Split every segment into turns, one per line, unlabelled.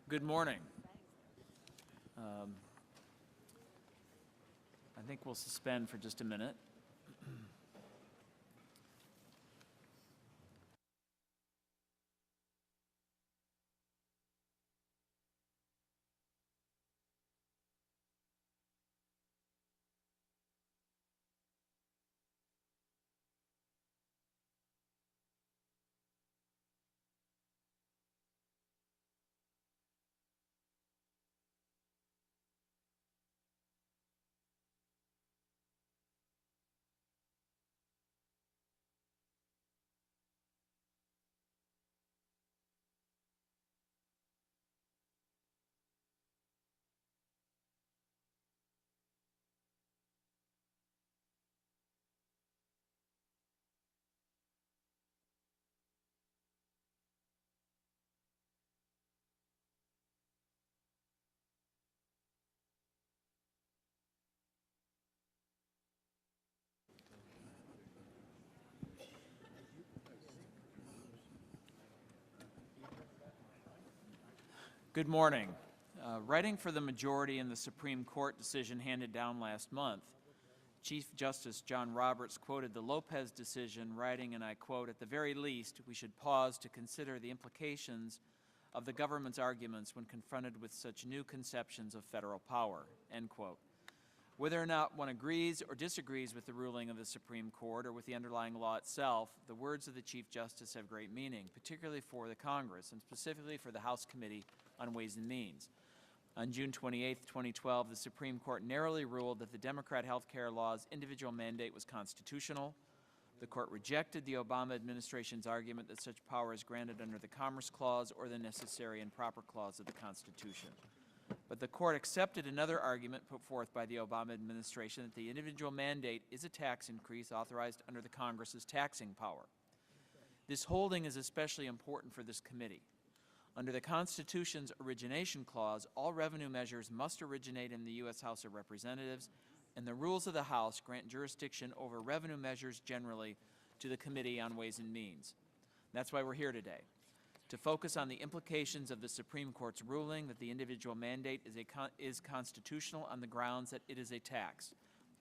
Good morning. I think we'll suspend for just a minute. Good morning. Writing for the majority in the Supreme Court decision handed down last month, Chief Justice John Roberts quoted the Lopez decision, writing, and I quote, "At the very least, we should pause to consider the implications of the government's arguments when confronted with such new conceptions of federal power," end quote. Whether or not one agrees or disagrees with the ruling of the Supreme Court or with the underlying law itself, the words of the Chief Justice have great meaning, particularly for the Congress and specifically for the House Committee on Ways and Means. On June 28, 2012, the Supreme Court narrowly ruled that the Democrat health care law's individual mandate was constitutional. The Court rejected the Obama administration's argument that such power is granted under the Commerce Clause or the Necessary and Proper Clause of the Constitution. But the Court accepted another argument put forth by the Obama administration that the individual mandate is a tax increase authorized under the Congress's taxing power. This holding is especially important for this committee. Under the Constitution's Origination Clause, all revenue measures must originate in the U.S. House of Representatives, and the rules of the House grant jurisdiction over revenue measures generally to the Committee on Ways and Means. That's why we're here today, to focus on the implications of the Supreme Court's ruling that the individual mandate is constitutional on the grounds that it is a tax.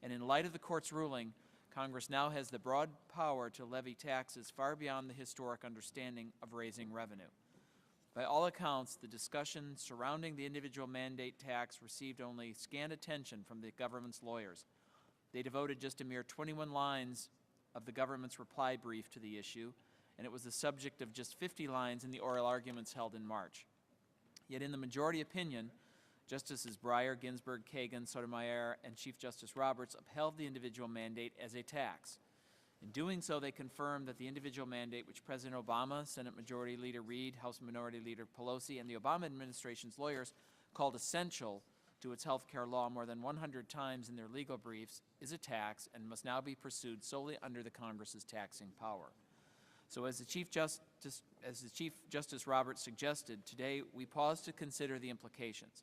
And in light of the Court's ruling, Congress now has the broad power to levy taxes far beyond the historic understanding of raising revenue. By all accounts, the discussion surrounding the individual mandate tax received only scant attention from the government's lawyers. They devoted just a mere 21 lines of the government's reply brief to the issue, and it was the subject of just 50 lines in the oral arguments held in March. Yet in the majority opinion, Justices Breyer, Ginsburg, Kagan, Sotomayor, and Chief Justice Roberts upheld the individual mandate as a tax. In doing so, they confirmed that the individual mandate, which President Obama, Senate Majority Leader Reid, House Minority Leader Pelosi, and the Obama administration's lawyers called essential to its health care law more than 100 times in their legal briefs, is a tax and must now be pursued solely under the Congress's taxing power. So as the Chief Justice Roberts suggested, today we pause to consider the implications.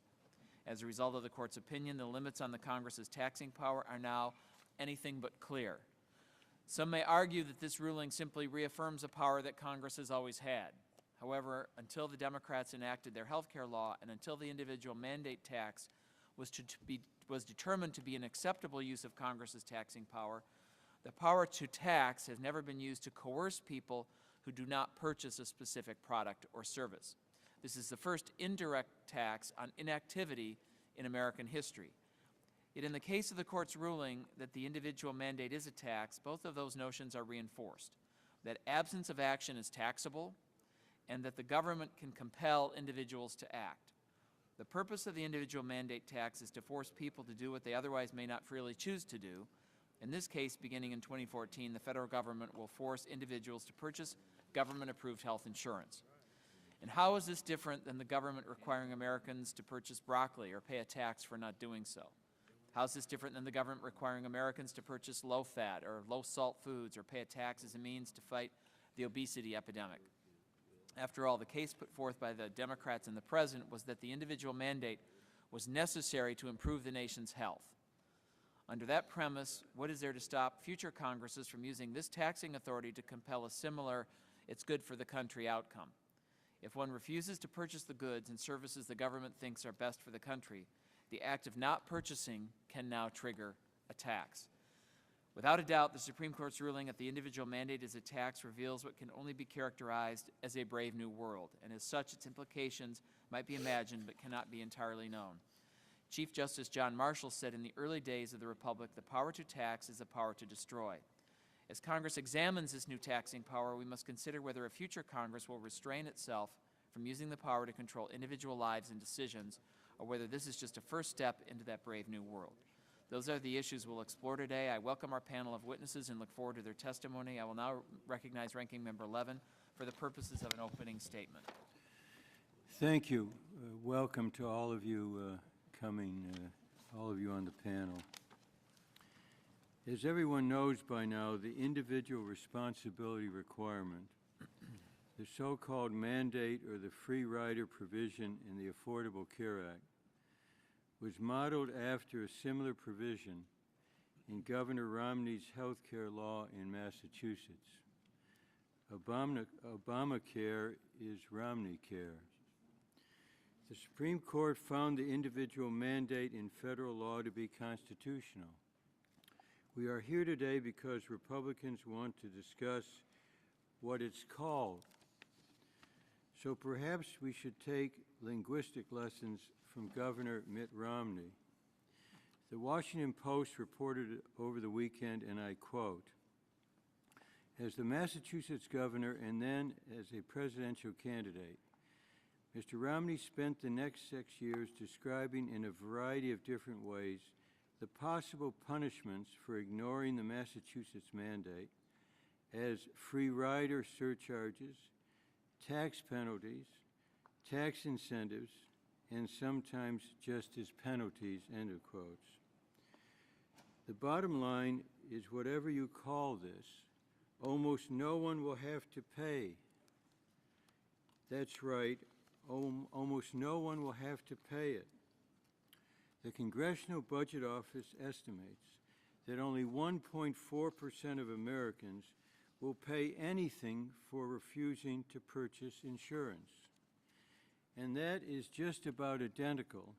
As a result of the Court's opinion, the limits on the Congress's taxing power are now anything but clear. Some may argue that this ruling simply reaffirms a power that Congress has always had. However, until the Democrats enacted their health care law and until the individual mandate tax was determined to be an acceptable use of Congress's taxing power, the power to tax has never been used to coerce people who do not purchase a specific product or service. This is the first indirect tax on inactivity in American history. Yet in the case of the Court's ruling that the individual mandate is a tax, both of those notions are reinforced, that absence of action is taxable and that the government can compel individuals to act. The purpose of the individual mandate tax is to force people to do what they otherwise may not freely choose to do. In this case, beginning in 2014, the federal government will force individuals to purchase government-approved health insurance. And how is this different than the government requiring Americans to purchase broccoli or pay a tax for not doing so? How is this different than the government requiring Americans to purchase low-fat or low-salt foods or pay a tax as a means to fight the obesity epidemic? After all, the case put forth by the Democrats and the President was that the individual mandate was necessary to improve the nation's health. Under that premise, what is there to stop future Congresses from using this taxing authority to compel a similar "it's good for the country" outcome? If one refuses to purchase the goods and services the government thinks are best for the country, the act of not purchasing can now trigger a tax. Without a doubt, the Supreme Court's ruling that the individual mandate is a tax reveals what can only be characterized as a brave new world, and as such, its implications might be imagined but cannot be entirely known. Chief Justice John Marshall said in the early days of the Republic, the power to tax is the power to destroy. As Congress examines this new taxing power, we must consider whether a future Congress will restrain itself from using the power to control individual lives and decisions, or whether this is just a first step into that brave new world. Those are the issues we'll explore today. I welcome our panel of witnesses and look forward to their testimony. I will now recognize Ranking Member Levin for the purposes of an opening statement.
Thank you. Welcome to all of you all of you on the panel. As everyone knows by now, the individual responsibility requirement, the so-called mandate or the free rider provision in the Affordable Care Act, was modeled after a similar provision in Governor Romney's health care law in Massachusetts. Obamacare is Romney Care. The Supreme Court found the individual mandate in federal law to be constitutional. We are here today because Republicans want to discuss what it's called. So perhaps we should take linguistic lessons from Governor Mitt Romney. The Washington Post reported over the weekend, and I quote, "As the Massachusetts governor and then as a presidential candidate, Mr. Romney spent the next 6 years describing in a variety of different ways the possible punishments for ignoring the Massachusetts mandate as free rider surcharges, tax penalties, tax incentives, and sometimes just as penalties," end of quotes. The bottom line is whatever you call this, almost no one will have to pay. That's right, almost no one will have to pay it. The Congressional Budget Office estimates that only 1.4% of Americans will pay anything for refusing to purchase insurance. And that is just about identical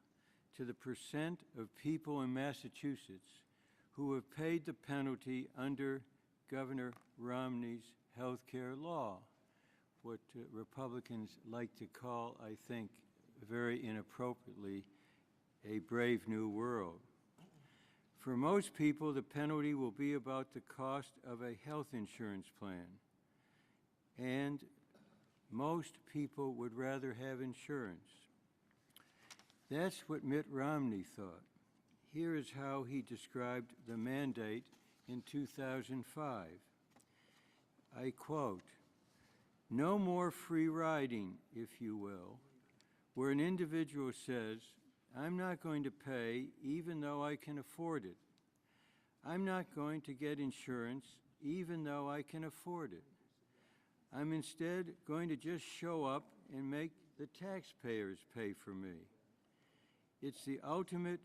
to the percent of people in Massachusetts who have paid the penalty under Governor Romney's health care law, what Republicans like to call, I think, very inappropriately, a brave new world. For most people, the penalty will be about the cost of a health insurance plan, and most people would rather have insurance. That's what Mitt Romney thought. Here is how he described the mandate in 2005. I quote, "No more free riding, if you will, where an individual says, 'I'm not going to pay even though I can afford it. I'm not going to get insurance even though I can afford it. I'm instead going to just show up and make the taxpayers pay for me.' It's the ultimate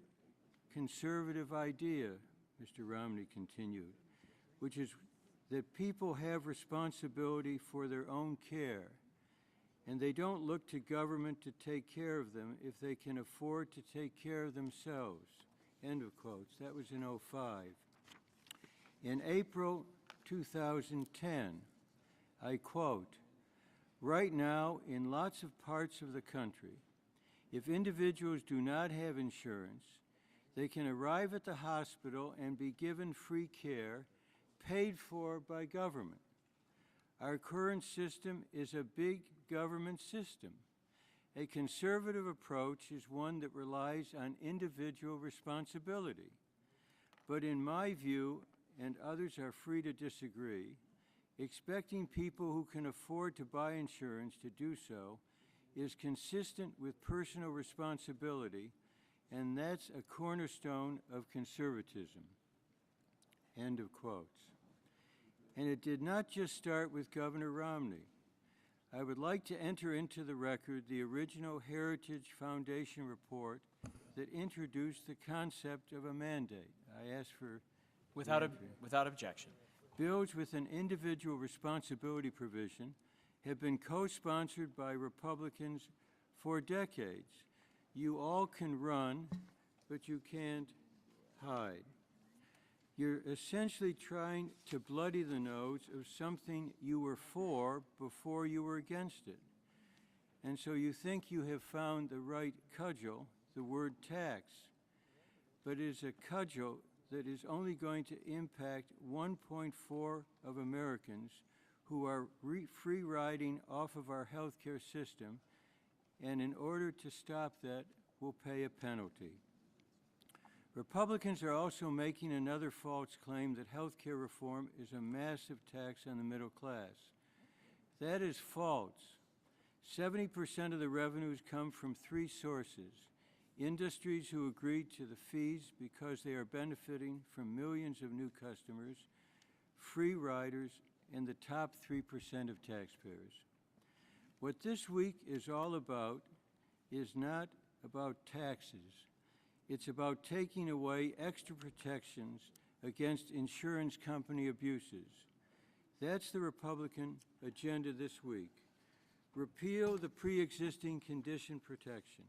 conservative idea," Mr. Romney continued, "which is that people have responsibility for their own care, and they don't look to government to take care of them if they can afford to take care of themselves." End of quotes. That was in 2005. In April 2010, I quote, "Right now, in lots of parts of the country, if individuals do not have insurance, they can arrive at the hospital and be given free care paid for by government. Our current system is a big government system. A conservative approach is one that relies on individual responsibility. But in my view, and others are free to disagree, expecting people who can afford to buy insurance to do so is consistent with personal responsibility, and that's a cornerstone of conservatism." End of quotes. And it did not just start with Governor Romney. I would like to enter into the record the original Heritage Foundation report that introduced the concept of a mandate. I ask for
Without objection.
Bills with an individual responsibility provision have been co-sponsored by Republicans for decades. You all can run, but you can't hide. You're essentially trying to bloody the nose of something you were for before you were against it. And so you think you have found the right cudgel, the word tax, but it is a cudgel that is only going to impact 1.4 of Americans who are free riding off of our healthcare system, and in order to stop that, will pay a penalty. Republicans are also making another false claim that health care reform is a massive tax on the middle class. That is false. 70% of the revenues come from three sources: industries who agreed to the fees because they are benefiting from millions of new customers, free riders, and the top 3% of taxpayers. What this week is all about is not about taxes. It's about taking away extra protections against insurance company abuses. That's the Republican agenda this week. Repeal the pre-existing condition protection.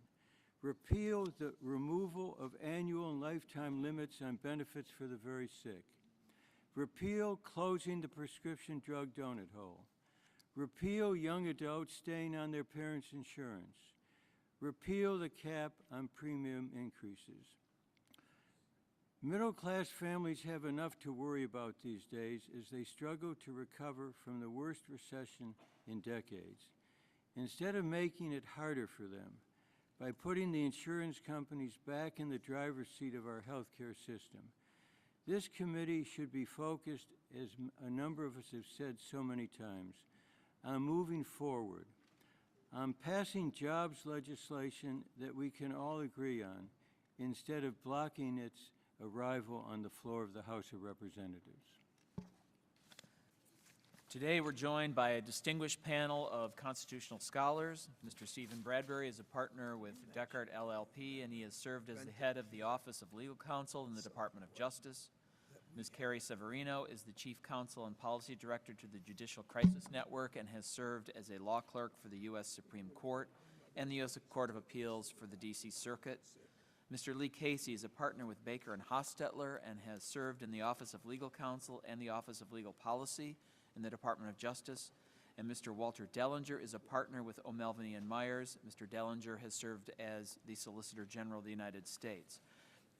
Repeal the removal of annual and lifetime limits on benefits for the very sick. Repeal closing the prescription drug donut hole. Repeal young adults staying on their parents' insurance. Repeal the cap on premium increases. Middle-class families have enough to worry about these days as they struggle to recover from the worst recession in decades. Instead of making it harder for them by putting the insurance companies back in the driver's seat of our healthcare system, this committee should be focused, as a number of us have said so many times, on moving forward, on passing jobs legislation that we can all agree on, instead of blocking its arrival on the floor of the House of Representatives.
Today we're joined by a distinguished panel of constitutional scholars. Mr. Stephen Bradbury is a partner with Deckard LLP, and he has served as the head of the Office of Legal Counsel in the Department of Justice. Ms. Carrie Severino is the Chief Counsel and Policy Director to the Judicial Crisis Network and has served as a law clerk for the U.S. Supreme Court and the U.S. Court of Appeals for the D.C. Circuit. Mr. Lee Casey is a partner with Baker and Hostetler and has served in the Office of Legal Counsel and the Office of Legal Policy in the Department of Justice. And Mr. Walter Dellinger is a partner with O'Melveny and Myers. Mr. Dellinger has served as the Solicitor General of the United States.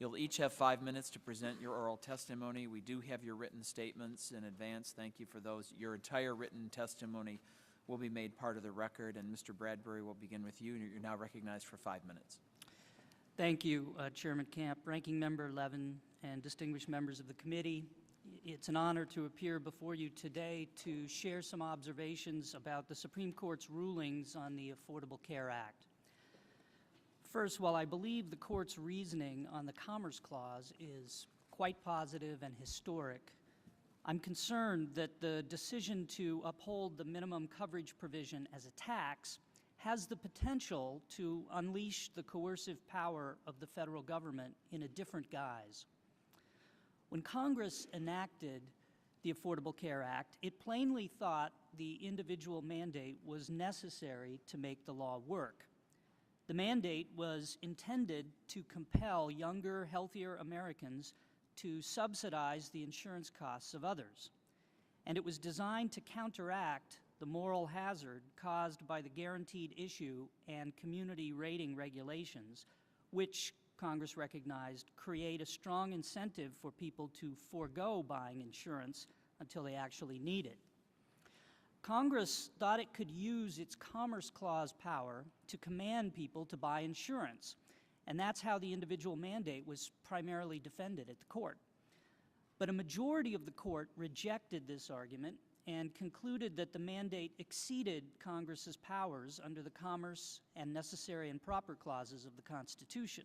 You'll each have 5 minutes to present your oral testimony. We do have your written statements in advance. Thank you for those. Your entire written testimony will be made part of the record, and Mr. Bradbury will begin with you. You're now recognized for 5 minutes.
Thank you, Chairman Camp, Ranking Member Levin, and distinguished members of the committee. It's an honor to appear before you today to share some observations about the Supreme Court's rulings on the Affordable Care Act. First, while I believe the Court's reasoning on the Commerce Clause is quite positive and historic, I'm concerned that the decision to uphold the minimum coverage provision as a tax has the potential to unleash the coercive power of the federal government in a different guise. When Congress enacted the Affordable Care Act, it plainly thought the individual mandate was necessary to make the law work. The mandate was intended to compel younger, healthier Americans to subsidize the insurance costs of others. And it was designed to counteract the moral hazard caused by the guaranteed issue and community rating regulations, which Congress recognized create a strong incentive for people to forego buying insurance until they actually need it. Congress thought it could use its Commerce Clause power to command people to buy insurance, and that's how the individual mandate was primarily defended at the court. But a majority of the court rejected this argument and concluded that the mandate exceeded Congress's powers under the Commerce and Necessary and Proper clauses of the Constitution.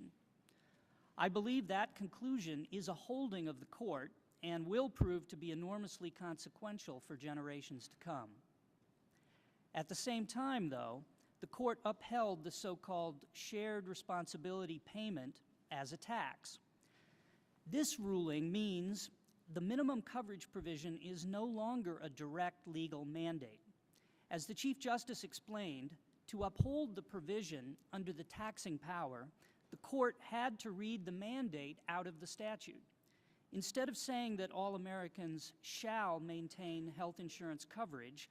I believe that conclusion is a holding of the court and will prove to be enormously consequential for generations to come. At the same time, though, the court upheld the so-called shared responsibility payment as a tax. This ruling means the minimum coverage provision is no longer a direct legal mandate, As the Chief Justice explained, to uphold the provision under the taxing power, the court had to read the mandate out of the statute. Instead of saying that all Americans shall maintain health insurance coverage,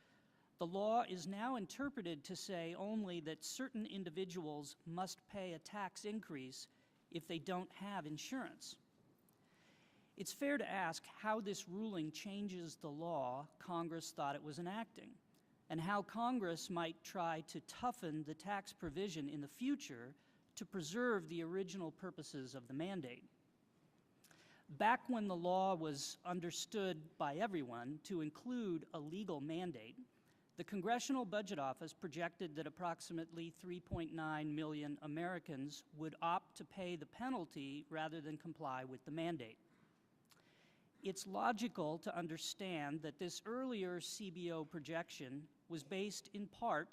the law is now interpreted to say only that certain individuals must pay a tax increase if they don't have insurance. It's fair to ask how this ruling changes the law Congress thought it was enacting, and how Congress might try to toughen the tax provision in the future to preserve the original purposes of the mandate. Back when the law was understood by everyone to include a legal mandate, the Congressional Budget Office projected that approximately 3.9 million Americans would opt to pay the penalty rather than comply with the mandate. It's logical to understand that this earlier CBO projection was based in part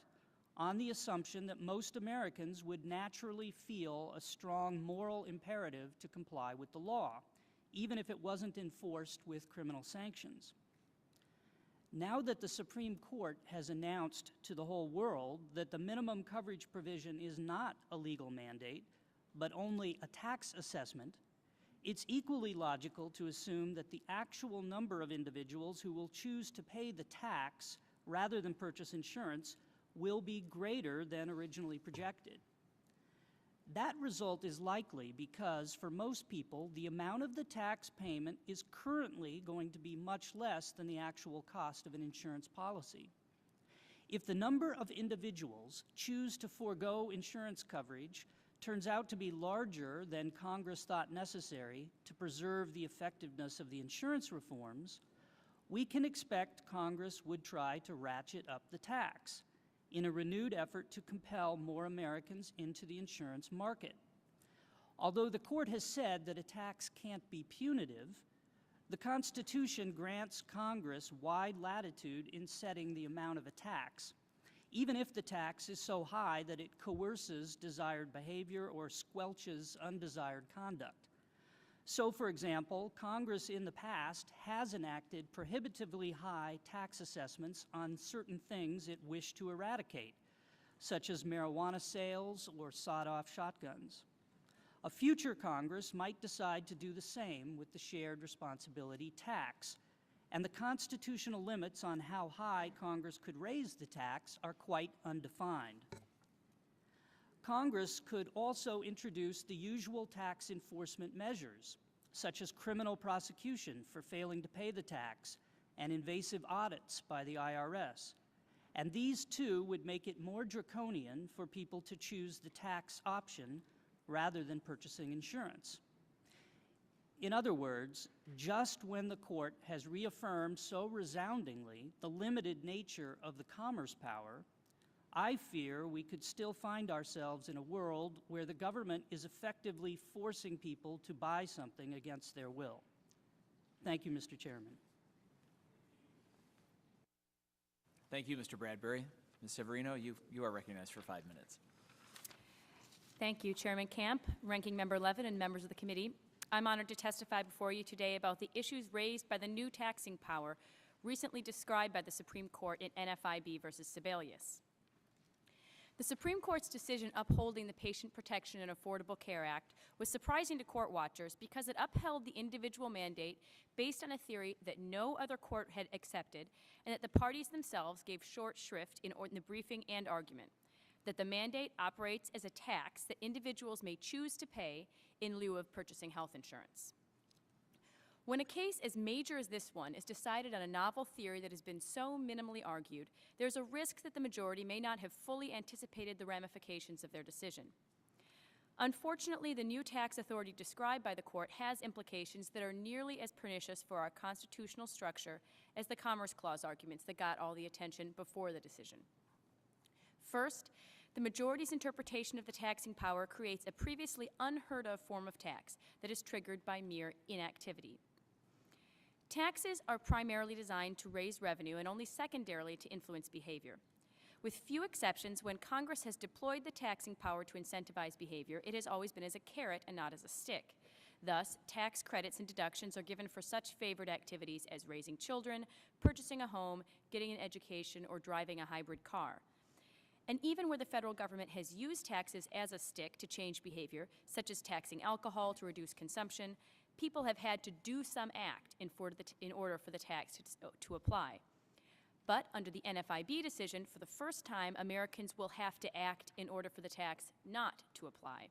on the assumption that most Americans would naturally feel a strong moral imperative to comply with the law, even if it wasn't enforced with criminal sanctions. Now that the Supreme Court has announced to the whole world that the minimum coverage provision is not a legal mandate, but only a tax assessment, it's equally logical to assume that the actual number of individuals who will choose to pay the tax rather than purchase insurance will be greater than originally projected. That result is likely because, for most people, the amount of the tax payment is currently going to be much less than the actual cost of an insurance policy. If the number of individuals choose to forego insurance coverage turns out to be larger than Congress thought necessary to preserve the effectiveness of the insurance reforms, we can expect Congress would try to ratchet up the tax in a renewed effort to compel more Americans into the insurance market. Although the court has said that a tax can't be punitive, the Constitution grants Congress wide latitude in setting the amount of a tax, even if the tax is so high that it coerces desired behavior or squelches undesired conduct. So, for example, Congress in the past has enacted prohibitively high tax assessments on certain things it wished to eradicate, such as marijuana sales or sawed-off shotguns. A future Congress might decide to do the same with the shared responsibility tax, and the constitutional limits on how high Congress could raise the tax are quite undefined. Congress could also introduce the usual tax enforcement measures, such as criminal prosecution for failing to pay the tax and invasive audits by the IRS. And these, too, would make it more draconian for people to choose the tax option rather than purchasing insurance. In other words, just when the court has reaffirmed so resoundingly the limited nature of the commerce power, I fear we could still find ourselves in a world where the government is effectively forcing people to buy something against their will. Thank you, Mr. Chairman.
Thank you, Mr. Bradbury. Ms. Severino, you are recognized for 5 minutes.
Thank you, Chairman Camp, Ranking Member Levin, and members of the committee. I'm honored to testify before you today about the issues raised by the new taxing power recently described by the Supreme Court in NFIB versus Sebelius. The Supreme Court's decision upholding the Patient Protection and Affordable Care Act was surprising to court watchers because it upheld the individual mandate based on a theory that no other court had accepted and that the parties themselves gave short shrift in the briefing and argument, that the mandate operates as a tax that individuals may choose to pay in lieu of purchasing health insurance. When a case as major as this one is decided on a novel theory that has been so minimally argued, there's a risk that the majority may not have fully anticipated the ramifications of their decision. Unfortunately, the new tax authority described by the court has implications that are nearly as pernicious for our constitutional structure as the Commerce Clause arguments that got all the attention before the decision. First, the majority's interpretation of the taxing power creates a previously unheard of form of tax that is triggered by mere inactivity. Taxes are primarily designed to raise revenue and only secondarily to influence behavior. With few exceptions, when Congress has deployed the taxing power to incentivize behavior, it has always been as a carrot and not as a stick. Thus, tax credits and deductions are given for such favored activities as raising children, purchasing a home, getting an education, or driving a hybrid car. And even where the federal government has used taxes as a stick to change behavior, such as taxing alcohol to reduce consumption, people have had to do some act in order for the tax to apply. But under the NFIB decision, for the first time, Americans will have to act in order for the tax not to apply.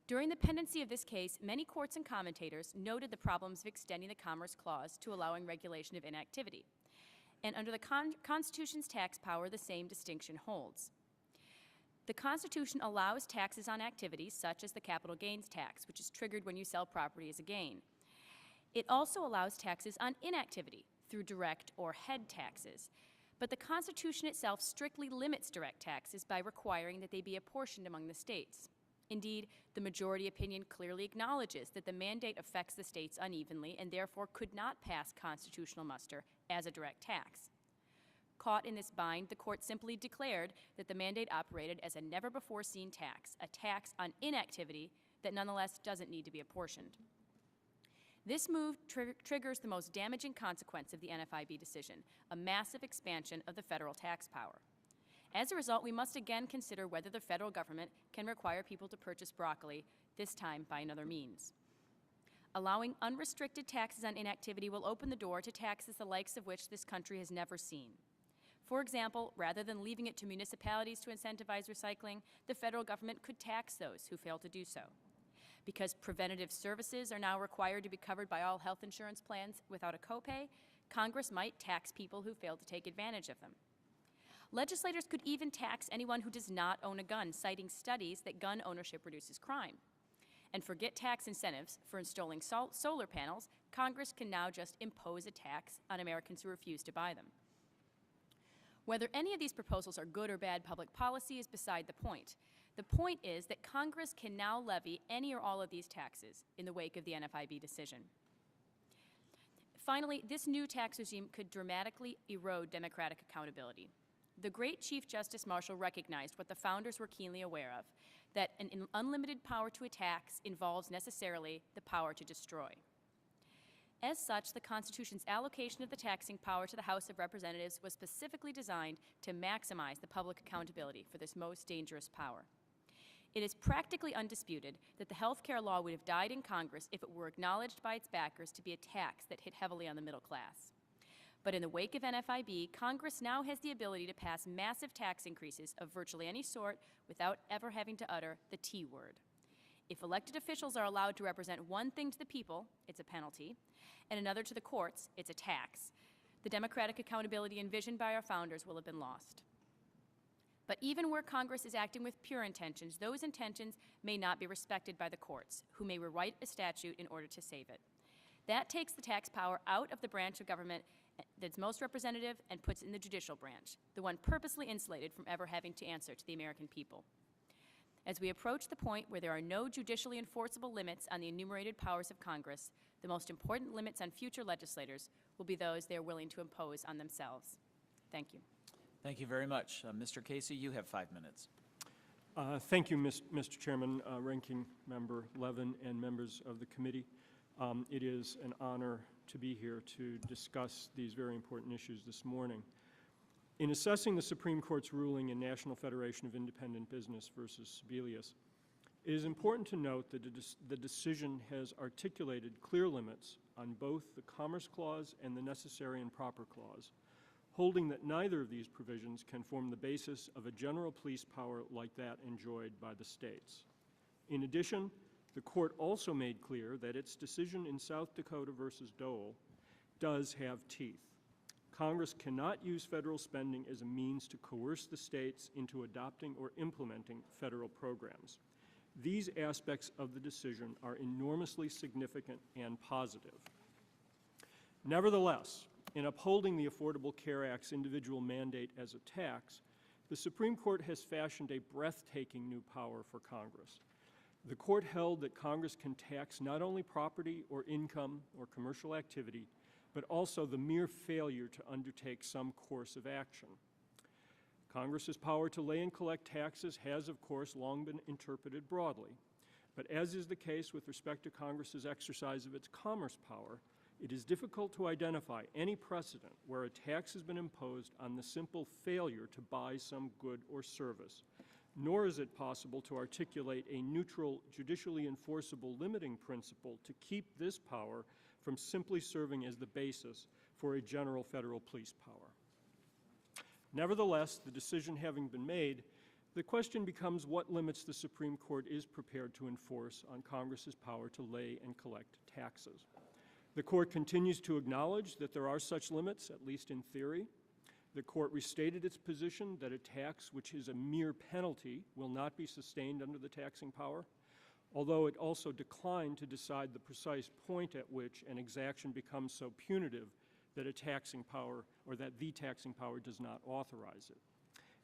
During the pendency of this case, many courts and commentators noted the problems of extending the Commerce Clause to allowing regulation of inactivity. And under the Constitution's tax power, the same distinction holds. The Constitution allows taxes on activities such as the capital gains tax, which is triggered when you sell property as a gain. It also allows taxes on inactivity through direct or head taxes. But the Constitution itself strictly limits direct taxes by requiring that they be apportioned among the states. Indeed, the majority opinion clearly acknowledges that the mandate affects the states unevenly and therefore could not pass constitutional muster as a direct tax. Caught in this bind, the court simply declared that the mandate operated as a never-before-seen tax, a tax on inactivity that nonetheless doesn't need to be apportioned. This move triggers the most damaging consequence of the NFIB decision, a massive expansion of the federal tax power. As a result, we must again consider whether the federal government can require people to purchase broccoli, this time by another means. Allowing unrestricted taxes on inactivity will open the door to taxes the likes of which this country has never seen. For example, rather than leaving it to municipalities to incentivize recycling, the federal government could tax those who fail to do so. Because preventative services are now required to be covered by all health insurance plans without a copay, Congress might tax people who fail to take advantage of them. Legislators could even tax anyone who does not own a gun, citing studies that gun ownership reduces crime. And forget tax incentives for installing solar panels, Congress can now just impose a tax on Americans who refuse to buy them. Whether any of these proposals are good or bad public policy is beside the point. The point is that Congress can now levy any or all of these taxes in the wake of the NFIB decision. Finally, this new tax regime could dramatically erode democratic accountability. The great Chief Justice Marshall recognized what the founders were keenly aware of, that an unlimited power to a tax involves necessarily the power to destroy. As such, the Constitution's allocation of the taxing power to the House of Representatives was specifically designed to maximize the public accountability for this most dangerous power. It is practically undisputed that the health care law would have died in Congress if it were acknowledged by its backers to be a tax that hit heavily on the middle class. But in the wake of NFIB, Congress now has the ability to pass massive tax increases of virtually any sort without ever having to utter the T word. If elected officials are allowed to represent one thing to the people, it's a penalty, and another to the courts, it's a tax. The democratic accountability envisioned by our founders will have been lost. But even where Congress is acting with pure intentions, those intentions may not be respected by the courts, who may rewrite a statute in order to save it. That takes the tax power out of the branch of government that's most representative and puts it in the judicial branch, the one purposely insulated from ever having to answer to the American people. As we approach the point where there are no judicially enforceable limits on the enumerated powers of Congress, the most important limits on future legislators will be those they are willing to impose on themselves. Thank you.
Thank you very much. Mr. Casey, you have 5 minutes.
Thank you, Mr. Chairman, Ranking Member Levin, and members of the committee. It is an honor to be here to discuss these very important issues this morning. In assessing the Supreme Court's ruling in National Federation of Independent Business versus Sebelius, it is important to note that the decision has articulated clear limits on both the Commerce Clause and the Necessary and Proper Clause, holding that neither of these provisions can form the basis of a general police power like that enjoyed by the states. In addition, the court also made clear that its decision in South Dakota versus Dole does have teeth. Congress cannot use federal spending as a means to coerce the states into adopting or implementing federal programs. These aspects of the decision are enormously significant and positive. Nevertheless, in upholding the Affordable Care Act's individual mandate as a tax, the Supreme Court has fashioned a breathtaking new power for Congress. The court held that Congress can tax not only property or income or commercial activity, but also the mere failure to undertake some course of action. Congress's power to lay and collect taxes has, of course, long been interpreted broadly, But as is the case with respect to Congress's exercise of its commerce power, it is difficult to identify any precedent where a tax has been imposed on the simple failure to buy some good or service, nor is it possible to articulate a neutral, judicially enforceable limiting principle to keep this power from simply serving as the basis for a general federal police power. Nevertheless, the decision having been made, the question becomes what limits the Supreme Court is prepared to enforce on Congress's power to lay and collect taxes. The Court continues to acknowledge that there are such limits, at least in theory. The Court restated its position that a tax which is a mere penalty will not be sustained under the taxing power, although it also declined to decide the precise point at which an exaction becomes so punitive that a taxing power, or that the taxing power does not authorize it.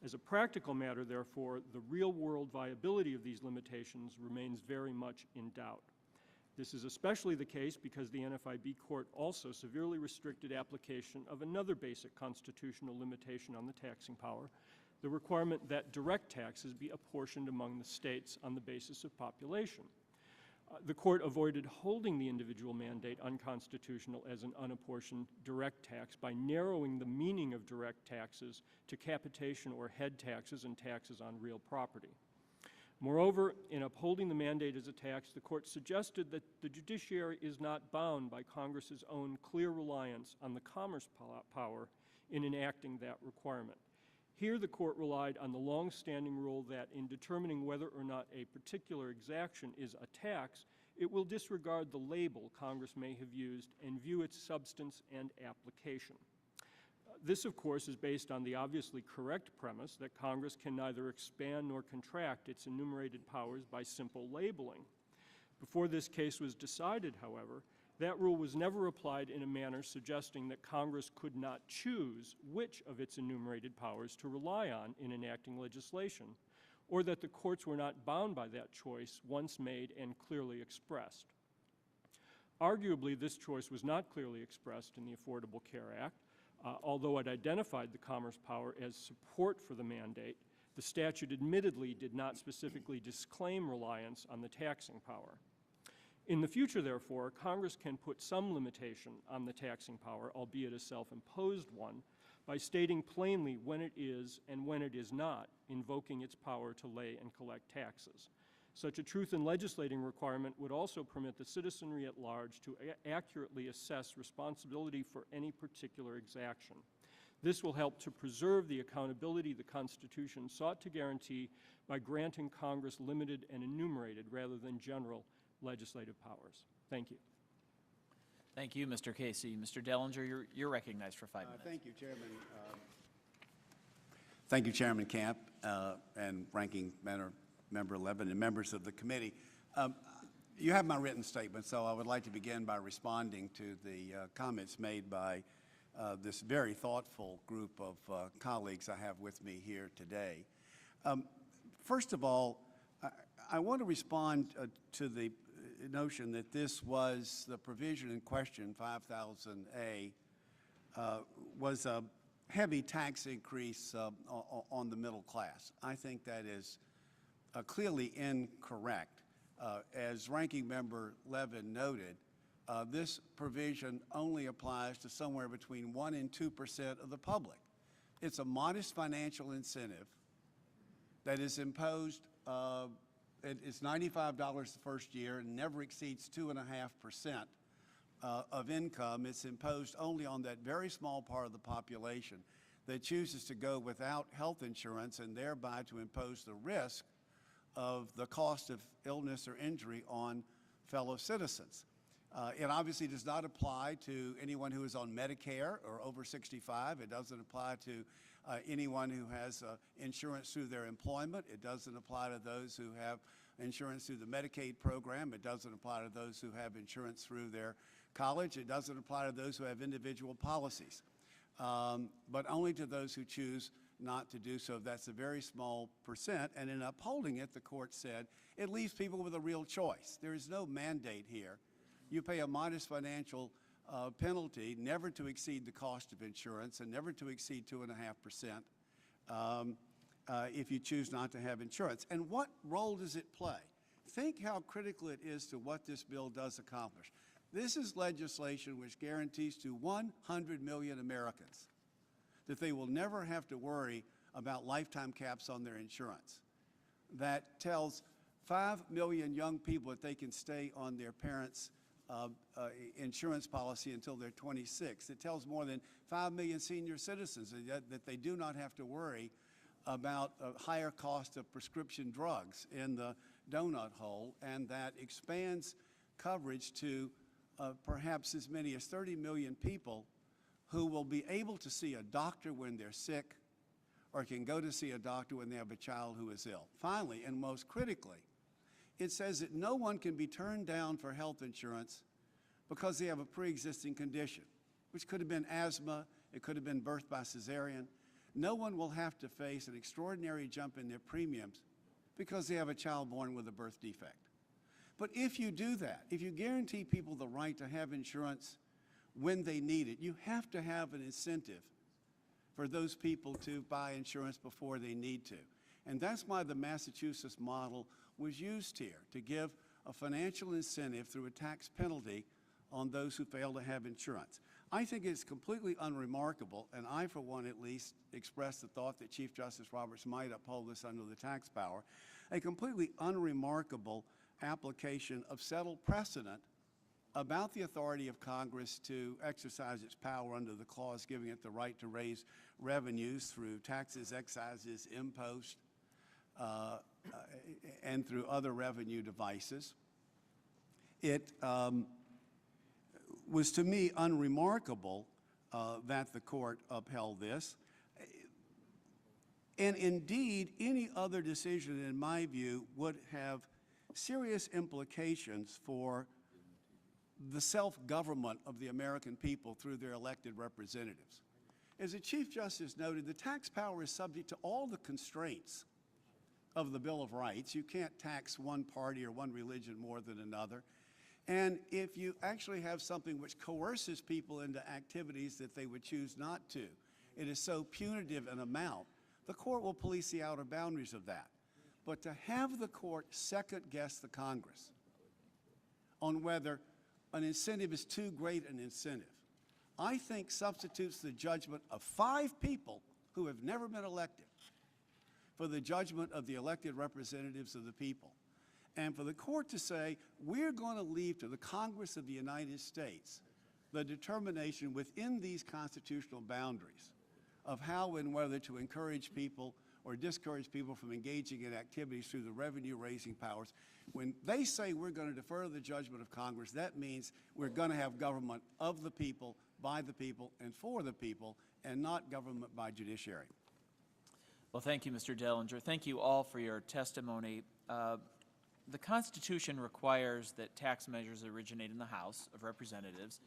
As a practical matter, therefore, the real-world viability of these limitations remains very much in doubt. This is especially the case because the NFIB Court also severely restricted application of another basic constitutional limitation on the taxing power, the requirement that direct taxes be apportioned among the states on the basis of population. The Court avoided holding the individual mandate unconstitutional as an unapportioned direct tax by narrowing the meaning of direct taxes to capitation or head taxes and taxes on real property. Moreover, in upholding the mandate as a tax, the Court suggested that the judiciary is not bound by Congress's own clear reliance on the commerce power in enacting that requirement. Here, the Court relied on the long-standing rule that in determining whether or not a particular exaction is a tax, it will disregard the label Congress may have used and view its substance and application. This, of course, is based on the obviously correct premise that Congress can neither expand nor contract its enumerated powers by simple labeling. Before this case was decided, however, that rule was never applied in a manner suggesting that Congress could not choose which of its enumerated powers to rely on in enacting legislation, or that the courts were not bound by that choice once made and clearly expressed. Arguably, this choice was not clearly expressed in the Affordable Care Act. Although it identified the commerce power as support for the mandate, the statute admittedly did not specifically disclaim reliance on the taxing power. In the future, therefore, Congress can put some limitation on the taxing power, albeit a self-imposed one, by stating plainly when it is and when it is not invoking its power to lay and collect taxes. Such a truth in legislating requirement would also permit the citizenry at large to accurately assess responsibility for any particular exaction. This will help to preserve the accountability the Constitution sought to guarantee by granting Congress limited and enumerated rather than general legislative powers. Thank you.
Thank you, Mr. Casey. Mr. Dellinger, you're recognized for 5 minutes.
Thank you, Chairman. Thank you, Chairman Camp and Ranking Member Levin and members of the committee. You have my written statement, so I would like to begin by responding to the comments made by this very thoughtful group of colleagues I have with me here today. First of all, I want to respond to the notion that this was the provision in question, 5000A, was a heavy tax increase on the middle class. I think that is clearly incorrect. As Ranking Member Levin noted, this provision only applies to somewhere between 1% and 2% of the public. It's a modest financial incentive that is imposed. It's $95 the first year and never exceeds 2.5% of income. It's imposed only on that very small part of the population that chooses to go without health insurance and thereby to impose the risk of the cost of illness or injury on fellow citizens. It obviously does not apply to anyone who is on Medicare or over 65. It doesn't apply to anyone who has insurance through their employment. It doesn't apply to those who have insurance through the Medicaid program. It doesn't apply to those who have insurance through their college. It doesn't apply to those who have individual policies, but only to those who choose not to do so. That's a very small percent, and in upholding it, the court said it leaves people with a real choice. There is no mandate here. You pay a modest financial penalty, never to exceed the cost of insurance and never to exceed 2.5% if you choose not to have insurance. And what role does it play? think how critical it is to what this bill does accomplish. This is legislation which guarantees to 100 million Americans that they will never have to worry about lifetime caps on their insurance. That tells 5 million young people that they can stay on their parents' insurance policy until they're 26. It tells more than 5 million senior citizens that they do not have to worry about a higher cost of prescription drugs in the donut hole, and that expands coverage to perhaps as many as 30 million people who will be able to see a doctor when they're sick or can go to see a doctor when they have a child who is ill. Finally, and most critically, it says that no one can be turned down for health insurance because they have a pre-existing condition, which could have been asthma, it could have been birth by cesarean. No one will have to face an extraordinary jump in their premiums because they have a child born with a birth defect. But if you do that, if you guarantee people the right to have insurance when they need it, you have to have an incentive for those people to buy insurance before they need to. And that's why the Massachusetts model was used here, to give a financial incentive through a tax penalty on those who fail to have insurance. I think it's completely unremarkable, and I, for one, at least, expressed the thought that Chief Justice Roberts might uphold this under the tax power, a completely unremarkable application of settled precedent about the authority of Congress to exercise its power under the clause giving it the right to raise revenues through taxes, excises, imposts, and through other revenue devices. It was, to me, unremarkable that the court upheld this. And indeed, any other decision, in my view, would have serious implications for the self-government of the American people through their elected representatives. As the Chief Justice noted, the tax power is subject to all the constraints of the Bill of Rights. You can't tax one party or one religion more than another. And if you actually have something which coerces people into activities that they would choose not to, it is so punitive an amount, the court will police the outer boundaries of that. But to have the court second-guess the Congress on whether an incentive is too great an incentive, I think substitutes the judgment of 5 people who have never been elected for the judgment of the elected representatives of the people. And for the court to say, we're going to leave to the Congress of the United States the determination within these constitutional boundaries of how and whether to encourage people or discourage people from engaging in activities through the revenue-raising powers. When they say we're going to defer the judgment of Congress, that means we're going to have government of the people, by the people, and for the people, and not government by judiciary.
Well, thank you, Mr. Dellinger. Thank you all for your testimony. The Constitution requires that tax measures originate in the House of Representatives,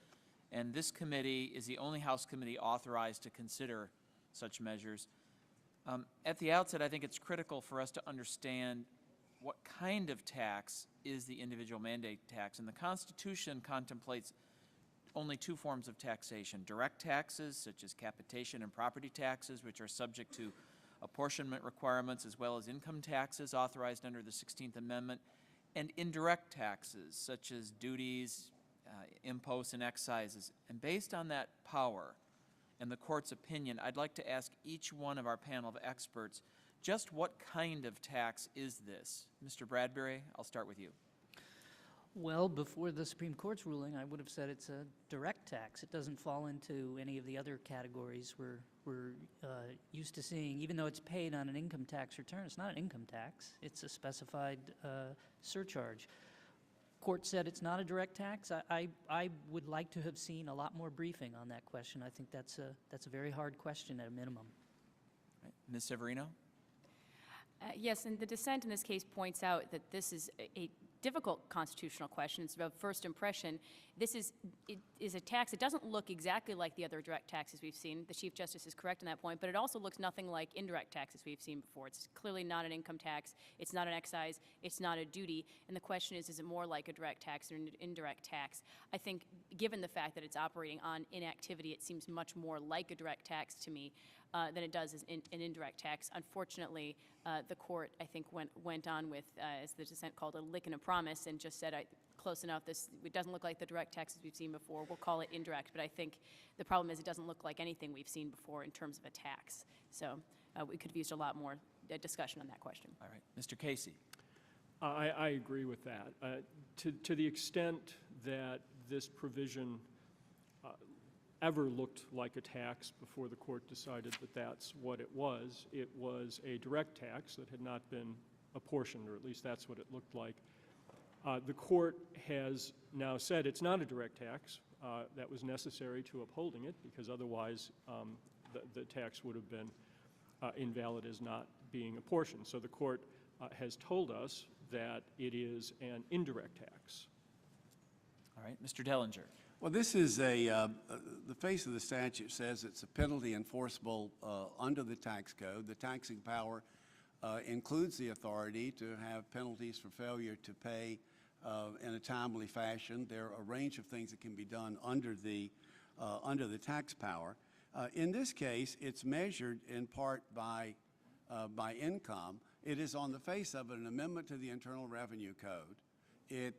and this committee is the only House committee authorized to consider such measures. At the outset, I think it's critical for us to understand what kind of tax is the individual mandate tax, and the Constitution contemplates only 2 forms of taxation: direct taxes, such as capitation and property taxes, which are subject to apportionment requirements, as well as income taxes authorized under the 16th Amendment, and indirect taxes, such as duties, imposts, and excises. And based on that power and the court's opinion, I'd like to ask each one of our panel of experts, just what kind of tax is this? Mr. Bradbury, I'll start with you.
Well, before the Supreme Court's ruling, I would have said it's a direct tax. It doesn't fall into any of the other categories we're used to seeing. Even though it's paid on an income tax return, it's not an income tax. It's a specified surcharge. Court said it's not a direct tax. I would like to have seen a lot more briefing on that question. I think that's a very hard question at a minimum.
Right. Ms. Severino?
Yes, and the dissent in this case points out that this is a difficult constitutional question. It's about first impression. This is a tax. It doesn't look exactly like the other direct taxes we've seen. The Chief Justice is correct on that point, but it also looks nothing like indirect taxes we've seen before. It's clearly not an income tax. It's not an excise. It's not a duty. And the question is it more like a direct tax or an indirect tax? I think given the fact that it's operating on inactivity, it seems much more like a direct tax to me. than it does as an indirect tax. Unfortunately, the court, I think, went on with, as the dissent called it, a lick and a promise, and just said, close enough, it doesn't look like the direct taxes we've seen before. We'll call it indirect, but I think the problem is it doesn't look like anything we've seen before in terms of a tax. So we could have used a lot more discussion on that question.
All right. Mr. Casey.
I agree with that. To the extent that this provision ever looked like a tax before the court decided that that's what it was a direct tax that had not been apportioned, or at least that's what it looked like. The court has now said it's not a direct tax. That was necessary to upholding it, because otherwise the tax would have been invalid as not being apportioned. So the court has told us that it is an indirect tax.
All right. Mr. Dellinger.
Well, this is the face of the statute says it's a penalty enforceable under the tax code. The taxing power includes the authority to have penalties for failure to pay in a timely fashion. There are a range of things that can be done under the tax power. In this case, it's measured in part by income. It is on the face of it an amendment to the Internal Revenue Code. It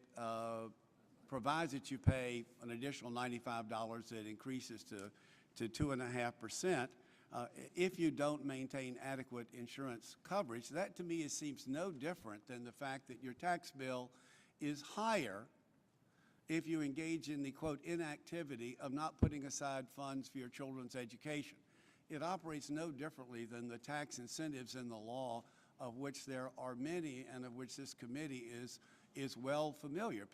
provides that you pay an additional $95 that increases to 2.5%. If you don't maintain adequate insurance coverage, that to me seems no different than the fact that your tax bill is higher if you engage in the, quote, inactivity of not putting aside funds for your children's education. It operates no differently than the tax incentives in the law, of which there are many and of which this committee is well familiar.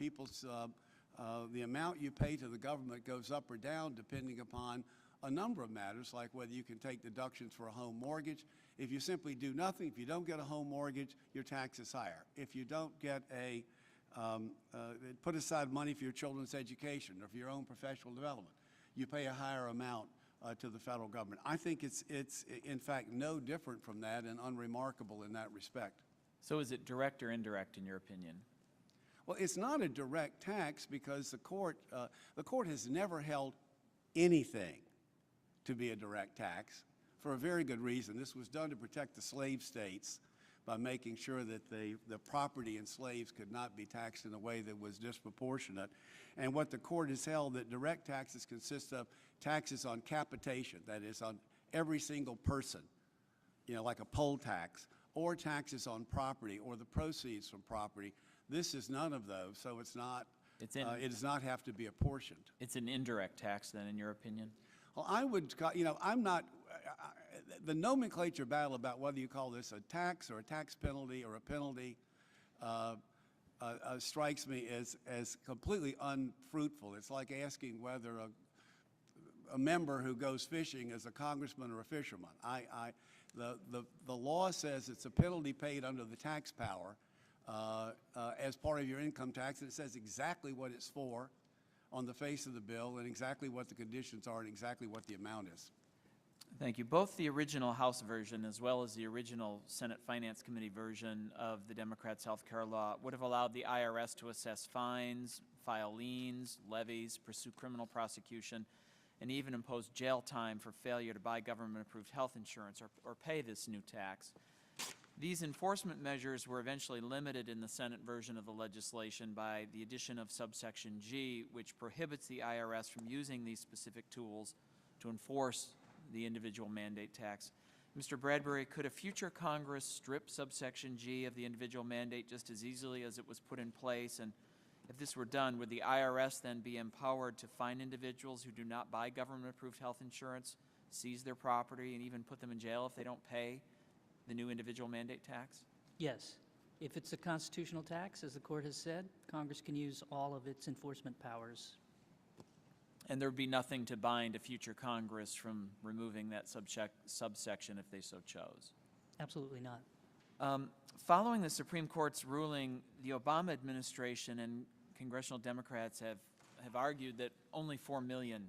The amount you pay to the government goes up or down depending upon a number of matters, like whether you can take deductions for a home mortgage. If you simply do nothing, if you don't get a home mortgage, your tax is higher. If you don't get put aside money for your children's education or for your own professional development, you pay a higher amount to the federal government. I think it's in fact no different from that and unremarkable in that respect.
So is it direct or indirect in your opinion?
Well, it's not a direct tax because the court has never held anything to be a direct tax for a very good reason. This was done to protect the slave states by making sure that the property in slaves could not be taxed in a way that was disproportionate. And what the court has held, that direct taxes consist of taxes on capitation, that is on every single person, like a poll tax, or taxes on property or the proceeds from property. This is none of those, so it does not have to be apportioned.
It's an indirect tax then, in your opinion?
Well, I'm not, the nomenclature battle about whether you call this a tax or a tax penalty or a penalty strikes me as completely unfruitful. It's like asking whether a member who goes fishing is a congressman or a fisherman. The law says it's a penalty paid under the tax power as part of your income tax, and it says exactly what it's for on the face of the bill and exactly what the conditions are and exactly what the amount is.
Thank you. Both the original House version as well as the original Senate Finance Committee version of the Democrats' health care law would have allowed the IRS to assess fines, file liens, levies, pursue criminal prosecution, and even impose jail time for failure to buy government-approved health insurance or pay this new tax. These enforcement measures were eventually limited in the Senate version of the legislation by the addition of subsection G, which prohibits the IRS from using these specific tools to enforce the individual mandate tax. Mr. Bradbury, could a future Congress strip subsection G of the individual mandate just as easily as it was put in place? And if this were done, would the IRS then be empowered to fine individuals who do not buy government-approved health insurance, seize their property, and even put them in jail if they don't pay the new individual mandate tax?
Yes. If it's a constitutional tax, as the court has said, Congress can use all of its enforcement powers.
And there would be nothing to bind a future Congress from removing that subsection if they so chose?
Absolutely not.
Following the Supreme Court's ruling, the Obama administration and congressional Democrats have argued that only 4 million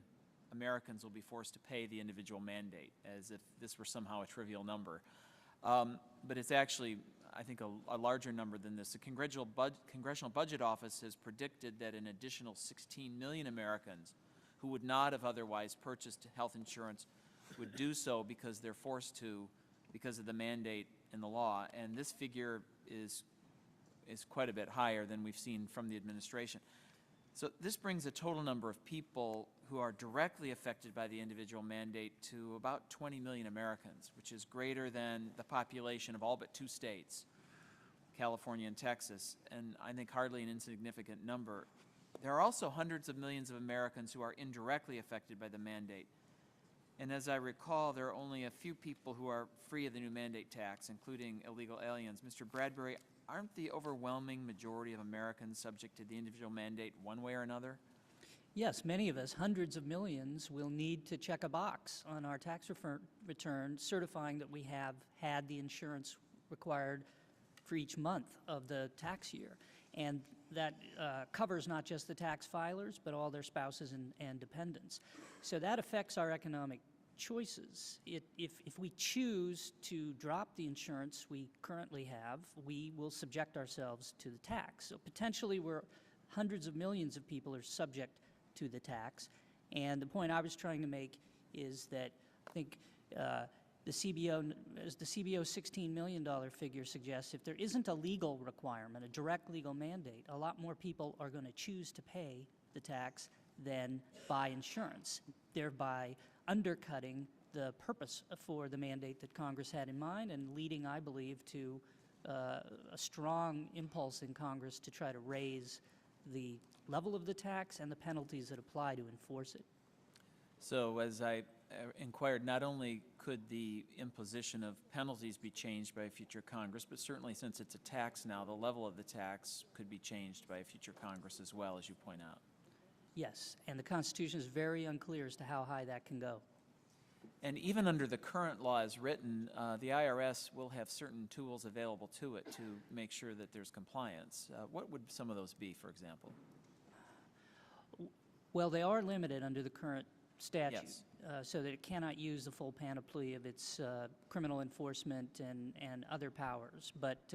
Americans will be forced to pay the individual mandate, as if this were somehow a trivial number. But it's actually, I think, a larger number than this. The Congressional Budget Office has predicted that an additional 16 million Americans who would not have otherwise purchased health insurance would do so because they're forced to, because of the mandate in the law. And this figure is quite a bit higher than we've seen from the administration. So this brings the total number of people who are directly affected by the individual mandate to about 20 million Americans, which is greater than the population of all but 2 states, California and Texas, and I think hardly an insignificant number. There are also hundreds of millions of Americans who are indirectly affected by the mandate. And as I recall, there are only a few people who are free of the new mandate tax, including illegal aliens. Mr. Bradbury, aren't the overwhelming majority of Americans subject to the individual mandate one way or another?
Yes, many of us, hundreds of millions, will need to check a box on our tax return certifying that we have had the insurance required for each month of the tax year. And that covers not just the tax filers, but all their spouses and dependents. So that affects our economic choices. If we choose to drop the insurance we currently have, we will subject ourselves to the tax. So potentially hundreds of millions of people are subject to the tax. And the point I was trying to make is that I think the CBO, as the CBO's $16 million figure suggests, if there isn't a legal requirement, a direct legal mandate, a lot more people are going to choose to pay the tax than buy insurance, thereby undercutting the purpose for the mandate that Congress had in mind and leading, I believe, to a strong impulse in Congress to try to raise the level of the tax and the penalties that apply to enforce it.
So as I inquired, not only could the imposition of penalties be changed by a future Congress, but certainly since it's a tax now, the level of the tax could be changed by a future Congress as well, as you point out.
Yes, and the Constitution is very unclear as to how high that can go.
And even under the current law as written, the IRS will have certain tools available to it to make sure that there's compliance. What would some of those be, for example?
Well, they are limited under the current statute,
Yes.
So that it cannot use the full panoply of its criminal enforcement and other powers. But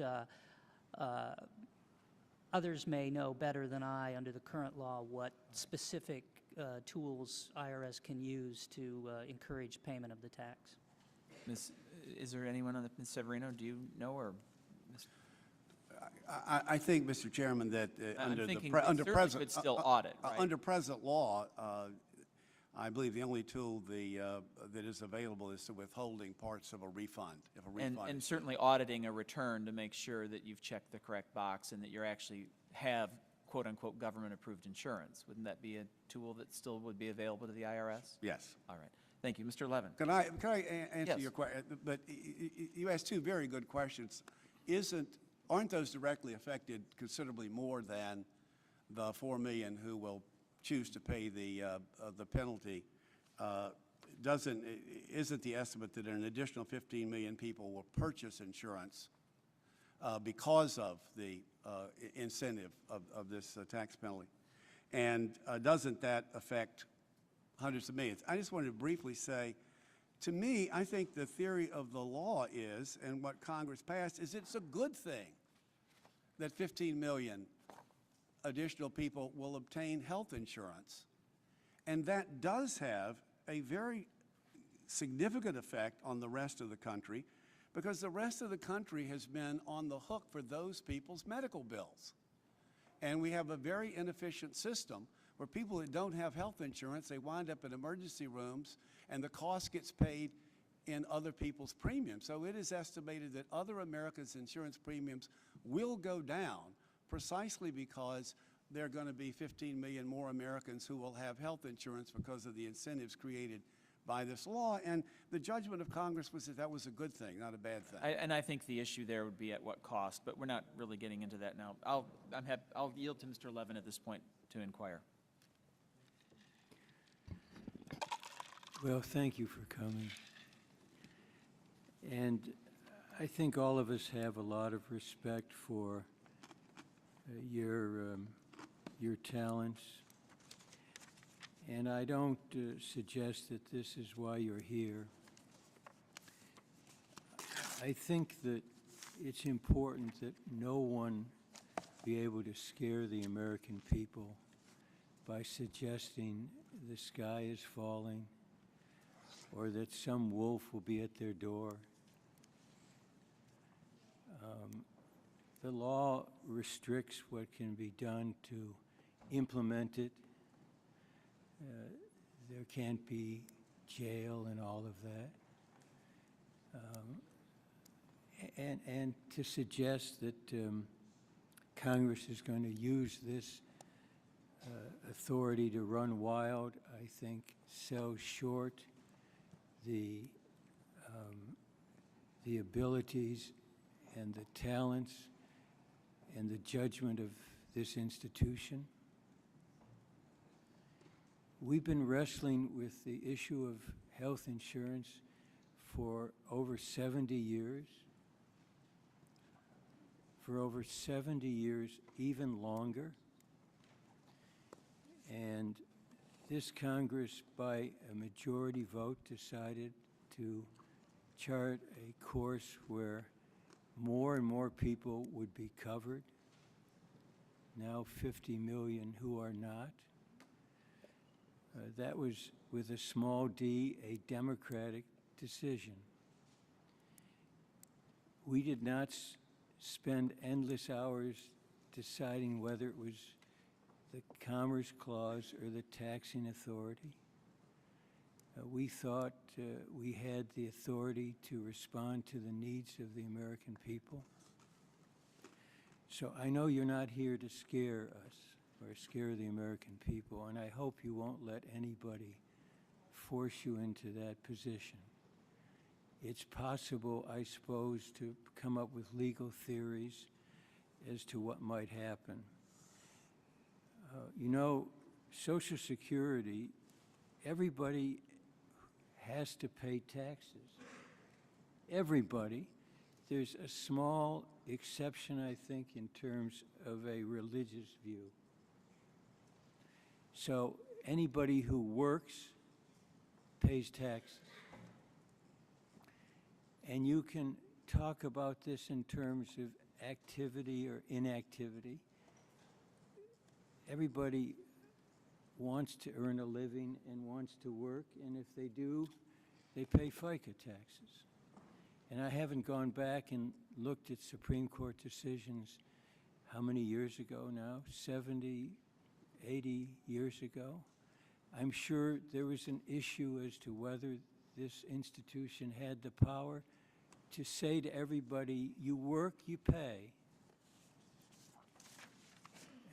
others may know better than I under the current law what specific tools IRS can use to encourage payment of the tax.
Is there anyone on the, Ms. Severino, do you know, or?
I think, Mr. Chairman, that under
thinking
the
they
under
certainly
present
could still audit, right?
under present law, I believe the only tool that is available is to withholding parts of a refund. If a refund
And
is
certainly auditing a return to make sure that you've checked the correct box and that you actually have quote-unquote government-approved insurance. Wouldn't that be a tool that still would be available to the IRS?
Yes.
All right. Thank you. Mr. Levin.
Can I answer
Yes.
your question? But you asked 2 very good questions. Aren't those directly affected considerably more than the 4 million who will choose to pay the penalty? Isn't the estimate that an additional 15 million people will purchase insurance because of the incentive of this tax penalty? And doesn't that affect hundreds of millions? I just wanted to briefly say, to me, I think the theory of the law is, and what Congress passed, is it's a good thing that 15 million additional people will obtain health insurance. And that does have a very significant effect on the rest of the country, because the rest of the country has been on the hook for those people's medical bills. And we have a very inefficient system where people that don't have health insurance, they wind up in emergency rooms, and the cost gets paid in other people's premiums. So it is estimated that other Americans' insurance premiums will go down precisely because there are going to be 15 million more Americans who will have health insurance because of the incentives created by this law. And the judgment of Congress was that that was a good thing, not a bad thing.
And I think the issue there would be at what cost, but we're not really getting into that now. I'll yield to Mr. Levin at this point to inquire.
Well, thank you for coming. And I think all of us have a lot of respect for your talents. And I don't suggest that this is why you're here. I think that it's important that no one be able to scare the American people by suggesting the sky is falling or that some wolf will be at their door. The law restricts what can be done to implement it. There can't be jail and all of that. And to suggest that Congress is going to use this authority to run wild, I think, sells short the abilities and the talents and the judgment of this institution. We've been wrestling with the issue of health insurance for over 70 years. For over 70 years, even longer. And this Congress, by a majority vote, decided to chart a course where more and more people would be covered. Now 50 million who are not. That was, with a small d, a democratic decision. We did not spend endless hours deciding whether it was the Commerce Clause or the taxing authority. We thought we had the authority to respond to the needs of the American people. So I know you're not here to scare us or scare the American people, and I hope you won't let anybody force you into that position. It's possible, I suppose, to come up with legal theories as to what might happen. You know, Social Security, everybody has to pay taxes. Everybody. There's a small exception, I think, in terms of a religious view. So anybody who works pays taxes. And you can talk about this in terms of activity or inactivity. Everybody wants to earn a living and wants to work, and if they do, they pay FICA taxes. And I haven't gone back and looked at Supreme Court decisions how many years ago now? 70, 80 years ago? I'm sure there was an issue as to whether this institution had the power to say to everybody, you work, you pay.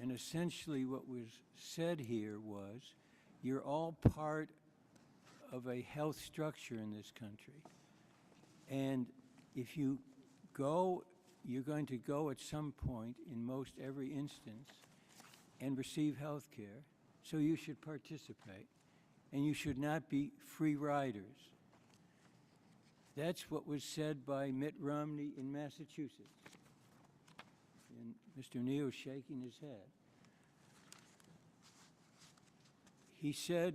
And essentially what was said here was, you're all part of a health structure in this country. And if you go, you're going to go at some point in most every instance and receive health care, so you should participate. And you should not be free riders. That's what was said by Mitt Romney in Massachusetts. And Mr. Neal is shaking his head. He said,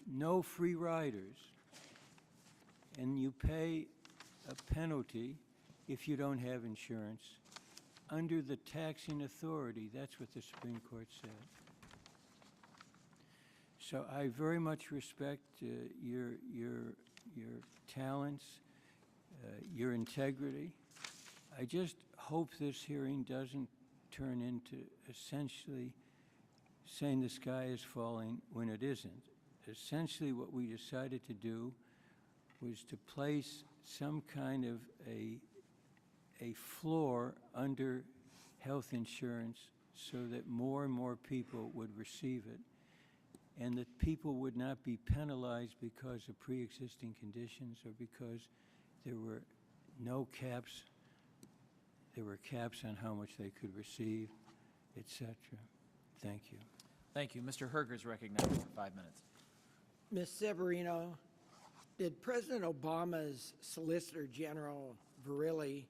no free riders, and you pay a penalty if you don't have insurance under the taxing authority. That's what the Supreme Court said. So I very much respect your talents, your integrity. I just hope this hearing doesn't turn into essentially saying the sky is falling when it isn't. Essentially what we decided to do was to place some kind of a floor under health insurance so that more and more people would receive it, and that people would not be penalized because of pre-existing conditions or because there were no caps. There were caps on how much they could receive, etc. Thank you.
Thank you. Mr. Herger is recognized for 5 minutes.
Ms. Severino, did President Obama's Solicitor General Verrilli,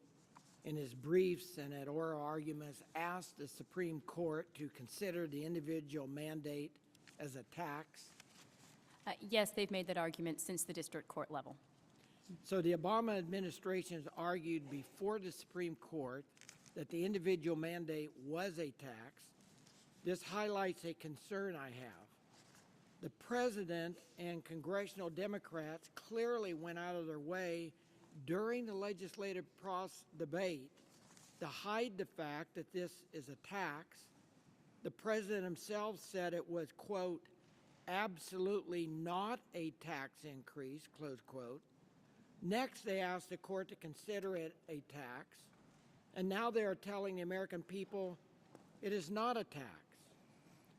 in his briefs and at oral arguments, ask the Supreme Court to consider the individual mandate as a tax?
Yes, they've made that argument since the district court level.
So the Obama administration has argued before the Supreme Court that the individual mandate was a tax. This highlights a concern I have. The president and congressional Democrats clearly went out of their way during the legislative debate to hide the fact that this is a tax. The president himself said it was, quote, absolutely not a tax increase, close quote. Next, they asked the court to consider it a tax, and now they are telling the American people it is not a tax.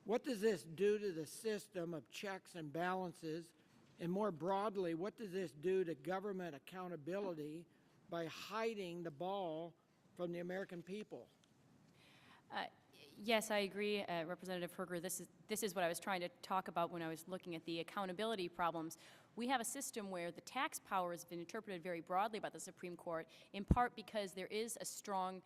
What does this do to the system of checks and balances? And more broadly, what does this do to government accountability by hiding the ball from the American people?
Yes, I agree, Representative Herger. This is what I was trying to talk about when I was looking at the accountability problems. We have a system where the tax power has been interpreted very broadly by the Supreme Court, in part because there is a strong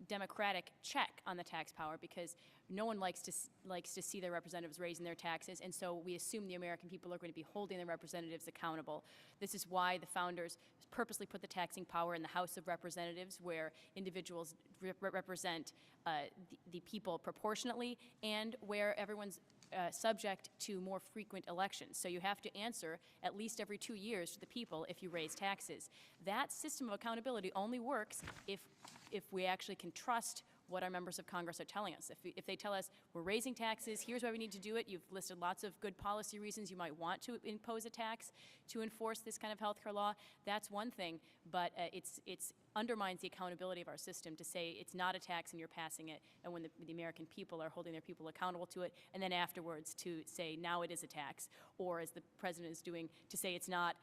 democratic check on the tax power, because no one likes to see their representatives raising their taxes, and so we assume the American people are going to be holding their representatives accountable. This is why the founders purposely put the taxing power in the House of Representatives, where individuals represent the people proportionately, and where everyone's subject to more frequent elections. So you have to answer at least every 2 years to the people if you raise taxes. That system of accountability only works if we actually can trust what our members of Congress are telling us. If they tell us, we're raising taxes, here's why we need to do it, you've listed lots of good policy reasons you might want to impose a tax to enforce this kind of health care law, that's one thing, but it's undermines the accountability of our system to say it's not a tax and you're passing it, and when the American people are holding their people accountable to it, and then afterwards to say now it is a tax, or as the president is doing, to say it's not,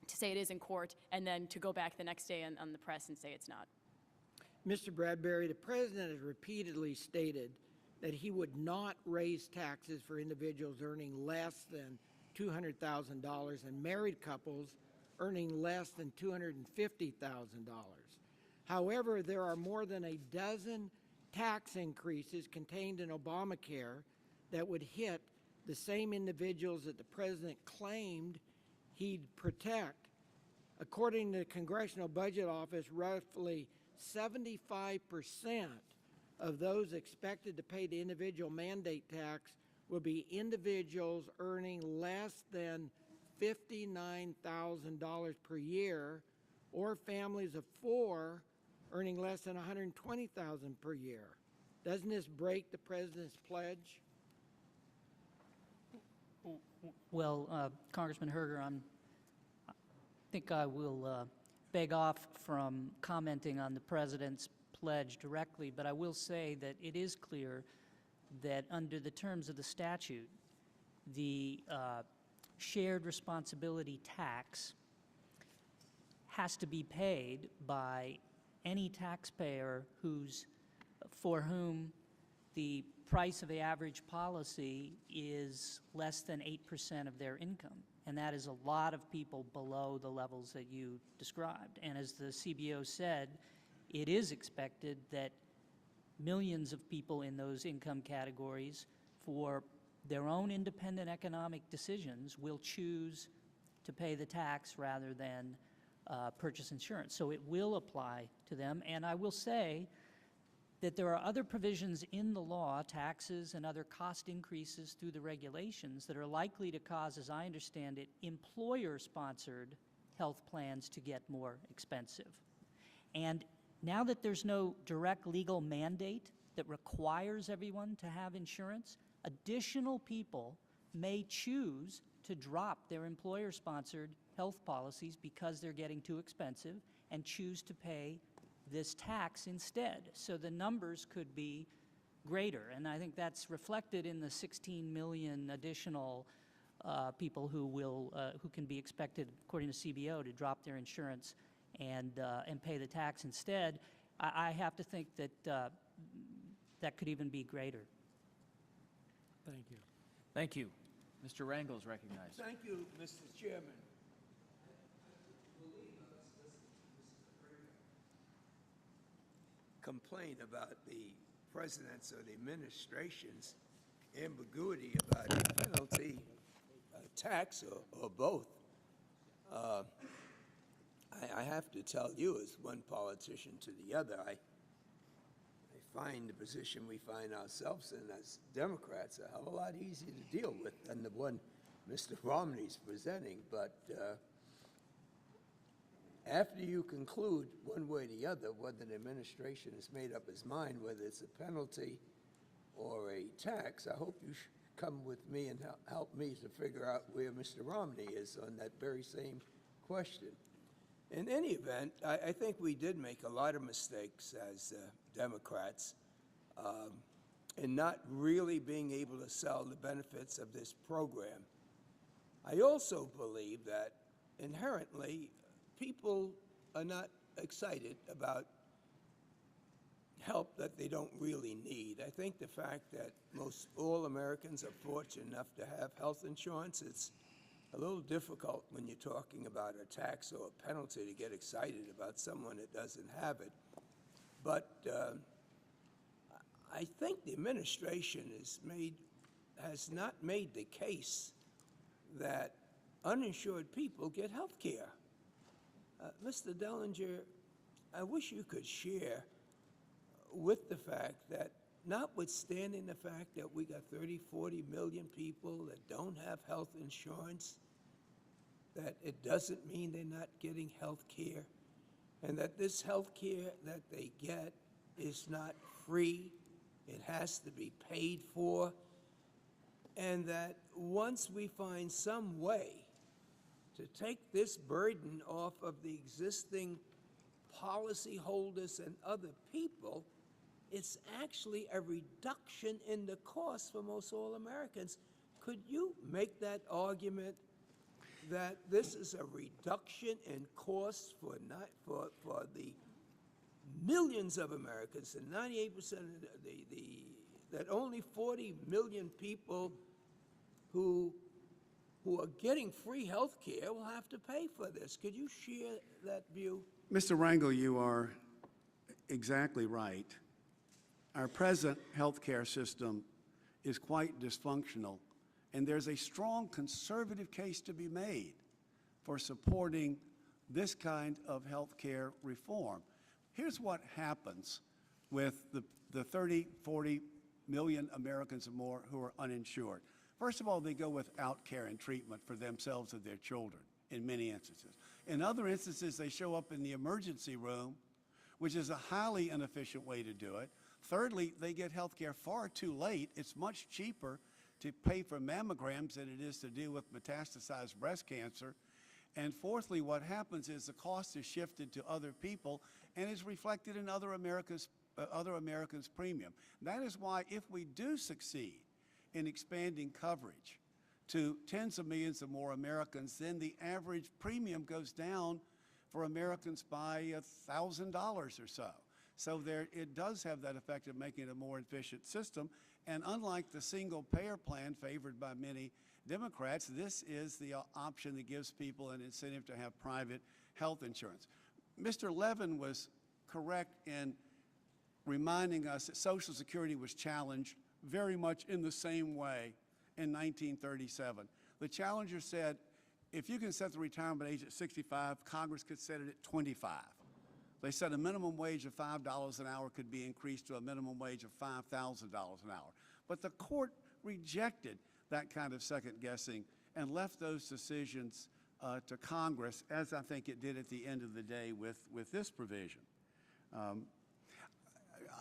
to say it is in court, and then to go back the next day on the press and say it's not.
Mr. Bradbury, the president has repeatedly stated that he would not raise taxes for individuals earning less than $200,000 and married couples earning less than $250,000. However, there are more than a dozen tax increases contained in Obamacare that would hit the same individuals that the president claimed he'd protect. According to the Congressional Budget Office, roughly 75% of those expected to pay the individual mandate tax will be individuals earning less than $59,000 per year, or families of 4 earning less than $120,000 per year. Doesn't this break the president's pledge?
Well, Congressman Herger, I think I will beg off from commenting on the president's pledge directly, but I will say that it is clear that under the terms of the statute, the shared responsibility tax has to be paid by any taxpayer for whom the price of the average policy is less than 8% of their income. And that is a lot of people below the levels that you described. And as the CBO said, it is expected that millions of people in those income categories, for their own independent economic decisions, will choose to pay the tax rather than purchase insurance. So it will apply to them. And I will say that there are other provisions in the law, taxes and other cost increases through the regulations, that are likely to cause, as I understand it, employer-sponsored health plans to get more expensive. And now that there's no direct legal mandate that requires everyone to have insurance, additional people may choose to drop their employer-sponsored health policies because they're getting too expensive and choose to pay this tax instead. So the numbers could be greater, and I think that's reflected in the 16 million additional people who can be expected, according to CBO, to drop their insurance and pay the tax instead. I have to think that that could even be greater.
Thank you.
Thank you. Mr. Rangel is recognized.
Thank you, Mr. Chairman. Complain about the president's or the administration's ambiguity about a penalty, a tax, or both. I have to tell you, as one politician to the other, I find the position we find ourselves in as Democrats a hell of a lot easier to deal with than the one Mr. Romney's presenting. But after you conclude one way or the other whether the administration has made up its mind, whether it's a penalty or a tax, I hope you come with me and help me to figure out where Mr. Romney is on that very same question. In any event, I think we did make a lot of mistakes as Democrats in not really being able to sell the benefits of this program. I also believe that inherently people are not excited about help that they don't really need. I think the fact that most all Americans are fortunate enough to have health insurance, it's a little difficult when you're talking about a tax or a penalty to get excited about someone that doesn't have it. But I think the administration has not made the case that uninsured people get health care. Mr. Dellinger, I wish you could share with the fact that notwithstanding the fact that we got 30, 40 million people that don't have health insurance, that it doesn't mean they're not getting health care, and that this health care that they get is not free, it has to be paid for, and that once we find some way to take this burden off of the existing policyholders and other people, it's actually a reduction in the cost for most all Americans. Could you make that argument that this is a reduction in costs for the millions of Americans, and 98% of that only 40 million people who are getting free health care will have to pay for this? Could you share that view?
Mr. Rangel, you are exactly right. Our present health care system is quite dysfunctional, and there's a strong conservative case to be made for supporting this kind of health care reform. Here's what happens with the 30, 40 million Americans or more who are uninsured. First of all, they go without care and treatment for themselves and their children in many instances. In other instances, they show up in the emergency room, which is a highly inefficient way to do it. Thirdly, they get health care far too late. It's much cheaper to pay for mammograms than it is to deal with metastasized breast cancer. And fourthly, what happens is the cost is shifted to other people and is reflected in other Americans' premium. That is why if we do succeed in expanding coverage to tens of millions of more Americans, then the average premium goes down for Americans by $1,000 or so. So it does have that effect of making it a more efficient system. And unlike the single-payer plan favored by many Democrats, this is the option that gives people an incentive to have private health insurance. Mr. Levin was correct in reminding us that Social Security was challenged very much in the same way in 1937. The challenger said, if you can set the retirement age at 65, Congress could set it at 25. They said a minimum wage of $5 an hour could be increased to a minimum wage of $5,000 an hour. But the court rejected that kind of second guessing and left those decisions to Congress, as I think it did at the end of the day with this provision.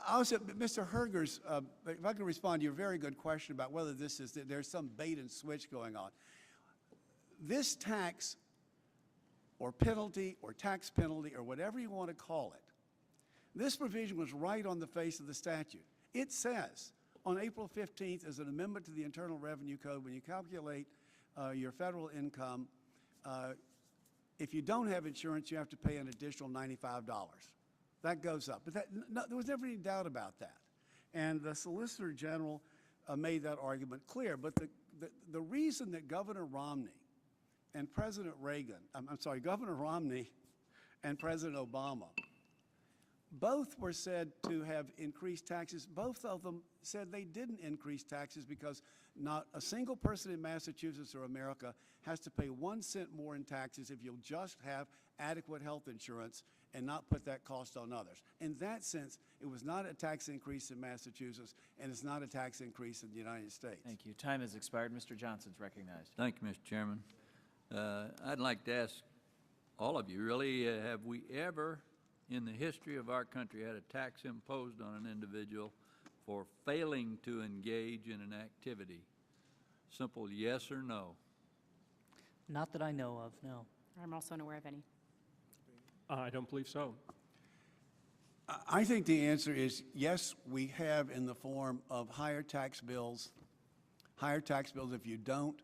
Also, Mr. Hergers, if I can respond to your very good question about whether there's some bait and switch going on. This tax or penalty or tax penalty or whatever you want to call it, this provision was right on the face of the statute. It says on April 15th, as an amendment to the Internal Revenue Code, when you calculate your federal income, if you don't have insurance, you have to pay an additional $95. That goes up. But there was never any doubt about that. And the Solicitor General made that argument clear. But the reason that Governor Romney and President Reagan, Governor Romney and President Obama Both were said to have increased taxes. Both of them said they didn't increase taxes because not a single person in Massachusetts or America has to pay 1 cent more in taxes if you'll just have adequate health insurance and not put that cost on others. In that sense, it was not a tax increase in Massachusetts, and it's not a tax increase in the United States.
Thank you. Time has expired. Mr. Johnson's recognized.
Thank you, Mr. Chairman. I'd like to ask all of you, really, have we ever in the history of our country had a tax imposed on an individual for failing to engage in an activity? Simple yes or no.
Not that I know of, no.
I'm also unaware of any.
I don't believe so.
I think the answer is yes, we have in the form of higher tax bills. Higher tax bills if you don't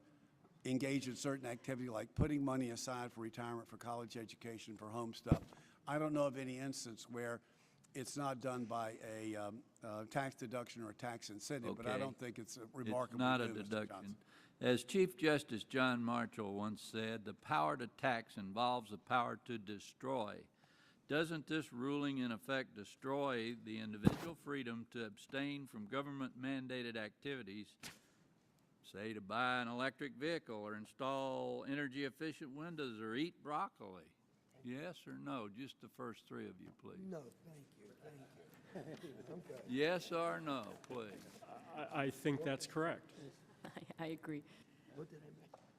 engage in certain activity like putting money aside for retirement, for college education, for home stuff. I don't know of any instance where it's not done by a tax deduction or a tax incentive, but I
Okay.
don't think it's a remarkable
It's not a
do, Mr.
deduction.
Johnson.
As Chief Justice John Marshall once said, the power to tax involves the power to destroy. Doesn't this ruling in effect destroy the individual freedom to abstain from government-mandated activities, say to buy an electric vehicle or install energy-efficient windows or eat broccoli? Yes or no? Just the first three of you, please.
No, thank you, thank you. I'm good.
Yes or no, please.
I think that's correct.
I agree.
What did I make?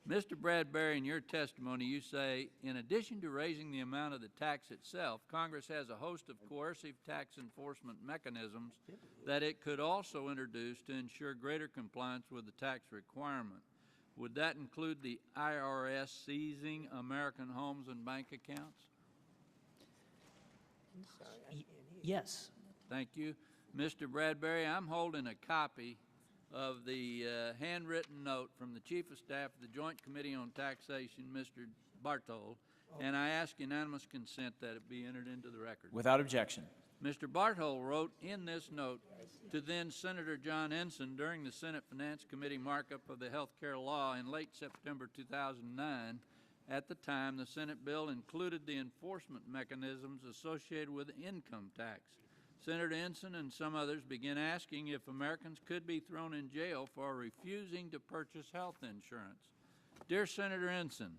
Mr. Bradbury, in your testimony, you say, in addition to raising the amount of the tax itself, Congress has a host of coercive tax enforcement mechanisms that it could also introduce to ensure greater compliance with the tax requirement. Would that include the IRS seizing American homes and bank accounts?
Yes.
Thank you. Mr. Bradbury, I'm holding a copy of the handwritten note from the Chief of Staff of the Joint Committee on Taxation, Mr. Bartold, and I ask unanimous consent that it be entered into the record.
Without objection.
Mr. Bartold wrote in this note to then Senator John Ensign during the Senate Finance Committee markup of the health care law in late September 2009. At the time, the Senate bill included the enforcement mechanisms associated with income tax. Senator Ensign and some others began asking if Americans could be thrown in jail for refusing to purchase health insurance. Dear Senator Ensign,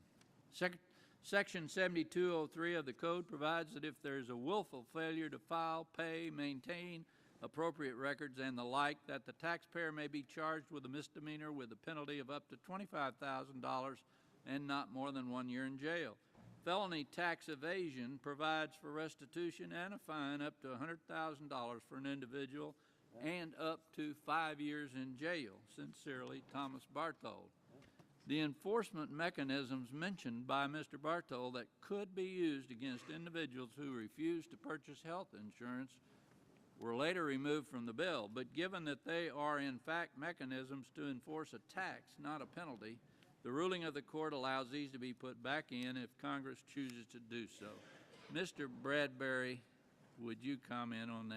Section 7203 of the Code provides that if there is a willful failure to file, pay, maintain appropriate records and the like, that the taxpayer may be charged with a misdemeanor with a penalty of up to $25,000 and not more than 1 year in jail. Felony tax evasion provides for restitution and a fine up to $100,000 for an individual and up to 5 years in jail. Sincerely, Thomas Bartold. The enforcement mechanisms mentioned by Mr. Bartold that could be used against individuals who refuse to purchase health insurance were later removed from the bill, but given that they are in fact mechanisms to enforce a tax, not a penalty, the ruling of the court allows these to be put back in if Congress chooses to do so. Mr. Bradbury, would you comment on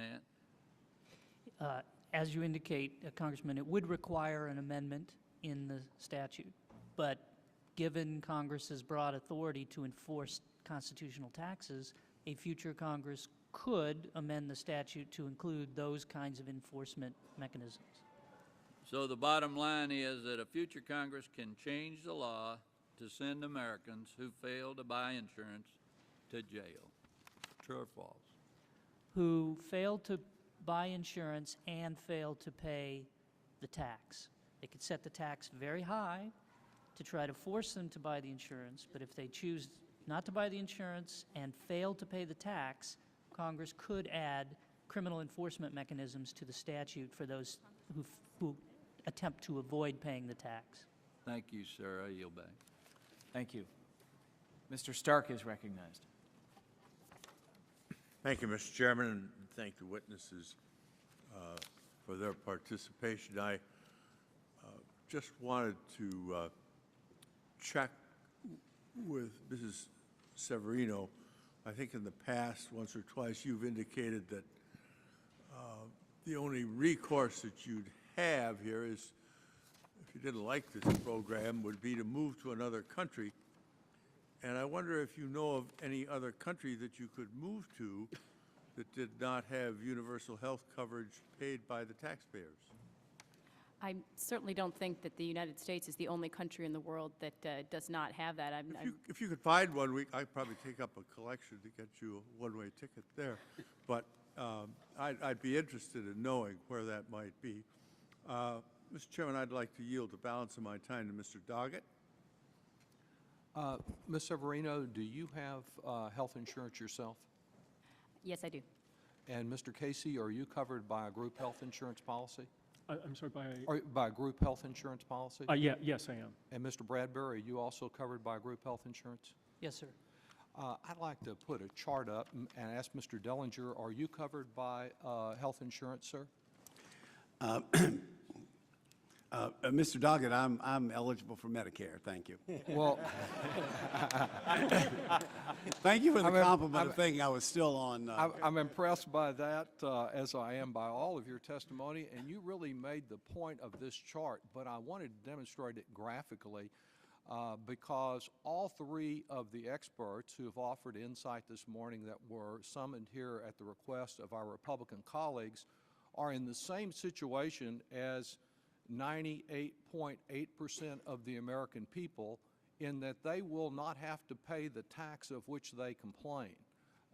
that?
As you indicate, Congressman, it would require an amendment in the statute. But given Congress's broad authority to enforce constitutional taxes, a future Congress could amend the statute to include those kinds of enforcement mechanisms.
So the bottom line is that a future Congress can change the law to send Americans who fail to buy insurance to jail. True or false?
Who fail to buy insurance and fail to pay the tax. They could set the tax very high to try to force them to buy the insurance, but if they choose not to buy the insurance and fail to pay the tax, Congress could add criminal enforcement mechanisms to the statute for those who attempt to avoid paying the tax.
Thank you, sir. I yield back.
Thank you. Mr. Stark is recognized.
Thank you, Mr. Chairman, and thank the witnesses for their participation. I just wanted to check with Mrs. Severino. I think in the past, once or twice, you've indicated that the only recourse that you'd have here is, if you didn't like this program, would be to move to another country. And I wonder if you know of any other country that you could move to that did not have universal health coverage paid by the taxpayers?
I certainly don't think that the United States is the only country in the world that does not have that.
If you could find one, I'd probably take up a collection to get you a one-way ticket there. But I'd be interested in knowing where that might be. Mr. Chairman, I'd like to yield the balance of my time to Mr. Doggett.
Ms. Severino, do you have health insurance yourself?
Yes, I do.
And Mr. Casey, are you covered by a group health insurance policy?
I'm sorry,
Or by a group health insurance policy?
yes, I am.
And Mr. Bradbury, are you also covered by group health insurance?
Yes, sir.
I'd like to put a chart up and ask Mr. Dellinger, are you covered by health insurance, sir?
Mr. Doggett, I'm eligible for Medicare, thank you.
Well,
Thank you for the compliment of thinking I was still on.
I'm impressed by that, as I am by all of your testimony, and you really made the point of this chart, but I wanted to demonstrate it graphically because all three of the experts who have offered insight this morning that were summoned here at the request of our Republican colleagues are in the same situation as 98.8% of the American people, in that they will not have to pay the tax of which they complain.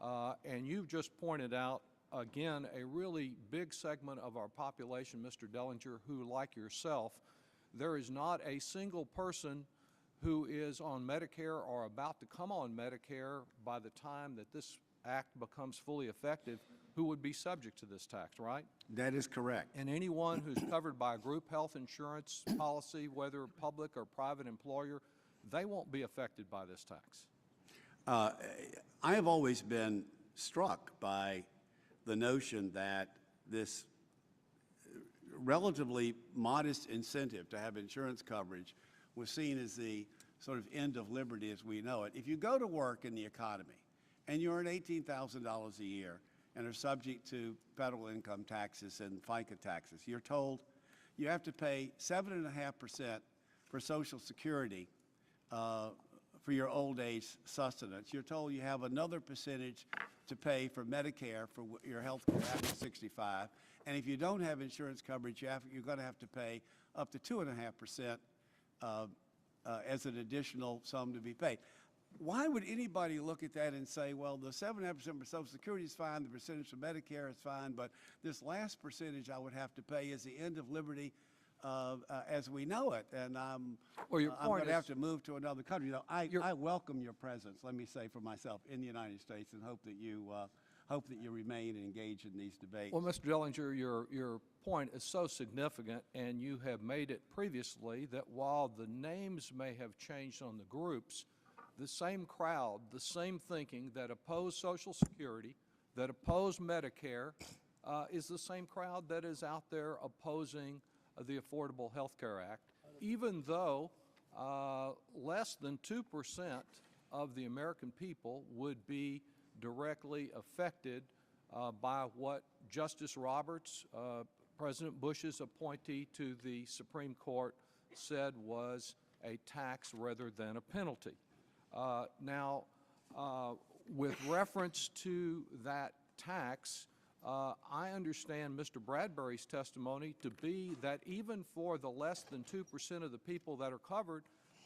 And you've just pointed out, again, a really big segment of our population, Mr. Dellinger, who, like yourself, there is not a single person who is on Medicare or about to come on Medicare by the time that this act becomes fully effective who would be subject to this tax, right?
That is correct.
And anyone who's covered by a group health insurance policy, whether public or private employer, they won't be affected by this tax.
I have always been struck by the notion that this relatively modest incentive to have insurance coverage was seen as the sort of end of liberty as we know it. If you go to work in the economy and you earn $18,000 a year and are subject to federal income taxes and FICA taxes, you're told you have to pay 7.5% for Social Security for your old age sustenance. You're told you have another percentage to pay for Medicare for your health care after 65. And if you don't have insurance coverage, you're going to have to pay up to 2.5% as an additional sum to be paid. Why would anybody look at that and say, well, the 7.5% for Social Security is fine, the percentage for Medicare is fine, but this last percentage I would have to pay is the end of liberty as we know it, and I'm going to have to move to another country. You know, I welcome your presence, let me say for myself, in the United States, and hope that you remain and engage in these debates.
Well, Mr. Dellinger, your point is so significant, and you have made it previously that while the names may have changed on the groups, the same crowd, the same thinking that opposed Social Security, that opposed Medicare, is the same crowd that is out there opposing the Affordable Health Care Act, even though less than 2% of the American people would be directly affected by what Justice Roberts, President Bush's appointee to the Supreme Court, said was a tax rather than a penalty. Now, with reference to that tax, I understand Mr. Bradbury's testimony to be that even for the less than 2% of the people that are covered,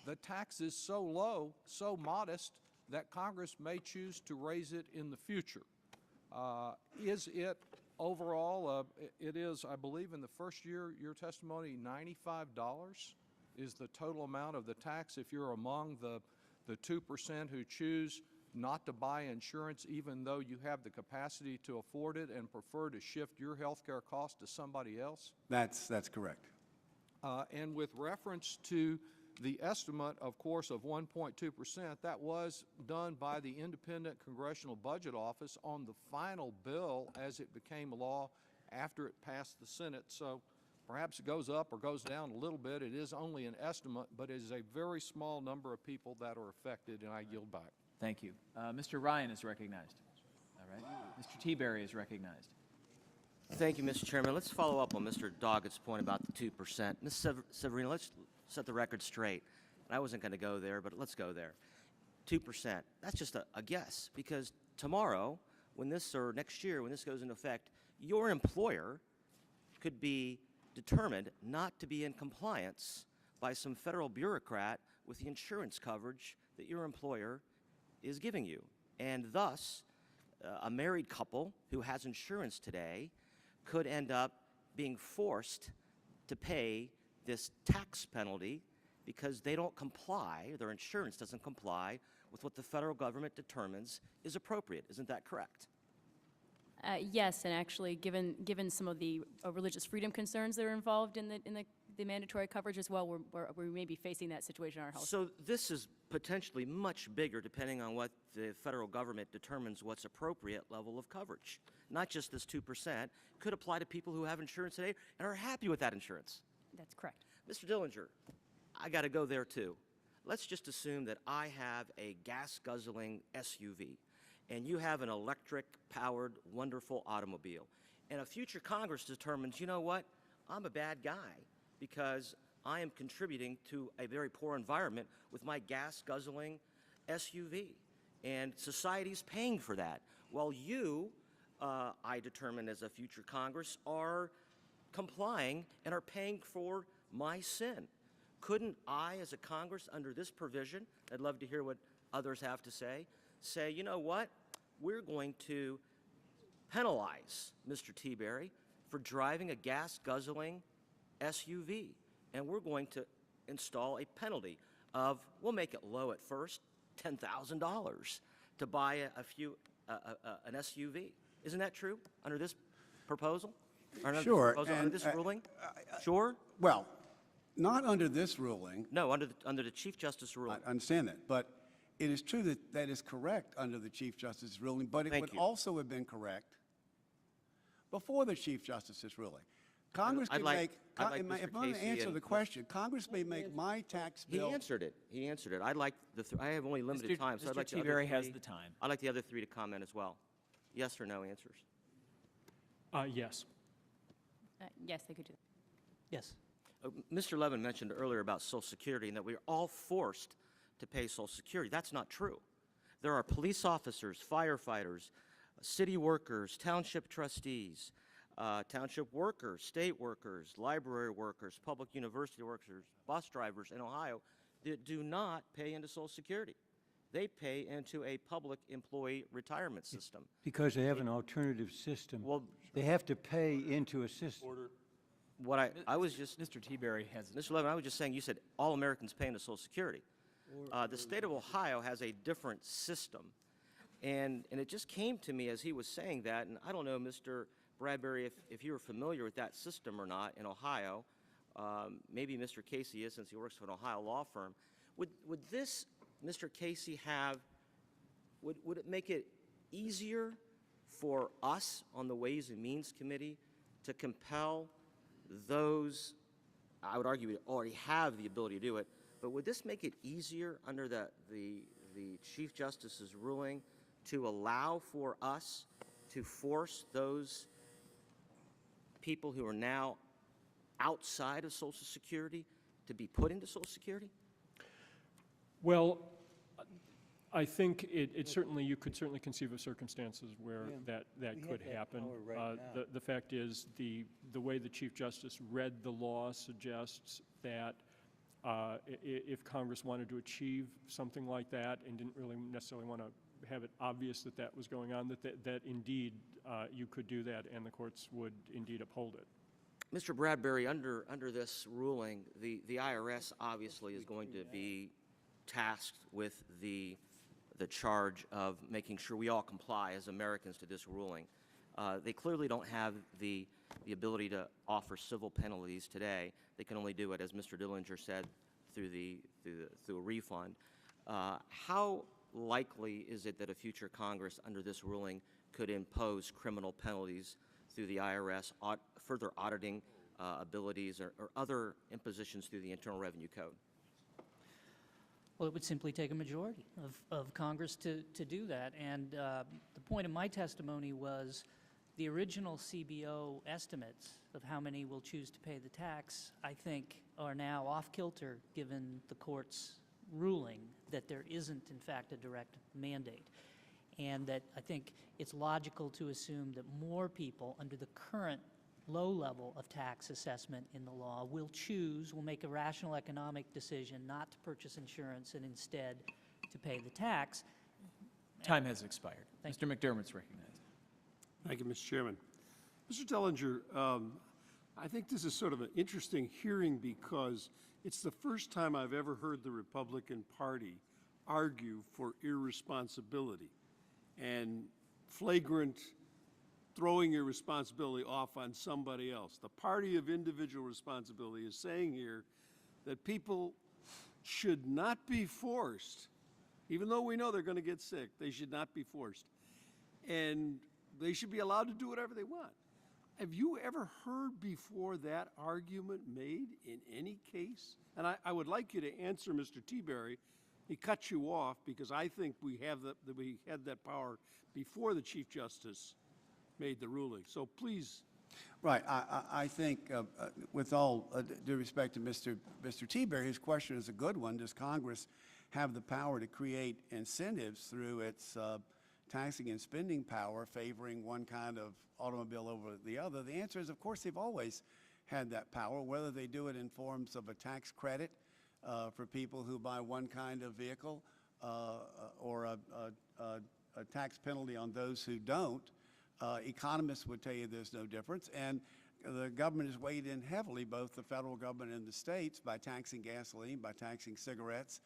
the tax is so low, so modest, that Congress may choose to raise it in the future. Is it overall, it is, I believe in the first year, your testimony, $95 is the total amount of the tax if you're among the 2% who choose not to buy insurance even though you have the capacity to afford it and prefer to shift your health care cost to somebody else?
That's correct.
And with reference to the estimate, of course, of 1.2%, that was done by the Independent Congressional Budget Office on the final bill as it became law after it passed the Senate. So perhaps it goes up or goes down a little bit. It is only an estimate, but it is a very small number of people that are affected, and I yield back.
Thank you. Mr. Ryan is recognized. All right. Mr. Teaberry is recognized.
Thank you, Mr. Chairman. Let's follow up on Mr. Doggett's point about the 2%. Ms. Severino, let's set the record straight. And I wasn't going to go there, but let's go there. 2%, that's just a guess, because tomorrow, when this, or next year when this goes into effect, your employer could be determined not to be in compliance by some federal bureaucrat with the insurance coverage that your employer is giving you. And thus, a married couple who has insurance today could end up being forced to pay this tax penalty because they don't comply, their insurance doesn't comply with what the federal government determines is appropriate. Isn't that correct?
Yes, and actually, given some of the religious freedom concerns that are involved in the mandatory coverage as well, we may be facing that situation in our house.
So this is potentially much bigger depending on what the federal government determines what's appropriate level of coverage. Not just this 2%. Could apply to people who have insurance today and are happy with that insurance.
That's correct.
Mr. Dillinger, I got to go there too. Let's just assume that I have a gas-guzzling SUV and you have an electric-powered, wonderful automobile. And a future Congress determines, you know what, I'm a bad guy because I am contributing to a very poor environment with my gas-guzzling SUV. And society's paying for that. While you, I determine as a future Congress, are complying and are paying for my sin. Couldn't I, as a Congress, under this provision, I'd love to hear what others have to say, you know what, we're going to penalize Mr. Teaberry for driving a gas-guzzling SUV, and we're going to install a penalty of, we'll make it low at first, $10,000 to buy an SUV. Isn't that true under this proposal? Or under
Sure.
This proposal, under this ruling? Sure?
Well, not under this ruling.
No, under the Chief Justice ruling.
I understand that, but it is true that that is correct under the Chief Justice's ruling, but it would also have been correct before the Chief Justice's ruling. Congress can make, if I'm going to answer the question, Congress may make my tax bill.
He answered it. He answered it. I'd like I have only limited time, so I'd like
Mr. Teaberry has the time.
I'd like the other three to comment as well. Yes or no answers?
Yes.
Yes, they could do that.
Yes.
Mr. Levin mentioned earlier about Social Security and that we are all forced to pay Social Security. That's not true. There are police officers, firefighters, city workers, township trustees, township workers, state workers, library workers, public university workers, bus drivers in Ohio that do not pay into Social Security. They pay into a public employee retirement system.
Because they have an alternative system.
Well,
they have to pay into a system.
What I was just,
Mr. Teaberry has.
Mr. Levin, I was just saying, you said all Americans pay into Social Security. The state of Ohio has a different system. And it just came to me as he was saying that, and I don't know, Mr. Bradbury, if you were familiar with that system or not in Ohio. Maybe Mr. Casey is, since he works for an Ohio law firm. Would this, Mr. Casey, would it make it easier for us on the Ways and Means Committee to compel those, I would argue we already have the ability to do it, but would this make it easier under the Chief Justice's ruling to allow for us to force those people who are now outside of Social Security to be put into Social Security?
Well, I think it certainly, you could certainly conceive of circumstances where that could happen. The fact is, the way the Chief Justice read the law suggests that if Congress wanted to achieve something like that and didn't really necessarily want to have it obvious that that was going on, that indeed you could do that and the courts would indeed uphold it.
Mr. Bradbury, under this ruling, the IRS obviously is going to be tasked with the charge of making sure we all comply as Americans to this ruling. They clearly don't have the ability to offer civil penalties today. They can only do it, as Mr. Dillinger said, through a refund. How likely is it that a future Congress under this ruling could impose criminal penalties through the IRS, further auditing abilities, or other impositions through the Internal Revenue Code?
Well, it would simply take a majority of Congress to do that. And the point of my testimony was the original CBO estimates of how many will choose to pay the tax, I think, are now off-kilter given the court's ruling that there isn't, in fact, a direct mandate. and that I think it's logical to assume that more people under the current low level of tax assessment in the law will make a rational economic decision not to purchase insurance and instead to pay the tax.
Time has expired.
Thank
Mr. McDermott's recognized.
Thank you, Mr. Chairman. Mr. Dellinger, I think this is sort of an interesting hearing because it's the first time I've ever heard the Republican Party argue for irresponsibility and flagrant throwing your responsibility off on somebody else. The party of individual responsibility is saying here that people should not be forced, even though we know they're going to get sick, they should not be forced. And they should be allowed to do whatever they want. Have you ever heard before that argument made in any case? And I would like you to answer Mr. Teaberry. He cut you off because I think we had that power before the Chief Justice made the ruling. So please.
Right. I think, with all due respect to Mr. Teaberry, his question is a good one. Does Congress have the power to create incentives through its taxing and spending power favoring one kind of automobile over the other? The answer is, of course, they've always had that power, whether they do it in forms of a tax credit for people who buy one kind of vehicle or a tax penalty on those who don't. Economists would tell you there's no difference. And the government has weighed in heavily, both the federal government and the states, by taxing gasoline, by taxing cigarettes.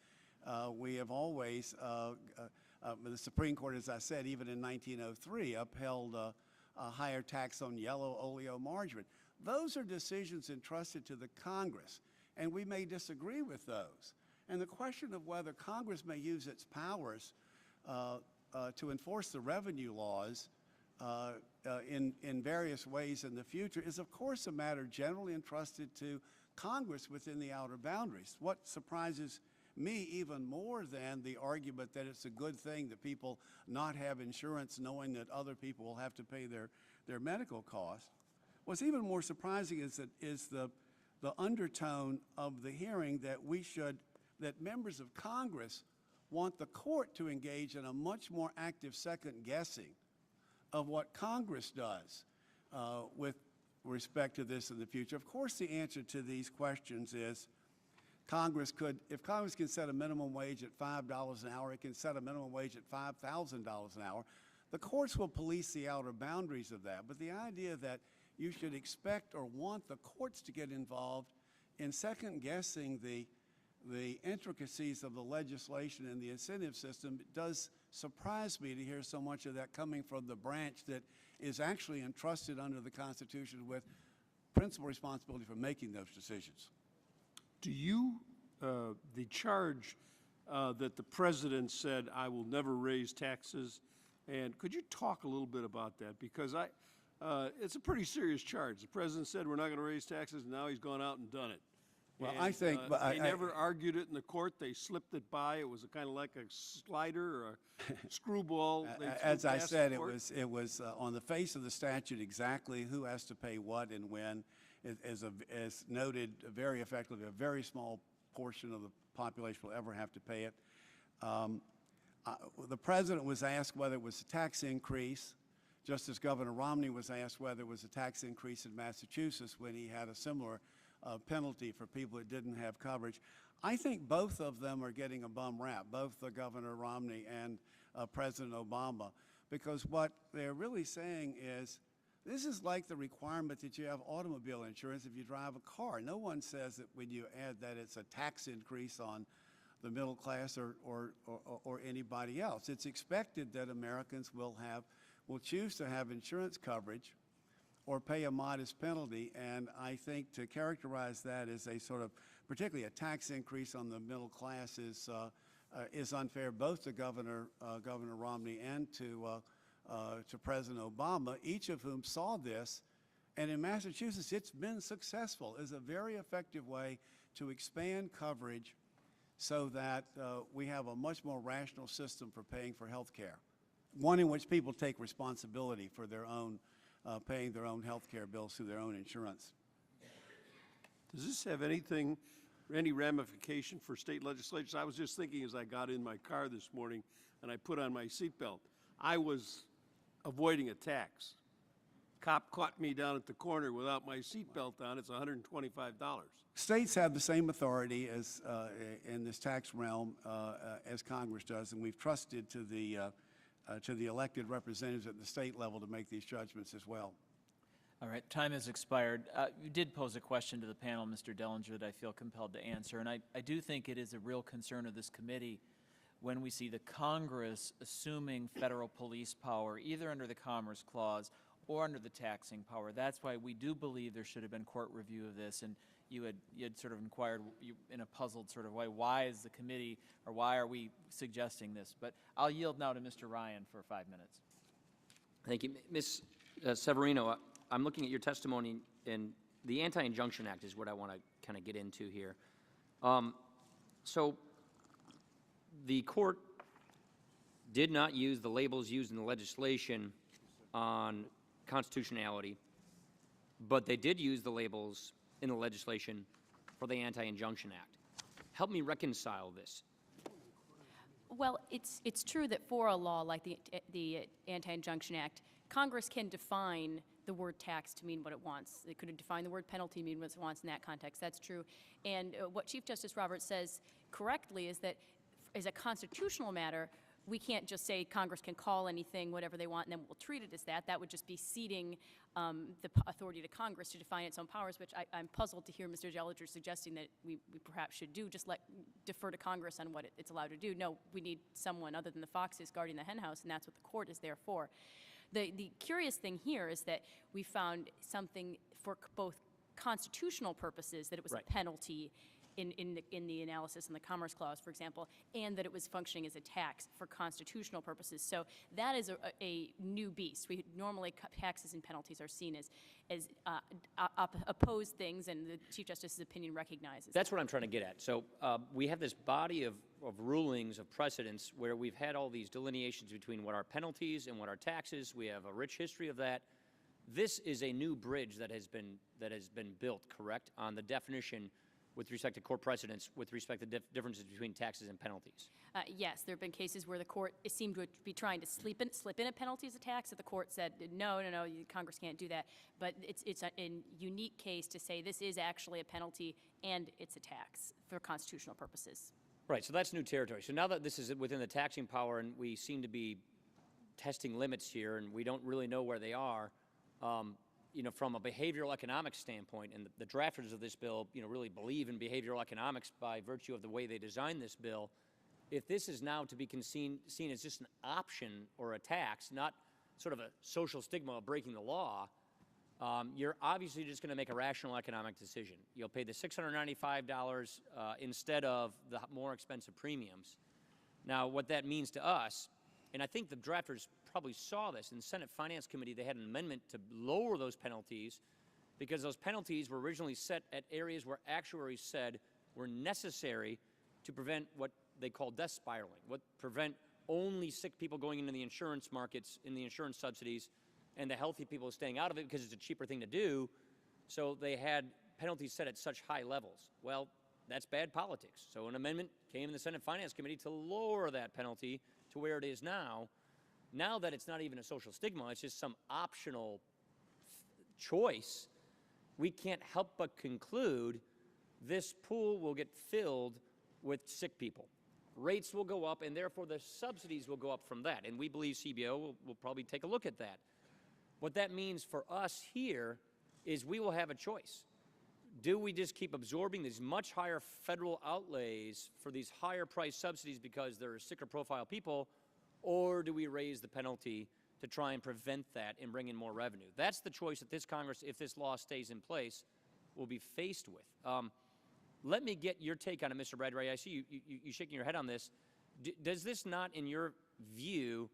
We have always, the Supreme Court, as I said, even in 1903, upheld a higher tax on yellow oleomargarine. Those are decisions entrusted to the Congress, and we may disagree with those. And the question of whether Congress may use its powers to enforce the revenue laws in various ways in the future is, of course, a matter generally entrusted to Congress within the outer boundaries. What surprises me even more than the argument that it's a good thing that people not have insurance knowing that other people will have to pay their medical costs, what's even more surprising is the undertone of the hearing that members of Congress want the court to engage in a much more active second guessing of what Congress does with respect to this in the future. Of course, the answer to these questions is if Congress can set a minimum wage at $5 an hour, it can set a minimum wage at $5,000 an hour. The courts will police the outer boundaries of that. But the idea that you should expect or want the courts to get involved in second guessing the intricacies of the legislation and the incentive system does surprise me to hear so much of that coming from the branch that is actually entrusted under the Constitution with principal responsibility for making those decisions.
Do you, the charge that the president said, I will never raise taxes, and could you talk a little bit about that? Because it's a pretty serious charge. The president said we're not going to raise taxes, and now he's gone out and done it.
Well,
and,
I think
they never argued it in the court. They slipped it by. It was a kind of like a slider or a screwball.
As I said, it was on the face of the statute exactly who has to pay what and when. As noted very effectively, a very small portion of the population will ever have to pay it. The president was asked whether it was a tax increase, just as Governor Romney was asked whether it was a tax increase in Massachusetts when he had a similar penalty for people that didn't have coverage. I think both of them are getting a bum rap, both Governor Romney and President Obama, because what they're really saying is, this is like the requirement that you have automobile insurance if you drive a car. No one says that when you add that it's a tax increase on the middle class or anybody else. It's expected that Americans will choose to have insurance coverage or pay a modest penalty, and I think to characterize that as a sort of, particularly a tax increase on the middle class is unfair both to Governor Romney and to President Obama, each of whom saw this. And in Massachusetts, it's been successful. It's a very effective way to expand coverage so that we have a much more rational system for paying for health care, one in which people take responsibility for their own, paying their own health care bills through their own insurance.
Does this have any ramification for state legislatures? I was just thinking as I got in my car this morning and I put on my seatbelt. I was avoiding a tax. Cop caught me down at the corner without my seatbelt on. It's $125.
States have the same authority as in this tax realm as Congress does, and we've trusted to the elected representatives at the state level to make these judgments as well.
All right, time has expired. You did pose a question to the panel, Mr. Dellinger, that I feel compelled to answer, and I do think it is a real concern of this committee when we see the Congress assuming federal police power, either under the Commerce Clause or under the taxing power. That's why we do believe there should have been court review of this, and you had sort of inquired in a puzzled sort of way, why is the committee, or why are we suggesting this? But I'll yield now to Mr. Ryan for 5 minutes.
Thank you. Ms. Severino, I'm looking at your testimony, and the Anti-Injunction Act is what I want to kind of get into here. So the court did not use the labels used in the legislation on constitutionality, but they did use the labels in the legislation for the Anti-Injunction Act. Help me reconcile this.
Well, it's true that for a law like the Anti-Injunction Act, Congress can define the word tax to mean what it wants. It could define the word penalty to mean what it wants in that context. That's true. And what Chief Justice Roberts says correctly is that as a constitutional matter, we can't just say Congress can call anything whatever they want and then we'll treat it as that. That would just be ceding the authority to Congress to define its own powers, which I'm puzzled to hear Mr. Dellinger suggesting that we perhaps should do, just defer to Congress on what it's allowed to do. No, we need someone other than the foxes guarding the hen house, and that's what the court is there for. The curious thing here is that we found something for both constitutional purposes, that it was a penalty in the analysis in the Commerce Clause, for example, and that it was functioning as a tax for constitutional purposes. So that is a new beast. We normally, taxes and penalties are seen as opposed things, and the Chief Justice's opinion recognizes
That's
that.
what I'm trying to get at. So we have this body of rulings, of precedents, where we've had all these delineations between what are penalties and what are taxes. We have a rich history of that. This is a new bridge that has been built, correct, on the definition with respect to court precedents, with respect to differences between taxes and penalties.
Yes, there have been cases where the court seemed to be trying to slip in a penalty as a tax, and the court said, no, Congress can't do that. But it's a unique case to say this is actually a penalty and it's a tax for constitutional purposes.
Right, so that's new territory. So now that this is within the taxing power and we seem to be testing limits here and we don't really know where they are, from a behavioral economics standpoint, and the drafters of this bill, really believe in behavioral economics by virtue of the way they designed this bill. If this is now to be seen as just an option or a tax, not sort of a social stigma of breaking the law, you're obviously just going to make a rational economic decision. You'll pay the $695 instead of the more expensive premiums. Now, what that means to us, and I think the drafters probably saw this. In the Senate Finance Committee, they had an amendment to lower those penalties because those penalties were originally set at areas where actuaries said were necessary to prevent what they call death spiraling, prevent only sick people going into the insurance markets, in the insurance subsidies, and the healthy people staying out of it because it's a cheaper thing to do. So they had penalties set at such high levels. Well, that's bad politics. So an amendment came in the Senate Finance Committee to lower that penalty to where it is now. Now that it's not even a social stigma, it's just some optional choice, we can't help but conclude this pool will get filled with sick people. Rates will go up, and therefore the subsidies will go up from that. And we believe CBO will probably take a look at that. What that means for us here is we will have a choice. Do we just keep absorbing these much higher federal outlays for these higher price subsidies because there are sicker profile people, or do we raise the penalty to try and prevent that and bring in more revenue? That's the choice that this Congress, if this law stays in place, will be faced with. Let me get your take on it, Mr. Bradbury. I see you shaking your head on this. Does this not, in your view,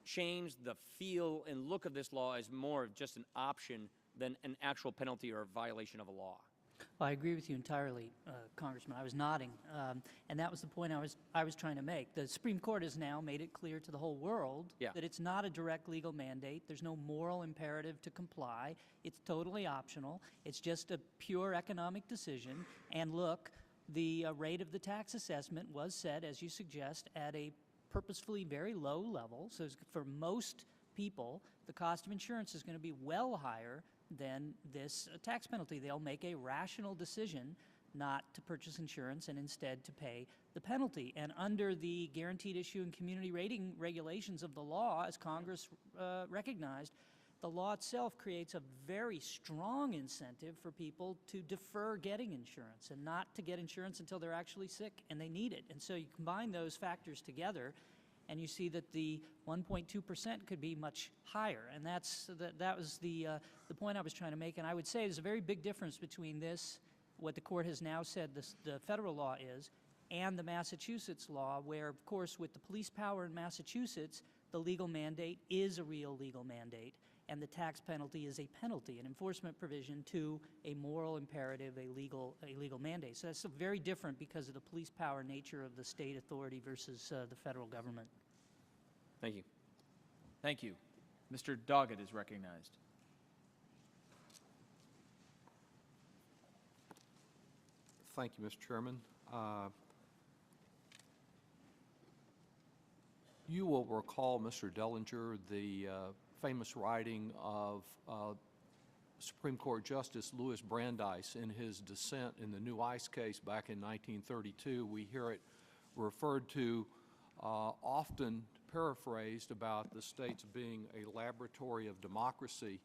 change the feel and look of this law as more of just an option than an actual penalty or a violation of a law?
Well, I agree with you entirely, Congressman. I was nodding, and that was the point I was trying to make. The Supreme Court has now made it clear to the whole world that it's not a direct legal mandate. There's no moral imperative to comply. It's totally optional. It's just a pure economic decision. And look, the rate of the tax assessment was set, as you suggest, at a purposefully very low level. So for most people, the cost of insurance is going to be well higher than this tax penalty. They'll make a rational decision not to purchase insurance and instead to pay the penalty. And under the guaranteed issue and community rating regulations of the law, as Congress recognized, the law itself creates a very strong incentive for people to defer getting insurance and not to get insurance until they're actually sick and they need it. And so you combine those factors together, and you see that the 1.2% could be much higher. And that was the point I was trying to make. And I would say there's a very big difference between this, what the court has now said the federal law is, and the Massachusetts law, where, of course, with the police power in Massachusetts, the legal mandate is a real legal mandate, and the tax penalty is a penalty, an enforcement provision to a moral imperative, a legal mandate. So that's very different because of the police power nature of the state authority versus the federal government.
Thank you.
Thank you. Mr. Doggett is recognized.
Thank you, Mr. Chairman. You will recall, Mr. Dellinger, the famous writing of Supreme Court Justice Louis Brandeis in his dissent in the New Ice case back in 1932. We hear it referred to, often paraphrased, about the states being a laboratory of democracy.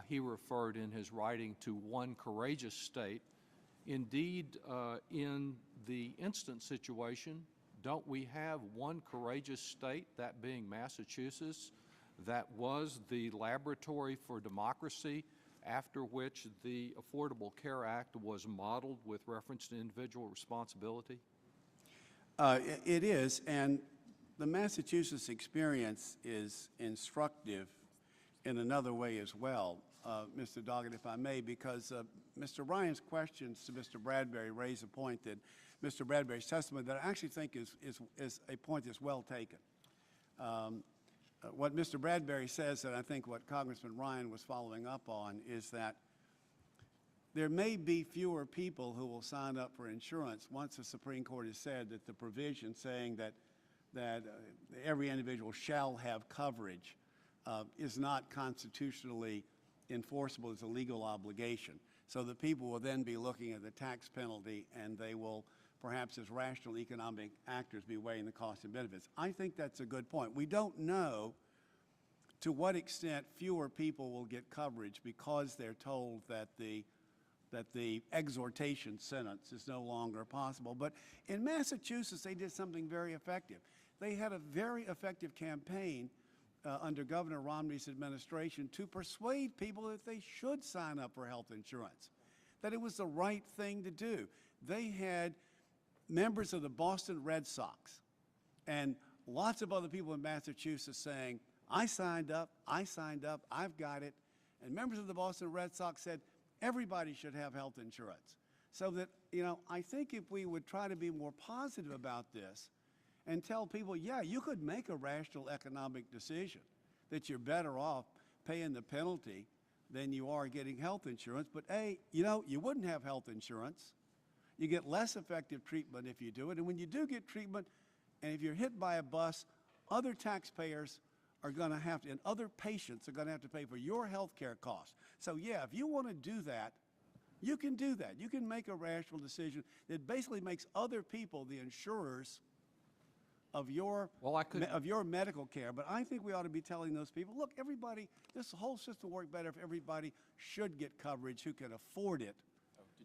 He referred in his writing to one courageous state. Indeed, in the instant situation, don't we have one courageous state, that being Massachusetts, that was the laboratory for democracy, after which the Affordable Care Act was modeled with reference to individual responsibility?
It is, and the Massachusetts experience is instructive in another way as well, Mr. Doggett, if I may, because Mr. Ryan's questions to Mr. Bradbury raise a point that Mr. Bradbury's testimony that I actually think is a point that's well taken. What Mr. Bradbury says, and I think what Congressman Ryan was following up on, is that there may be fewer people who will sign up for insurance once the Supreme Court has said that the provision saying that every individual shall have coverage is not constitutionally enforceable as a legal obligation. So the people will then be looking at the tax penalty, and they will, perhaps as rational economic actors, be weighing the costs and benefits. I think that's a good point. We don't know to what extent fewer people will get coverage because they're told that the exhortation sentence is no longer possible. But in Massachusetts, they did something very effective. They had a very effective campaign under Governor Romney's administration to persuade people that they should sign up for health insurance, that it was the right thing to do. They had members of the Boston Red Sox and lots of other people in Massachusetts saying, I signed up, I've got it. And members of the Boston Red Sox said, everybody should have health insurance. So that, I think if we would try to be more positive about this and tell people, yeah, you could make a rational economic decision that you're better off paying the penalty than you are getting health insurance. But A, you wouldn't have health insurance. You get less effective treatment if you do it. And when you do get treatment, and if you're hit by a bus, other taxpayers are going to have to, and other patients are going to have to pay for your health care costs. So yeah, if you want to do that, you can do that. You can make a rational decision that basically makes other people the insurers of your medical care. But I think we ought to be telling those people, look, everybody, this whole system will work better if everybody should get coverage who can afford it.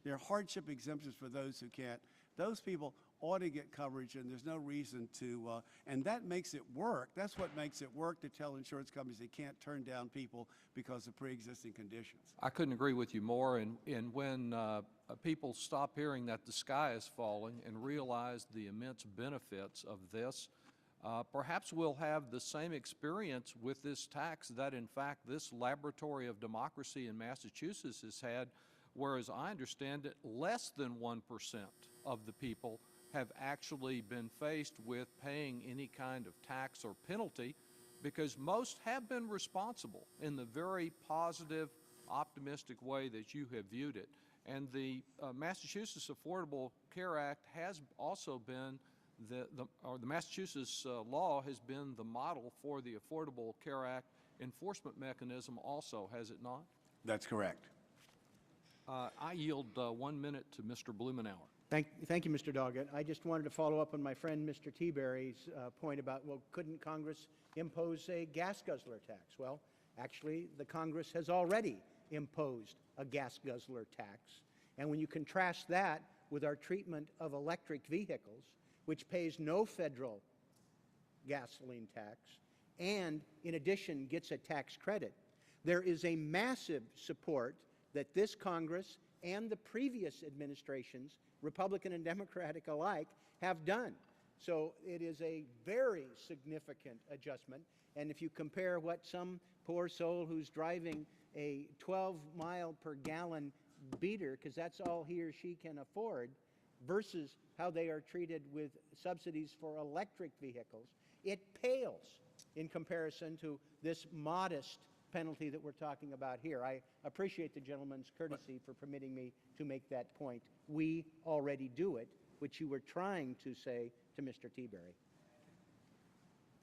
There are hardship exemptions for those who can't. Those people ought to get coverage, and there's no reason to, and that makes it work. That's what makes it work, to tell insurance companies they can't turn down people because of pre-existing conditions.
I couldn't agree with you more. And when people stop hearing that the sky is falling and realize the immense benefits of this, perhaps we'll have the same experience with this tax that, in fact, this laboratory of democracy in Massachusetts has had, whereas I understand it, less than 1% of the people have actually been faced with paying any kind of tax or penalty, because most have been responsible in the very positive, optimistic way that you have viewed it. And the Massachusetts Affordable Care Act has also been the Massachusetts law has been the model for the Affordable Care Act enforcement mechanism also, has it not?
That's correct.
I yield 1 minute to Mr. Blumenauer.
Thank you, Mr. Doggett. I just wanted to follow up on my friend Mr. Teaberry's point about, well, couldn't Congress impose a gas guzzler tax? Well, actually, the Congress has already imposed a gas guzzler tax. And when you contrast that with our treatment of electric vehicles, which pays no federal gasoline tax, and in addition gets a tax credit, there is a massive support that this Congress and the previous administrations, Republican and Democratic alike, have done. So it is a very significant adjustment. And if you compare what some poor soul who's driving a 12-mile-per-gallon beater, because that's all he or she can afford, versus how they are treated with subsidies for electric vehicles, it pales in comparison to this modest penalty that we're talking about here. I appreciate the gentleman's courtesy for permitting me to make that point. We already do it, which you were trying to say to Mr. Teaberry.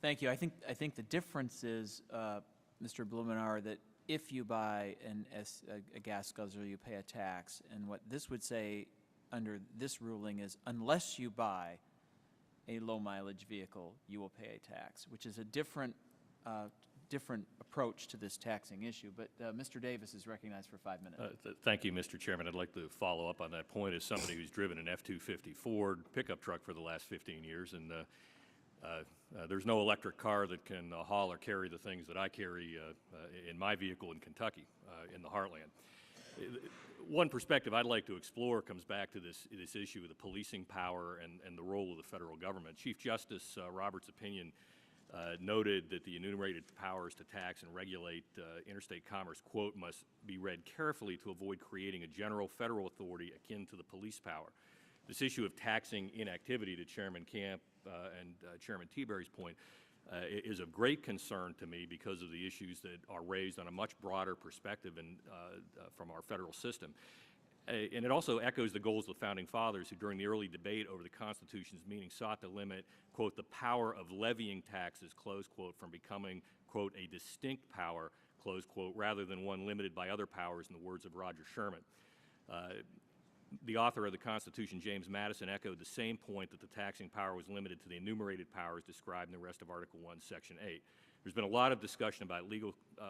Thank you. I think the difference is, Mr. Blumenauer, that if you buy a gas guzzler, you pay a tax. And what this would say under this ruling is, unless you buy a low-mileage vehicle, you will pay a tax, which is a different approach to this taxing issue. But Mr. Davis is recognized for 5 minutes.
Thank you, Mr. Chairman. I'd like to follow up on that point as somebody who's driven an F-250 Ford pickup truck for the last 15 years, and there's no electric car that can haul or carry the things that I carry in my vehicle in Kentucky, in the heartland. One perspective I'd like to explore comes back to this issue of the policing power and the role of the federal government. Chief Justice Roberts' opinion noted that the enumerated powers to tax and regulate interstate commerce, quote, must be read carefully to avoid creating a general federal authority akin to the police power. This issue of taxing inactivity, to Chairman Camp and Chairman Teaberry's point, is of great concern to me because of the issues that are raised on a much broader perspective and from our federal system. And it also echoes the goals of the Founding Fathers, who during the early debate over the Constitution's meaning sought to limit, quote, the power of levying taxes, close quote, from becoming, quote, a distinct power, close quote, rather than one limited by other powers, in the words of Roger Sherman. The author of the Constitution, James Madison, echoed the same point, that the taxing power was limited to the enumerated powers described in the rest of Article I, Section 8. There's been a lot of discussion about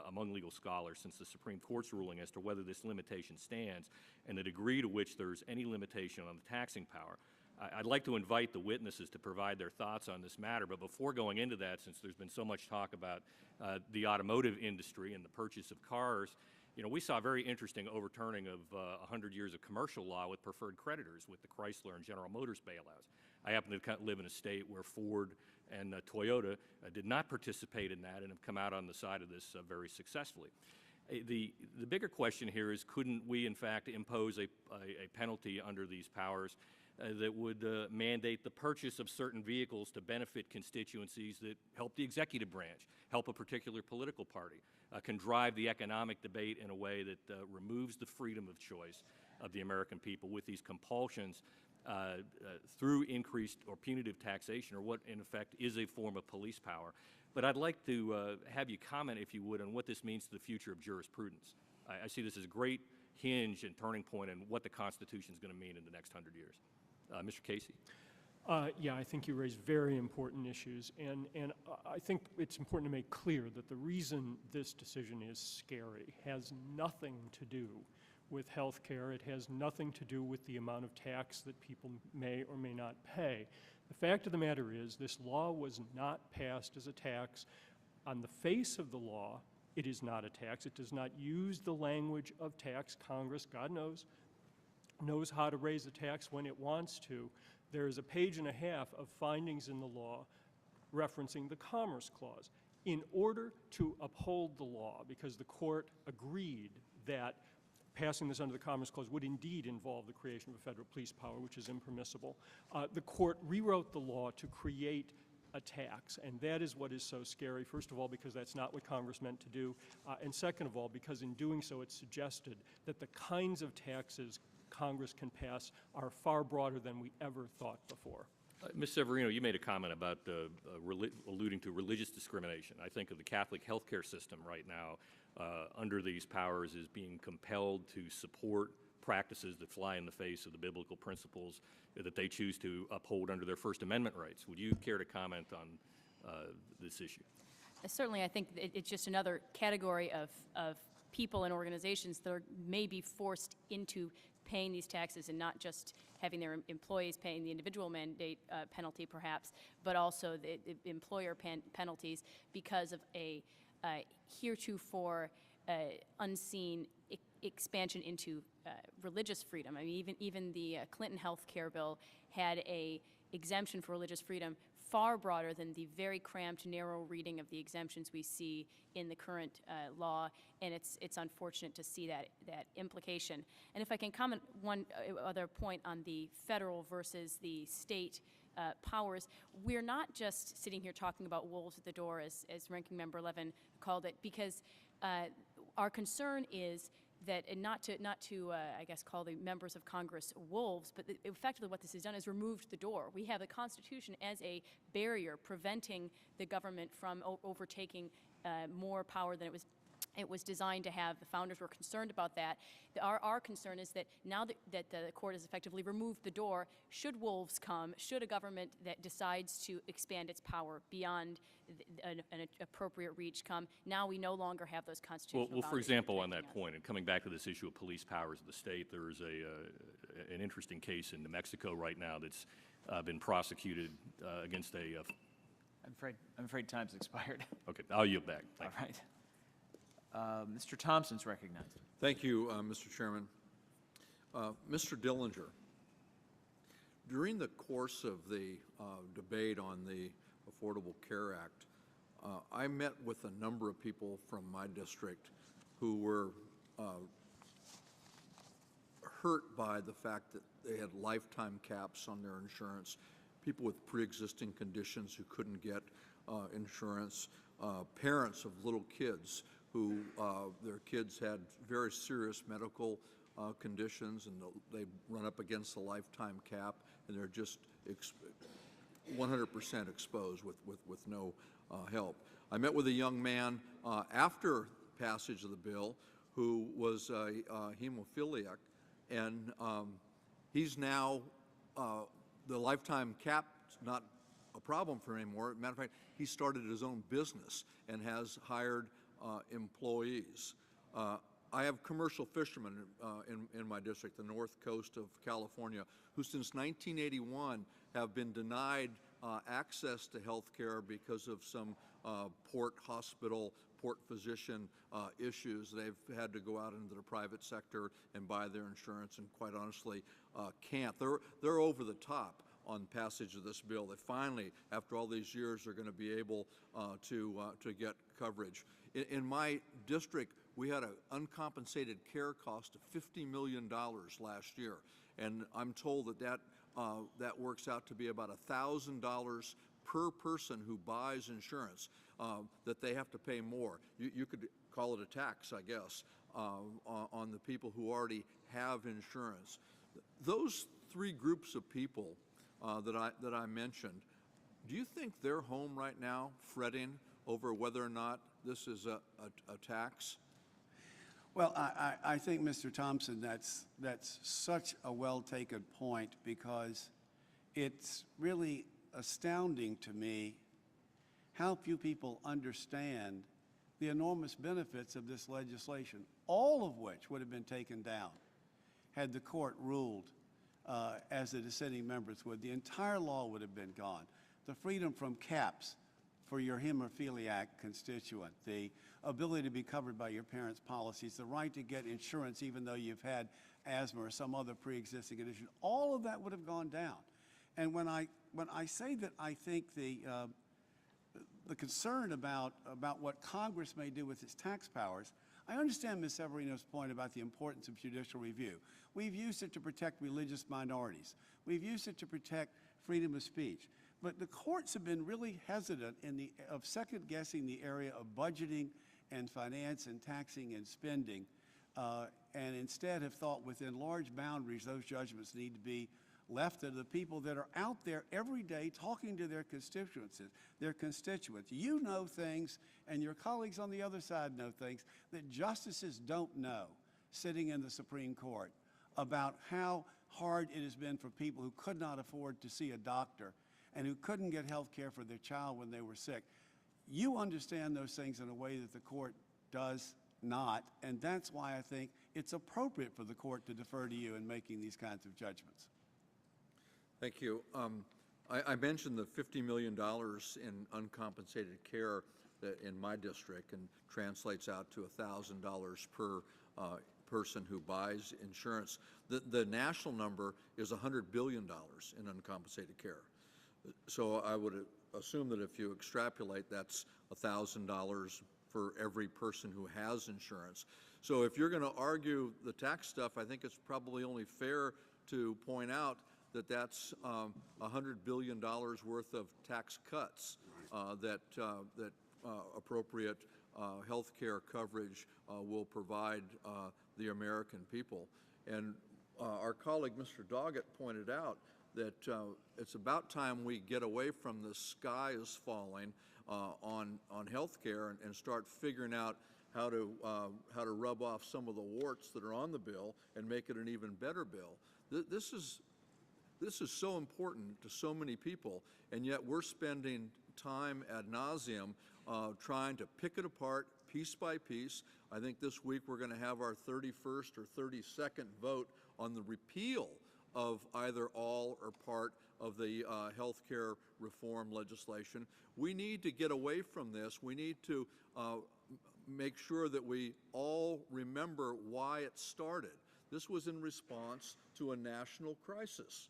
among legal scholars since the Supreme Court's ruling as to whether this limitation stands and the degree to which there's any limitation on the taxing power. I'd like to invite the witnesses to provide their thoughts on this matter, but before going into that, since there's been so much talk about the automotive industry and the purchase of cars, you know, we saw a very interesting overturning of 100 years of commercial law with preferred creditors with the Chrysler and General Motors bailouts. I happen to live in a state where Ford and Toyota did not participate in that and have come out on the side of this very successfully. The bigger question here is, couldn't we in fact impose a penalty under these powers that would mandate the purchase of certain vehicles to benefit constituencies that help the executive branch, help a particular political party, can drive the economic debate in a way that removes the freedom of choice of the American people with these compulsions through increased or punitive taxation, or what in effect is a form of police power. But I'd like to have you comment, if you would, on what this means to the future of jurisprudence. I see this as a great hinge and turning point in what the Constitution is going to mean in the next 100 years. Mr. Casey?
Yeah, I think you raise very important issues, and I think it's important to make clear that the reason this decision is scary has nothing to do with health care. It has nothing to do with the amount of tax that people may or may not pay. The fact of the matter is, this law was not passed as a tax. On the face of the law, it is not a tax. It does not use the language of tax. Congress, God knows how to raise a tax when it wants to. There is a page and a half of findings in the law referencing the Commerce Clause. In order to uphold the law, because the court agreed that passing this under the Commerce Clause would indeed involve the creation of a federal police power, which is impermissible, the court rewrote the law to create a tax, and that is what is so scary, first of all, because that's not what Congress meant to do, and second of all, because in doing so it suggested that the kinds of taxes Congress can pass are far broader than we ever thought before.
Ms. Severino, you made a comment about alluding to religious discrimination. I think of the Catholic healthcare system right now under these powers is being compelled to support practices that fly in the face of the biblical principles that they choose to uphold under their First Amendment rights. Would you care to comment on this issue?
Certainly, I think it's just another category of people and organizations that may be forced into paying these taxes and not just having their employees paying the individual mandate penalty perhaps, but also the employer penalties because of a heretofore unseen expansion into religious freedom. I mean, even the Clinton health care bill had a exemption for religious freedom far broader than the very cramped, narrow reading of the exemptions we see in the current law, and it's unfortunate to see that implication. And if I can comment one other point on the federal versus the state powers, we're not just sitting here talking about wolves at the door, as Ranking Member Levin called it, because our concern is that, and not to I guess call the members of Congress wolves, but effectively what this has done is removed the door. We have the Constitution as a barrier preventing the government from overtaking more power than it was designed to have. The founders were concerned about that. Our concern is that now that the court has effectively removed the door, should wolves come, should a government that decides to expand its power beyond an appropriate reach come, now we no longer have those constitutional
Well, for
boundaries
example, on
protecting
that
us.
point, and coming back to this issue of police powers of the state, there is an interesting case in New Mexico right now that's been prosecuted against a...
I'm afraid time's expired.
Okay, I'll yield back. Thank you.
All right. Mr. Thompson's recognized.
Thank you, Mr. Chairman. Mr. Dillinger, during the course of the debate on the Affordable Care Act, I met with a number of people from my district who were hurt by the fact that they had lifetime caps on their insurance, people with pre-existing conditions who couldn't get insurance, parents of little kids who their kids had very serious medical conditions and they run up against the lifetime cap and they're just 100% exposed with no help. I met with a young man after passage of the bill who was a hemophiliac, and he's now, the lifetime cap's not a problem for him anymore. Matter of fact, he started his own business and has hired employees. I have commercial fishermen in my district, the north coast of California, who since 1981 have been denied access to health care because of some port hospital, port physician issues. They've had to go out into the private sector and buy their insurance, and quite honestly can't. They're over the top on passage of this bill. They finally, after all these years, are going to be able to get coverage. In my district, we had an uncompensated care cost of $50 million last year, and I'm told that works out to be about $1,000 per person who buys insurance, that they have to pay more. You could call it a tax, I guess, on the people who already have insurance. Those three groups of people that I mentioned, do you think they're home right now fretting over whether or not this is a tax?
Well, I think, Mr. Thompson, that's such a well-taken point, because it's really astounding to me how few people understand the enormous benefits of this legislation, all of which would have been taken down had the court ruled as the dissenting members would. The entire law would have been gone. The freedom from caps for your hemophiliac constituent, the ability to be covered by your parents' policies, the right to get insurance even though you've had asthma or some other pre-existing condition, all of that would have gone down. And when I say that I think the concern about what Congress may do with its tax powers, I understand Ms. Severino's point about the importance of judicial review. We've used it to protect religious minorities. We've used it to protect freedom of speech. But the courts have been really hesitant of second-guessing the area of budgeting and finance and taxing and spending, and instead have thought within large boundaries those judgments need to be left to the people that are out there every day talking to their constituents. You know things, and your colleagues on the other side know things that justices don't know sitting in the Supreme Court about how hard it has been for people who could not afford to see a doctor and who couldn't get health care for their child when they were sick. You understand those things in a way that the court does not, and that's why I think it's appropriate for the court to defer to you in making these kinds of judgments.
Thank you. I mentioned the $50 million in uncompensated care that in my district and translates out to $1,000 per person who buys insurance. The national number is $100 billion in uncompensated care. So I would assume that if you extrapolate, that's $1,000 for every person who has insurance. So if you're going to argue the tax stuff, I think it's probably only fair to point out that that's $100 billion worth of tax cuts that appropriate health care coverage will provide the American people. And our colleague, Mr. Doggett, pointed out that it's about time we get away from the sky is falling on health care and start figuring out how to rub off some of the warts that are on the bill and make it an even better bill. This is so important to so many people, and yet we're spending time ad nauseum trying to pick it apart piece by piece. I think this week we're going to have our 31st or 32nd vote on the repeal of either all or part of the health care reform legislation. We need to get away from this. We need to make sure that we all remember why it started. This was in response to a national crisis.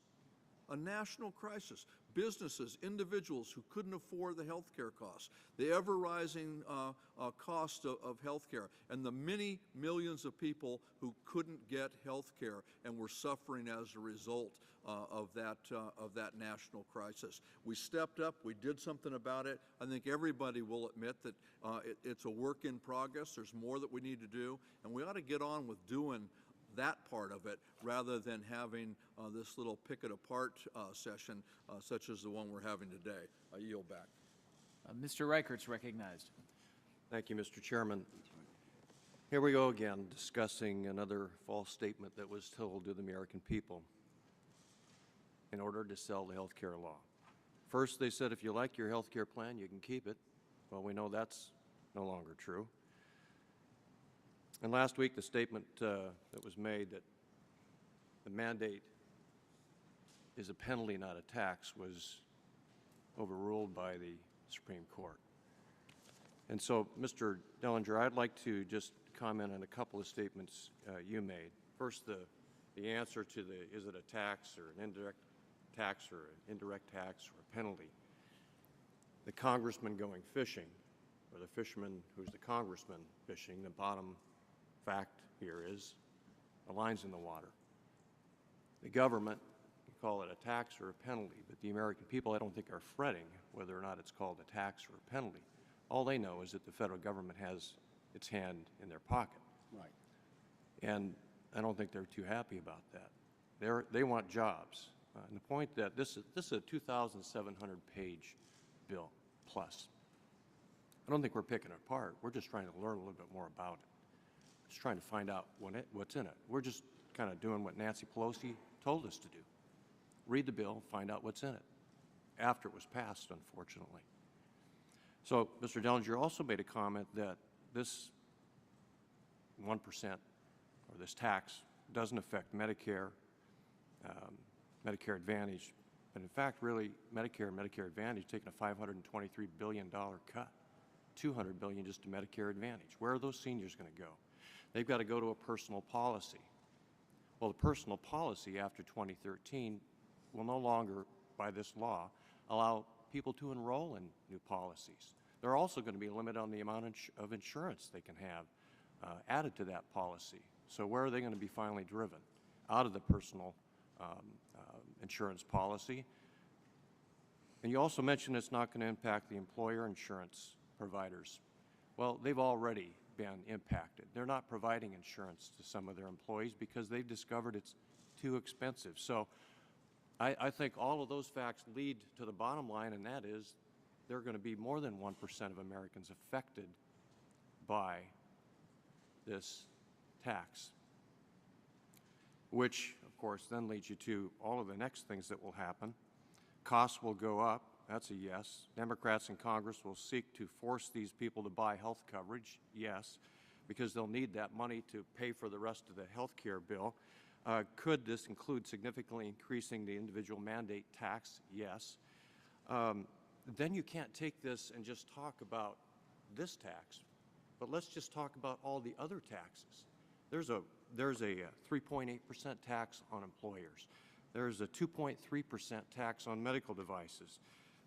A national crisis. Businesses, individuals who couldn't afford the health care costs, the ever-rising cost of health care, and the many millions of people who couldn't get health care and were suffering as a result of that national crisis. We stepped up. We did something about it. I think everybody will admit that it's a work in progress. There's more that we need to do, and we ought to get on with doing that part of it rather than having this little pick it apart session such as the one we're having today. I yield back.
Mr. Reichert's recognized.
Thank you, Mr. Chairman. Here we go again, discussing another false statement that was told to the American people in order to sell the health care law. First, they said if you like your health care plan, you can keep it. Well, we know that's no longer true. And last week, the statement that was made that the mandate is a penalty, not a tax, was overruled by the Supreme Court. And so, Mr. Dellinger, I'd like to just comment on a couple of statements you made. First, the answer to the is it a tax or an indirect tax or an indirect tax or a penalty. The congressman going fishing, or the fisherman who's the congressman fishing, the bottom fact here is the line's in the water. The government, you call it a tax or a penalty, but the American people, I don't think, are fretting whether or not it's called a tax or a penalty. All they know is that the federal government has its hand in their pocket.
Right.
And I don't think they're too happy about that. They want jobs. And the point that this is a 2,700-page bill plus. I don't think we're picking it apart. We're just trying to learn a little bit more about it. Just trying to find out what's in it. We're just kind of doing what Nancy Pelosi told us to do. Read the bill, find out what's in it, after it was passed, unfortunately. So, Mr. Dellinger also made a comment that this 1% or this tax doesn't affect Medicare, Medicare Advantage, but in fact, really, Medicare and Medicare Advantage taking a $523 billion cut, $200 billion just to Medicare Advantage. Where are those seniors going to go? They've got to go to a personal policy. Well, the personal policy after 2013 will no longer, by this law, allow people to enroll in new policies. There are also going to be a limit on the amount of insurance they can have added to that policy. So where are they going to be finally driven? Out of the personal insurance policy. And you also mentioned it's not going to impact the employer insurance providers. Well, they've already been impacted. They're not providing insurance to some of their employees because they've discovered it's too expensive. So I think all of those facts lead to the bottom line, and that is there are going to be more than 1% of Americans affected by this tax, which, of course, then leads you to all of the next things that will happen. Costs will go up. That's a yes. Democrats in Congress will seek to force these people to buy health coverage. Yes, because they'll need that money to pay for the rest of the health care bill. Could this include significantly increasing the individual mandate tax? Yes. Then you can't take this and just talk about this tax, but let's just talk about all the other taxes. There's a 3.8% tax on employers. There's a 2.3% tax on medical devices.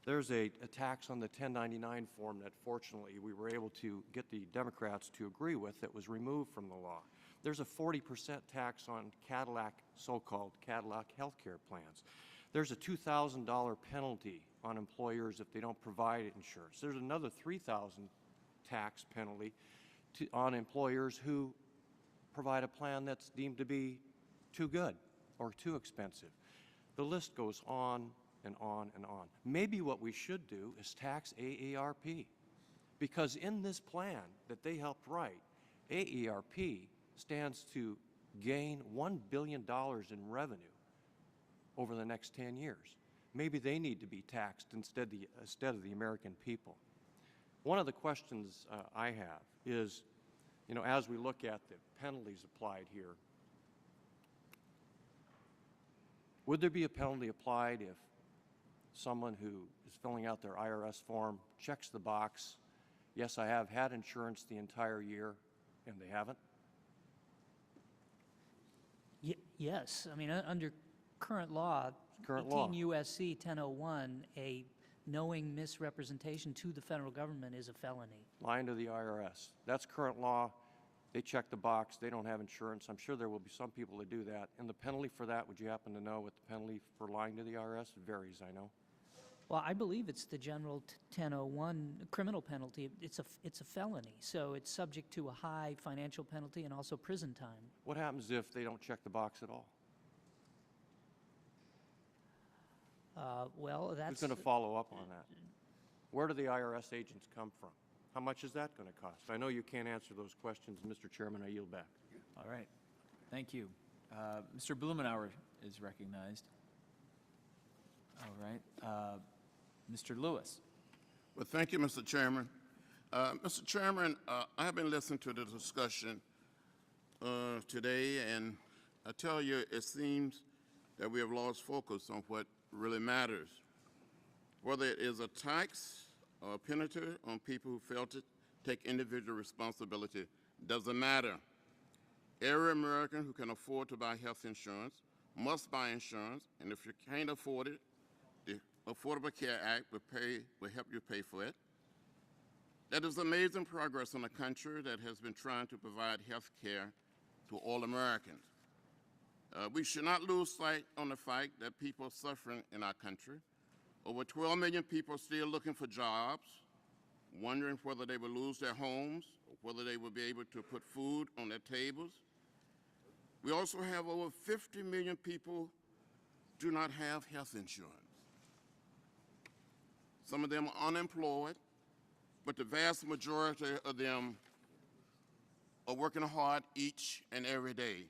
There's a tax on the 1099 form that fortunately we were able to get the Democrats to agree with that was removed from the law. There's a 40% tax on Cadillac, so-called Cadillac health care plans. There's a $2,000 penalty on employers if they don't provide insurance. There's another $3,000 tax penalty on employers who provide a plan that's deemed to be too good or too expensive. The list goes on and on and on. Maybe what we should do is tax AARP, because in this plan that they helped write, AARP stands to gain $1 billion in revenue over the next 10 years. Maybe they need to be taxed instead of the American people. One of the questions I have is, as we look at the penalties applied here, would there be a penalty applied if someone who is filling out their IRS form checks the box, yes, I have had insurance the entire year, and they haven't?
Yes. I mean, under current law, 18 U.S.C. 1001, a knowing misrepresentation to the federal government is a felony.
Lying to the IRS. That's current law. They check the box. They don't have insurance. I'm sure there will be some people that do that. And the penalty for that, would you happen to know what the penalty for lying to the IRS? It varies, I know.
Well, I believe it's the general 1001 criminal penalty. It's a felony, so it's subject to a high financial penalty and also prison time.
What happens if they don't check the box at all?
Well, that's...
Who's going to follow up on that? Where do the IRS agents come from? How much is that going to cost? I know you can't answer those questions, Mr. Chairman. I yield back.
All right. Thank you. Mr. Blumenauer is recognized. All right. Mr. Lewis.
Well, thank you, Mr. Chairman. Mr. Chairman, I have been listening to the discussion today, and I tell you, it seems that we have lost focus on what really matters. Whether it is a tax or a penalty on people who fail to take individual responsibility doesn't matter. Every American who can afford to buy health insurance must buy insurance, and if you can't afford it, the Affordable Care Act will help you pay for it. That is amazing progress in a country that has been trying to provide health care to all Americans. We should not lose sight on the fact that people are suffering in our country. Over 12 million people are still looking for jobs, wondering whether they will lose their homes or whether they will be able to put food on their tables. We also have over 50 million people do not have health insurance. Some of them are unemployed, but the vast majority of them are working hard each and every day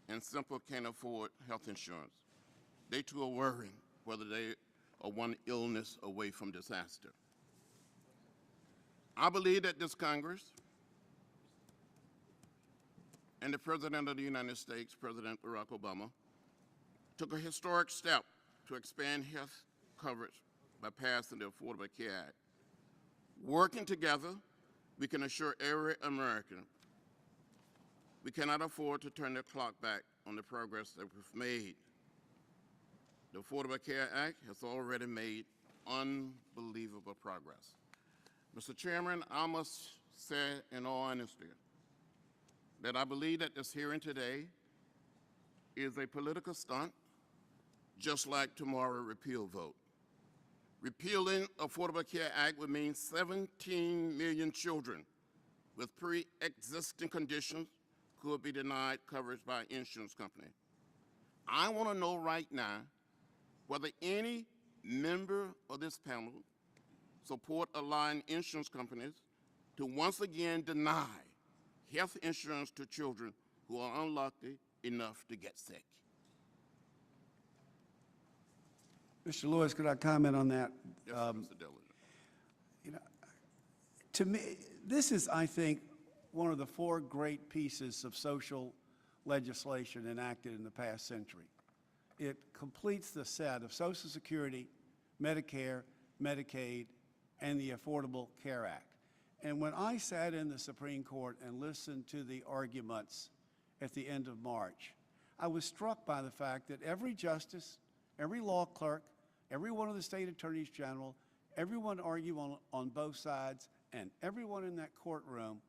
and simply can't afford health insurance. They too are worrying whether they are one illness away from disaster. I believe that this Congress and the President of the United States, President Barack Obama, took a historic step to expand health coverage by passing the Affordable Care Act. Working together, we can assure every American we cannot afford to turn the clock back on the progress that we've made. The Affordable Care Act has already made unbelievable progress. Mr. Chairman, I must say in all honesty that I believe that this hearing today is a political stunt, just like tomorrow's repeal vote. Repealing Affordable Care Act would mean 17 million children with pre-existing conditions could be denied coverage by an insurance company. I want to know right now whether any member of this panel support allowing insurance companies to once again deny health insurance to children who are unlucky enough to get sick.
Mr. Lewis, could I comment on that?
Yes, Mr. Dillinger.
You know, to me, this is, I think, one of the 4 great pieces of social legislation enacted in the past century. It completes the set of Social Security, Medicare, Medicaid, and the Affordable Care Act. And when I sat in the Supreme Court and listened to the arguments at the end of March, I was struck by the fact that every justice, every law clerk, every one of the state attorneys general, everyone arguing on both sides, and everyone in that courtroom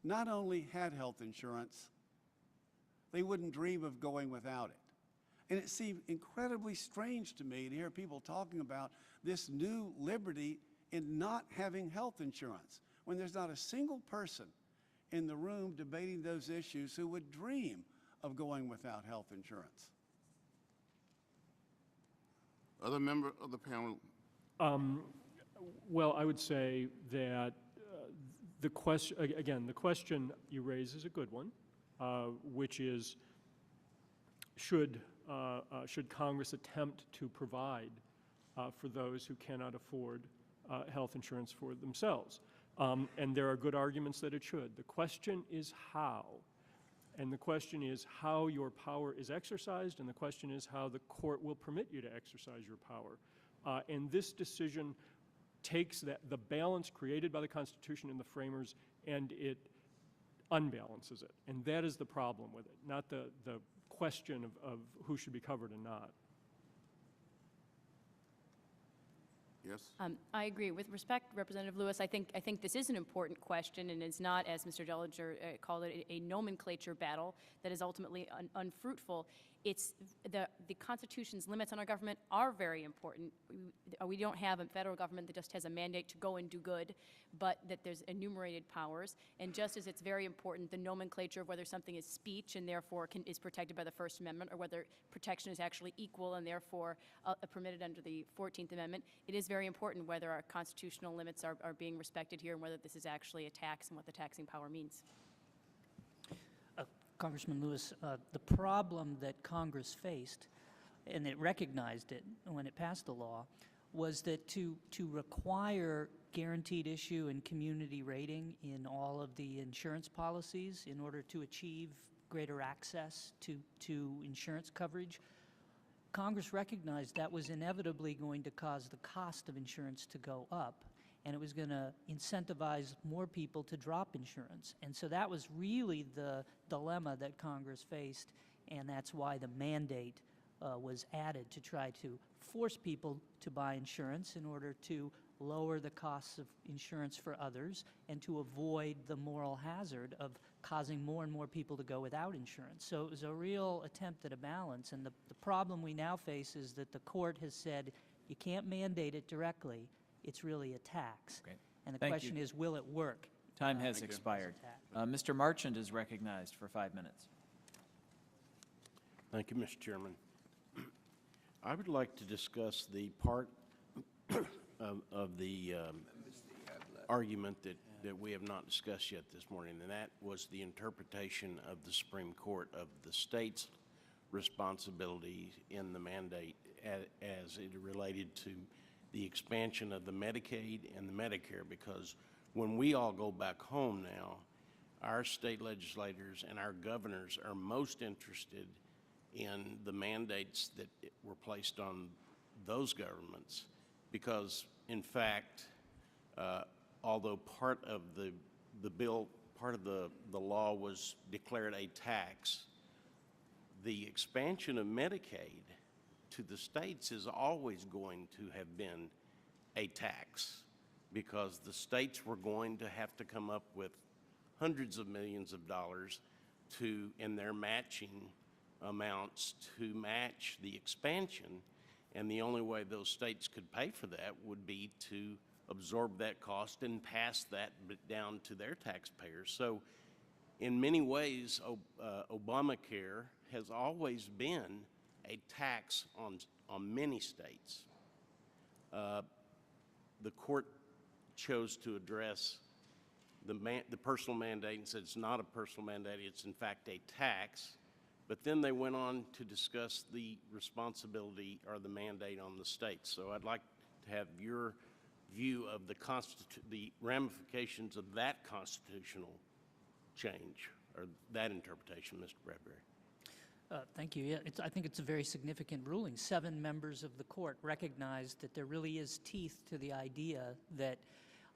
not only had health insurance, they wouldn't dream of going without it. And it seemed incredibly strange to me to hear people talking about this new liberty in not having health insurance, when there's not a single person in the room debating those issues who would dream of going without health insurance.
Other member of the panel?
Well, I would say that the question, again, the question you raise is a good one, which is, should Congress attempt to provide for those who cannot afford health insurance for themselves? And there are good arguments that it should. The question is how. And the question is how your power is exercised, and the question is how the court will permit you to exercise your power. And this decision takes the balance created by the Constitution and the framers, and it unbalances it. And that is the problem with it, not the question of who should be covered and not.
Yes.
I agree. With respect, Representative Lewis, I think this is an important question, and it's not, as Mr. Dellinger called it, a nomenclature battle that is ultimately unfruitful. It's the Constitution's limits on our government are very important. We don't have a federal government that just has a mandate to go and do good, but that there's enumerated powers. And just as it's very important, the nomenclature of whether something is speech and therefore is protected by the First Amendment, or whether protection is actually equal and therefore permitted under the 14th Amendment, it is very important whether our constitutional limits are being respected here and whether this is actually a tax and what the taxing power means.
Congressman Lewis, the problem that Congress faced, and it recognized it when it passed the law, was that to require guaranteed issue and community rating in all of the insurance policies in order to achieve greater access to insurance coverage, Congress recognized that was inevitably going to cause the cost of insurance to go up, and it was going to incentivize more people to drop insurance. And so that was really the dilemma that Congress faced, and that's why the mandate was added to try to force people to buy insurance in order to lower the costs of insurance for others and to avoid the moral hazard of causing more and more people to go without insurance. So it was a real attempt at a balance, and the problem we now face is that the court has said you can't mandate it directly. It's really a tax.
Great.
And the
Thank
question
you.
is, will it work?
Time has expired. Mr. Marchand is recognized for 5 minutes.
Thank you, Mr. Chairman. I would like to discuss the part of the argument that we have not discussed yet this morning, and that was the interpretation of the Supreme Court of the state's responsibility in the mandate as it related to the expansion of the Medicaid and the Medicare, because when we all go back home now, our state legislators and our governors are most interested in the mandates that were placed on those governments, because in fact, although part of the bill, part of the law was declared a tax, the expansion of Medicaid to the states is always going to have been a tax, because the states were going to have to come up with hundreds of millions of dollars in their matching amounts to match the expansion, and the only way those states could pay for that would be to absorb that cost and pass that down to their taxpayers. So in many ways, Obamacare has always been a tax on many states. The court chose to address the personal mandate and said it's not a personal mandate, it's in fact a tax. But then they went on to discuss the responsibility or the mandate on the states. So I'd like to have your view of the ramifications of that constitutional change, or that interpretation, Mr. Bradbury.
Thank you. Yeah, I think it's a very significant ruling. 7 members of the court recognized that there really is teeth to the idea that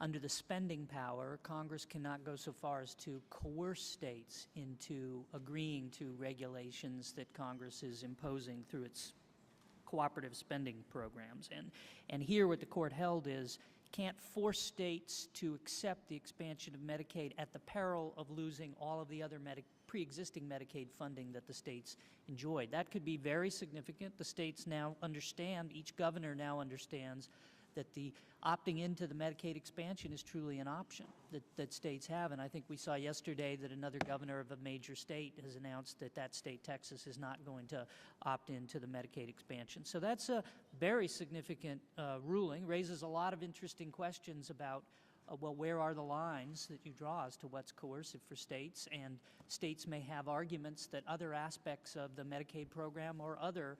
under the spending power, Congress cannot go so far as to coerce states into agreeing to regulations that Congress is imposing through its cooperative spending programs. And here what the court held is can't force states to accept the expansion of Medicaid at the peril of losing all of the other pre-existing Medicaid funding that the states enjoyed. That could be very significant. The states now understand, each governor now understands that the opting into the Medicaid expansion is truly an option that states have. And I think we saw yesterday that another governor of a major state has announced that that state, Texas, is not going to opt into the Medicaid expansion. So that's a very significant ruling, raises a lot of interesting questions about well, where are the lines that you draw as to what's coercive for states? And states may have arguments that other aspects of the Medicaid program or other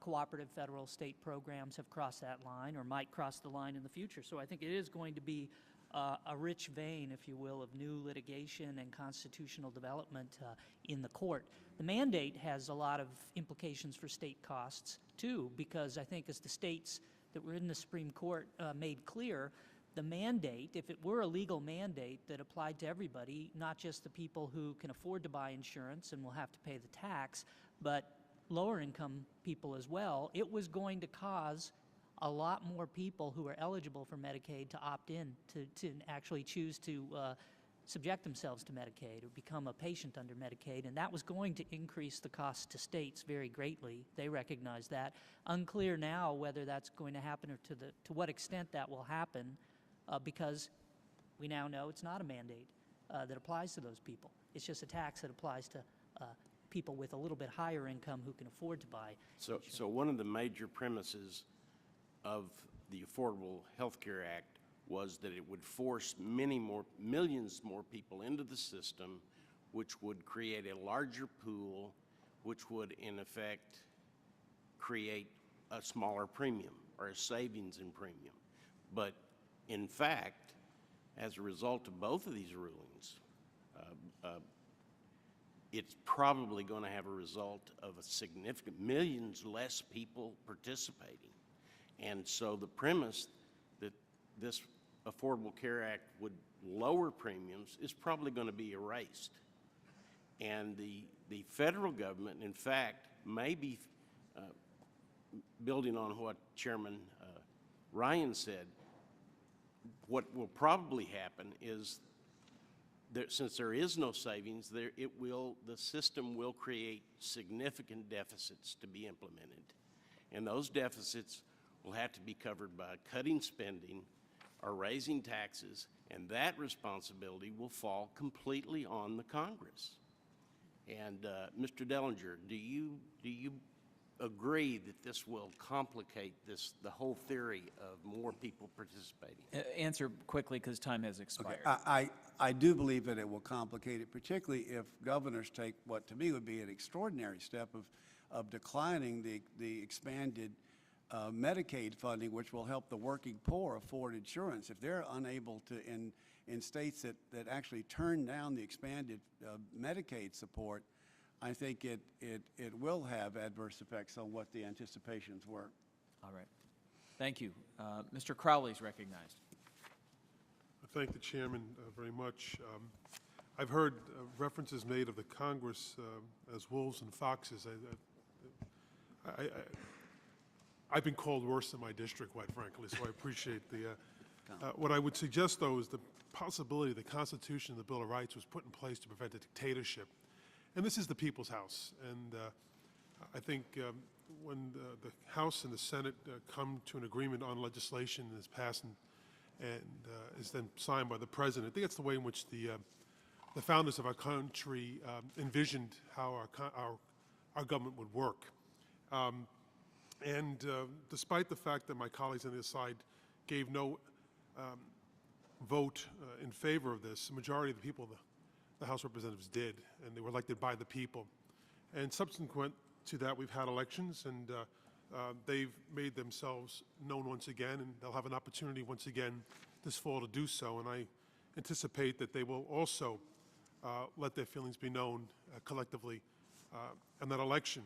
cooperative federal state programs have crossed that line or might cross the line in the future. So I think it is going to be a rich vein, if you will, of new litigation and constitutional development in the court. The mandate has a lot of implications for state costs, too, because I think as the states that were in the Supreme Court made clear, the mandate, if it were a legal mandate that applied to everybody, not just the people who can afford to buy insurance and will have to pay the tax, but lower income people as well, it was going to cause a lot more people who are eligible for Medicaid to opt in, to actually choose to subject themselves to Medicaid or become a patient under Medicaid, and that was going to increase the cost to states very greatly. They recognize that. Unclear now whether that's going to happen or to what extent that will happen, because we now know it's not a mandate that applies to those people. It's just a tax that applies to people with a little bit higher income who can afford to buy.
So one of the major premises of the Affordable Health Care Act was that it would force millions more people into the system, which would create a larger pool, which would in effect create a smaller premium or a savings in premium. But in fact, as a result of both of these rulings, it's probably going to have a result of a significant millions less people participating. And so the premise that this Affordable Care Act would lower premiums is probably going to be erased. And the federal government, in fact, may be building on what Chairman Ryan said. What will probably happen is that since there is no savings, the system will create significant deficits to be implemented. And those deficits will have to be covered by cutting spending or raising taxes, and that responsibility will fall completely on the Congress. And Mr. Dellinger, do you agree that this will complicate the whole theory of more people participating?
Answer quickly because time has expired.
Okay. I do believe that it will complicate it, particularly if governors take what to me would be an extraordinary step of declining the expanded Medicaid funding, which will help the working poor afford insurance. If they're unable to, in states that actually turn down the expanded Medicaid support, I think it will have adverse effects on what the anticipations were.
All right. Thank you. Mr. Crowley is recognized.
I thank the chairman very much. I've heard references made of the Congress as wolves and foxes. I've been called worse in my district, quite frankly, so I appreciate the... what I would suggest, though, is the possibility the Constitution and the Bill of Rights was put in place to prevent a dictatorship. And this is the people's house. And I think when the House and the Senate come to an agreement on legislation that is passed and is then signed by the President, I think that's the way in which the founders of our country envisioned how our government would work. Despite the fact that my colleagues on this side gave no vote in favor of this, the majority of the people, the House Representatives did, and they were elected by the people. And subsequent to that, we've had elections, and they've made themselves known once again, and they'll have an opportunity once again this fall to do so. And I anticipate that they will also let their feelings be known collectively in that election.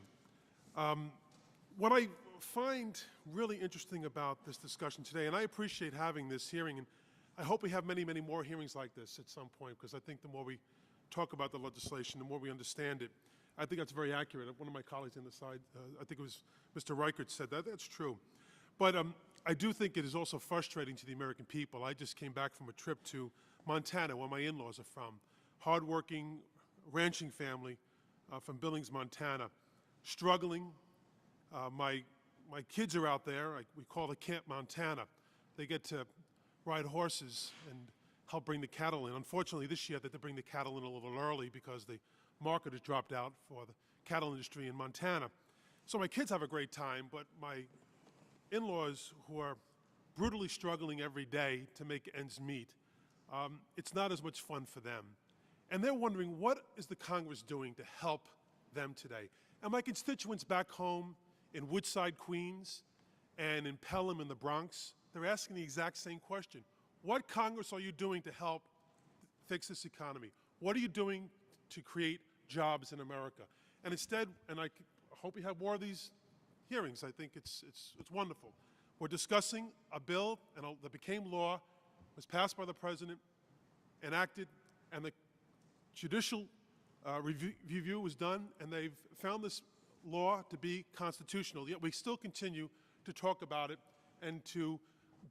What I find really interesting about this discussion today, and I appreciate having this hearing, and I hope we have many, many more hearings like this at some point, because I think the more we talk about the legislation, the more we understand it. I think that's very accurate. One of my colleagues on the side, I think it was Mr. Reichert, said that. That's true. But I do think it is also frustrating to the American people. I just came back from a trip to Montana, where my in-laws are from. Hardworking ranching family from Billings, Montana, struggling. My kids are out there. We call it Camp Montana. They get to ride horses and help bring the cattle in. Unfortunately, this year they had to bring the cattle in a little early because the market has dropped out for the cattle industry in Montana. So my kids have a great time, but my in-laws, who are brutally struggling every day to make ends meet, it's not as much fun for them. And they're wondering, what is the Congress doing to help them today? And my constituents back home in Woodside, Queens, and in Pelham in the Bronx, they're asking the exact same question. What, Congress, are you doing to help fix this economy? What are you doing to create jobs in America? And instead, and I hope we have more of these hearings, I think it's wonderful. We're discussing a bill that became law, was passed by the President, enacted, and the judicial review was done, and they've found this law to be constitutional. Yet we still continue to talk about it and to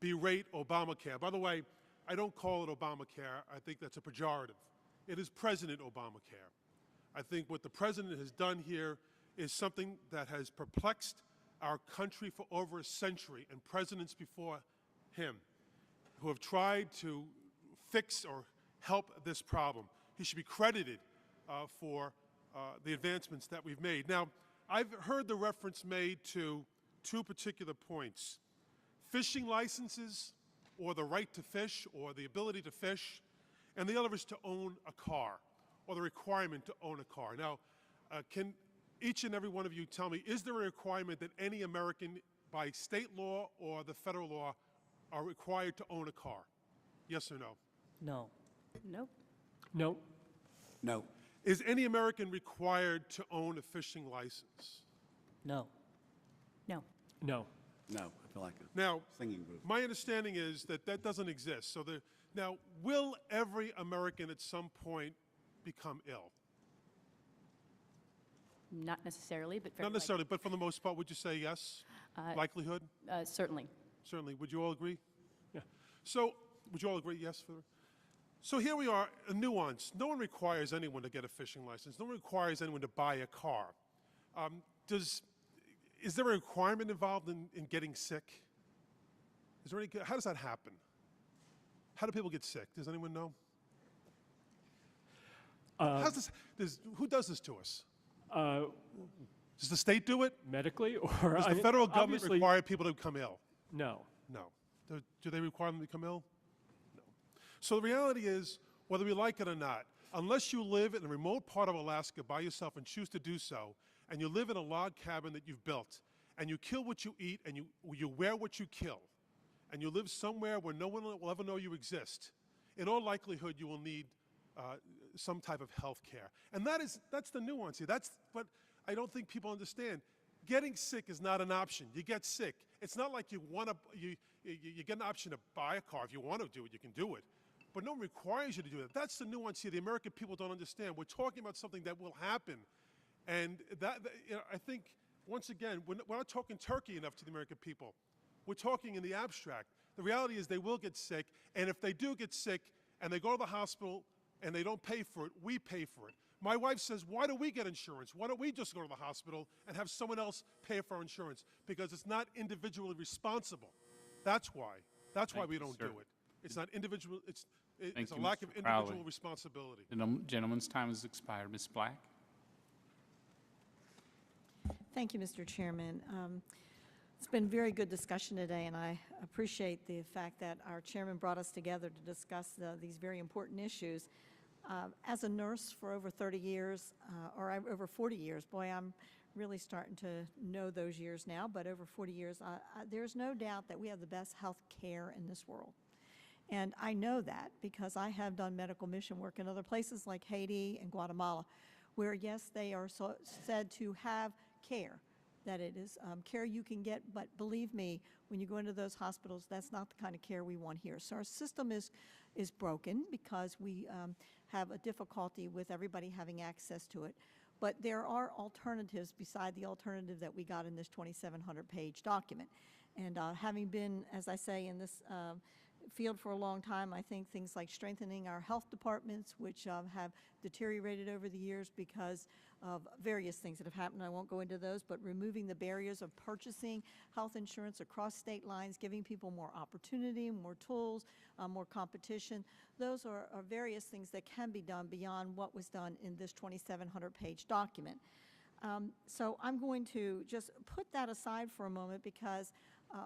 berate Obamacare. By the way, I don't call it Obamacare. I think that's a pejorative. It is President Obamacare. I think what the President has done here is something that has perplexed our country for over a century, and presidents before him who have tried to fix or help this problem. He should be credited for the advancements that we've made. Now, I've heard the reference made to two particular points: fishing licenses, or the right to fish, or the ability to fish, and the other is to own a car, or the requirement to own a car. Now, can each and every one of you tell me, is there a requirement that any American, by state law or the federal law, are required to own a car? Yes or no?
No.
Nope.
No.
No.
Is any American required to own a fishing license?
No.
No.
No.
No, I feel like a
Now,
singing group.
my understanding is that that doesn't exist. So now, will every American at some point become ill?
Not necessarily, but very
Not necessarily, but for the most part, would you say yes? Likelihood?
Certainly.
Certainly. Would you all agree? Yeah. So, would you all agree? Yes? So here we are, a nuance. No one requires anyone to get a fishing license. No one requires anyone to buy a car. Is there a requirement involved in getting sick? Is there any, how does that happen? How do people get sick? Does anyone know? Who does this to us? Does the state do it?
Medically, or
does the federal government require people to become ill?
No.
No. Do they require them to become ill? No. So the reality is, whether we like it or not, unless you live in a remote part of Alaska by yourself and choose to do so, and you live in a log cabin that you've built, and you kill what you eat, and you wear what you kill, and you live somewhere where no one will ever know you exist, in all likelihood you will need some type of health care. And that's the nuance here. That's what I don't think people understand. Getting sick is not an option. You get sick. It's not like you get an option to buy a car. If you want to do it, you can do it. But no one requires you to do it. That's the nuance here the American people don't understand. We're talking about something that will happen. And I think, once again, we're not talking turkey enough to the American people. We're talking in the abstract. The reality is they will get sick, and if they do get sick and they go to the hospital and they don't pay for it, we pay for it. My wife says, why do we get insurance? Why don't we just go to the hospital and have someone else pay for our insurance? Because it's not individually responsible. That's why. That's why we don't do it. It's not individual. It's a lack of individual responsibility.
The gentleman's time has expired. Ms. Black? Thank you, Mr. Chairman. It's been very good discussion today, and I appreciate the fact that our chairman brought us together to discuss these very important issues. As a nurse for over 30 years, or over 40 years, boy, I'm really starting to know those years now, but over 40 years, there's no doubt that we have the best health care in this world. And I know that because I have done medical mission work in other places like Haiti and Guatemala, where, yes, they are said to have care, that it is care you can get, but believe me, when you go into those hospitals, that's not the kind of care we want here. So our system is broken because we have a difficulty with everybody having access to it. But there are alternatives beside the alternative that we got in this 2,700-page document. And having been, as I say, in this field for a long time, I think things like strengthening our health departments, which have deteriorated over the years because of various things that have happened. I won't go into those, but removing the barriers of purchasing health insurance across state lines, giving people more opportunity, more tools, more competition. Those are various things that can be done beyond what was done in this 2,700-page document. So I'm going to just put that aside for a moment because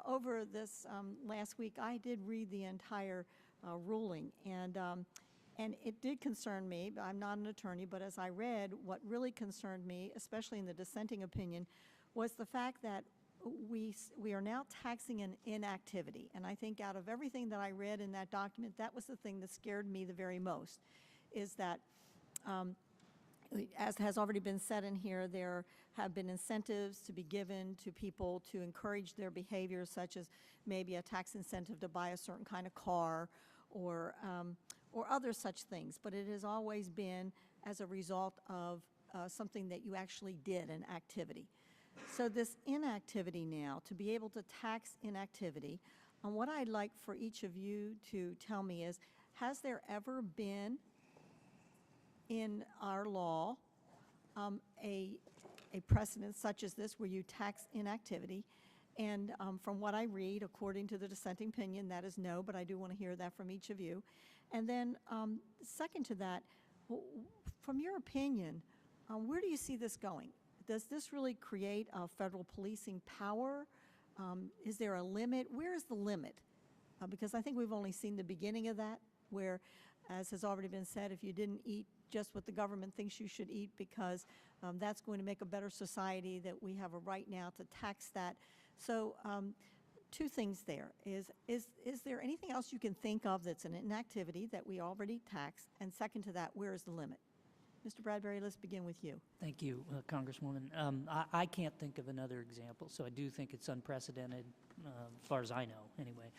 over this last week, I did read the entire ruling, and it did concern me. I'm not an attorney, but as I read, what really concerned me, especially in the dissenting opinion, was the fact that we are now taxing an inactivity. And I think out of everything that I read in that document, that was the thing that scared me the very most, is that as has already been said in here, there have been incentives to be given to people to encourage their behavior, such as maybe a tax incentive to buy a certain kind of car or other such things. But it has always been as a result of something that you actually did, an activity. So this inactivity now, to be able to tax inactivity, and what I'd like for each of you to tell me is, has there ever been in our law a precedent such as this where you tax inactivity? And from what I read, according to the dissenting opinion, that is no, but I do want to hear that from each of you. And then second to that, from your opinion, where do you see this going? Does this really create a federal policing power? Is there a limit? Where is the limit? Because I think we've only seen the beginning of that, where, as has already been said, if you didn't eat just what the government thinks you should eat because that's going to make a better society, that we have a right now to tax that. So two things there. Is there anything else you can think of that's an inactivity that we already tax? And second to that, where is the limit? Mr. Bradbury, let's begin with you.
Thank you, Congresswoman. I can't think of another example, so I do think it's unprecedented, as far as I know, anyway.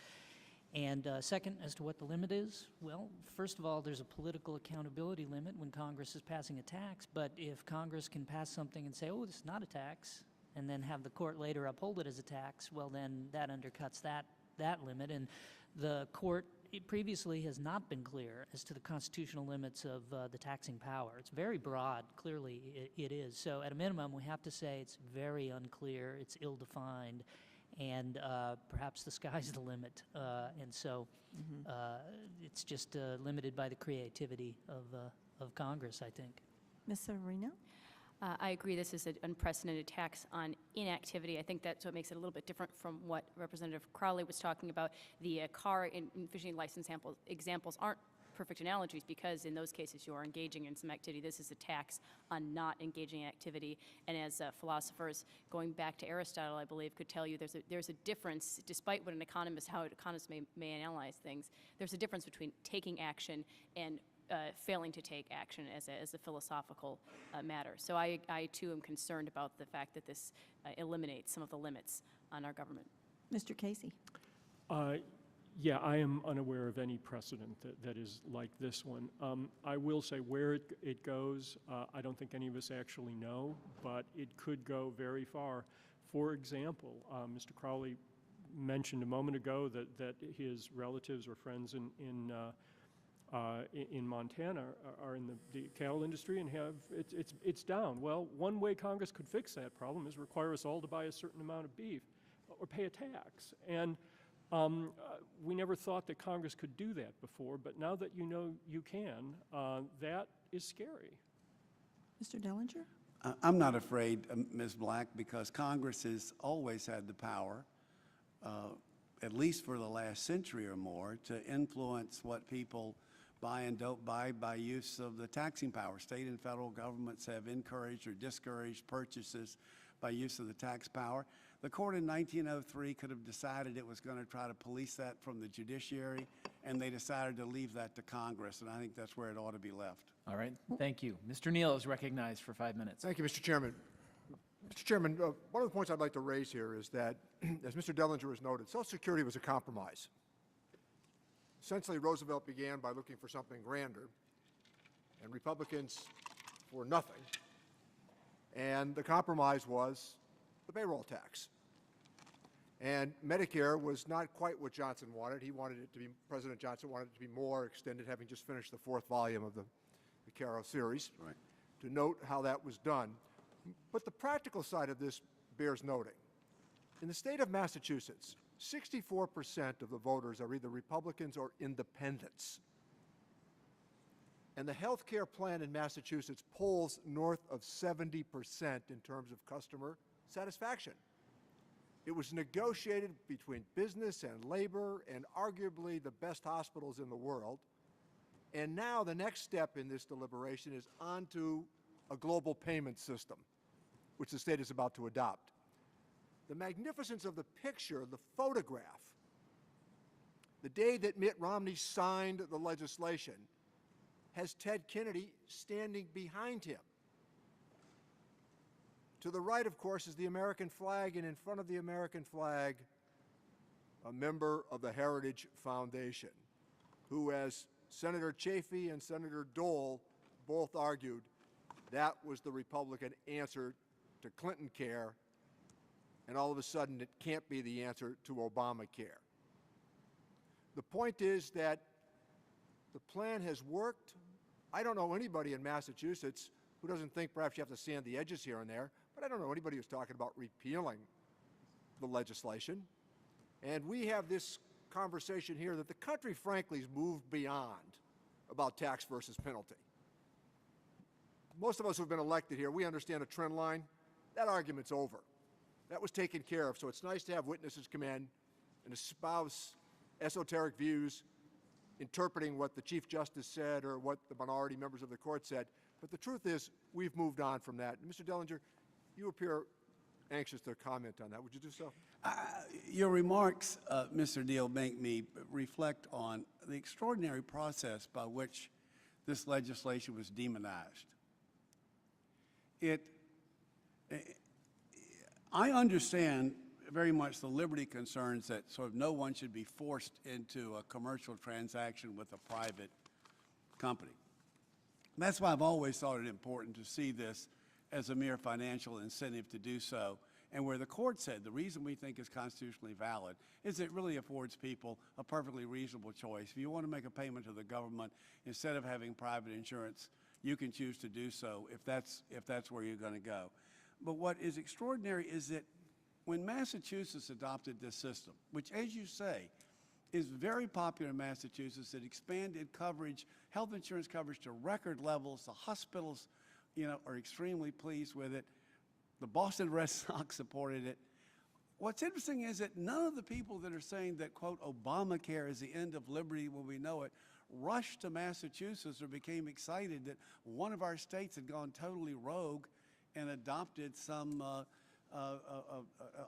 And second, as to what the limit is, well, first of all, there's a political accountability limit when Congress is passing a tax, but if Congress can pass something and say, oh, this is not a tax, and then have the court later uphold it as a tax, well, then that undercuts that limit. And the court previously has not been clear as to the constitutional limits of the taxing power. It's very broad, clearly it is. So at a minimum, we have to say it's very unclear, it's ill-defined, and perhaps the sky's the limit. And so it's just limited by the creativity of Congress, I think.
Ms. Serino?
I agree this is an unprecedented tax on inactivity. I think that's what makes it a little bit different from what Representative Crowley was talking about. The car and fishing license examples aren't perfect analogies because in those cases you are engaging in some activity. This is a tax on not engaging in activity. And as philosophers, going back to Aristotle, I believe, could tell you there's a difference, despite what how economists may analyze things, there's a difference between taking action and failing to take action as a philosophical matter. So I too am concerned about the fact that this eliminates some of the limits on our government.
Mr. Casey?
Yeah, I am unaware of any precedent that is like this one. I will say where it goes, I don't think any of us actually know, but it could go very far. For example, Mr. Crowley mentioned a moment ago that his relatives or friends in Montana are in the cattle industry and it's down. Well, one way Congress could fix that problem is require us all to buy a certain amount of beef or pay a tax. And we never thought that Congress could do that before, but now that you know you can, that is scary.
Mr. Dellinger?
I'm not afraid, Ms. Black, because Congress has always had the power, at least for the last century or more, to influence what people buy and don't buy by use of the taxing power. State and federal governments have encouraged or discouraged purchases by use of the tax power. The court in 1903 could have decided it was going to try to police that from the judiciary, and they decided to leave that to Congress, and I think that's where it ought to be left.
All right, thank you. Mr. Neal is recognized for 5 minutes.
Thank you, Mr. Chairman. Mr. Chairman, one of the points I'd like to raise here is that, as Mr. Dellinger has noted, Social Security was a compromise. Essentially, Roosevelt began by looking for something grander, and Republicans for nothing. And the compromise was the payroll tax. And Medicare was not quite what Johnson wanted. He wanted it to be, President Johnson wanted it to be more extended, having just finished the 4th volume of the Caro series, right, to note how that was done. But the practical side of this bears noting. In the state of Massachusetts, 64% of the voters are either Republicans or independents. And the health care plan in Massachusetts polls north of 70% in terms of customer satisfaction. It was negotiated between business and labor and arguably the best hospitals in the world. And now the next step in this deliberation is onto a global payment system, which the state is about to adopt. The magnificence of the picture, the photograph, the day that Mitt Romney signed the legislation, has Ted Kennedy standing behind him. To the right, of course, is the American flag, and in front of the American flag, a member of the Heritage Foundation, who, as Senator Chafee and Senator Dole both argued, that was the Republican answer to Clinton care, and all of a sudden it can't be the answer to Obamacare. The point is that the plan has worked. I don't know anybody in Massachusetts who doesn't think perhaps you have to sand the edges here and there, but I don't know anybody who's talking about repealing the legislation. And we have this conversation here that the country, frankly, has moved beyond about tax versus penalty. Most of us who have been elected here, we understand a trend line. That argument's over. That was taken care of, so it's nice to have witnesses come in and espouse esoteric views, interpreting what the Chief Justice said or what the minority members of the court said. But the truth is, we've moved on from that. Mr. Dellinger, you appear anxious to comment on that. Would you do so?
Your remarks, Mr. Neal, make me reflect on the extraordinary process by which this legislation was demonized. I understand very much the liberty concerns that sort of no one should be forced into a commercial transaction with a private company. That's why I've always thought it important to see this as a mere financial incentive to do so. And where the court said the reason we think it's constitutionally valid is it really affords people a perfectly reasonable choice. If you want to make a payment to the government, instead of having private insurance, you can choose to do so if that's where you're going to go. But what is extraordinary is that when Massachusetts adopted this system, which, as you say, is very popular in Massachusetts, it expanded coverage, health insurance coverage to record levels. The hospitals, are extremely pleased with it. The Boston Red Sox supported it. What's interesting is that none of the people that are saying that, quote, Obamacare is the end of liberty when we know it, rushed to Massachusetts or became excited that one of our states had gone totally rogue and adopted some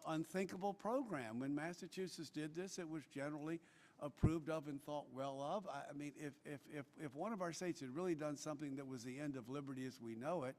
unthinkable program. When Massachusetts did this, it was generally approved of and thought well of. I mean, if one of our states had really done something that was the end of liberty as we know it,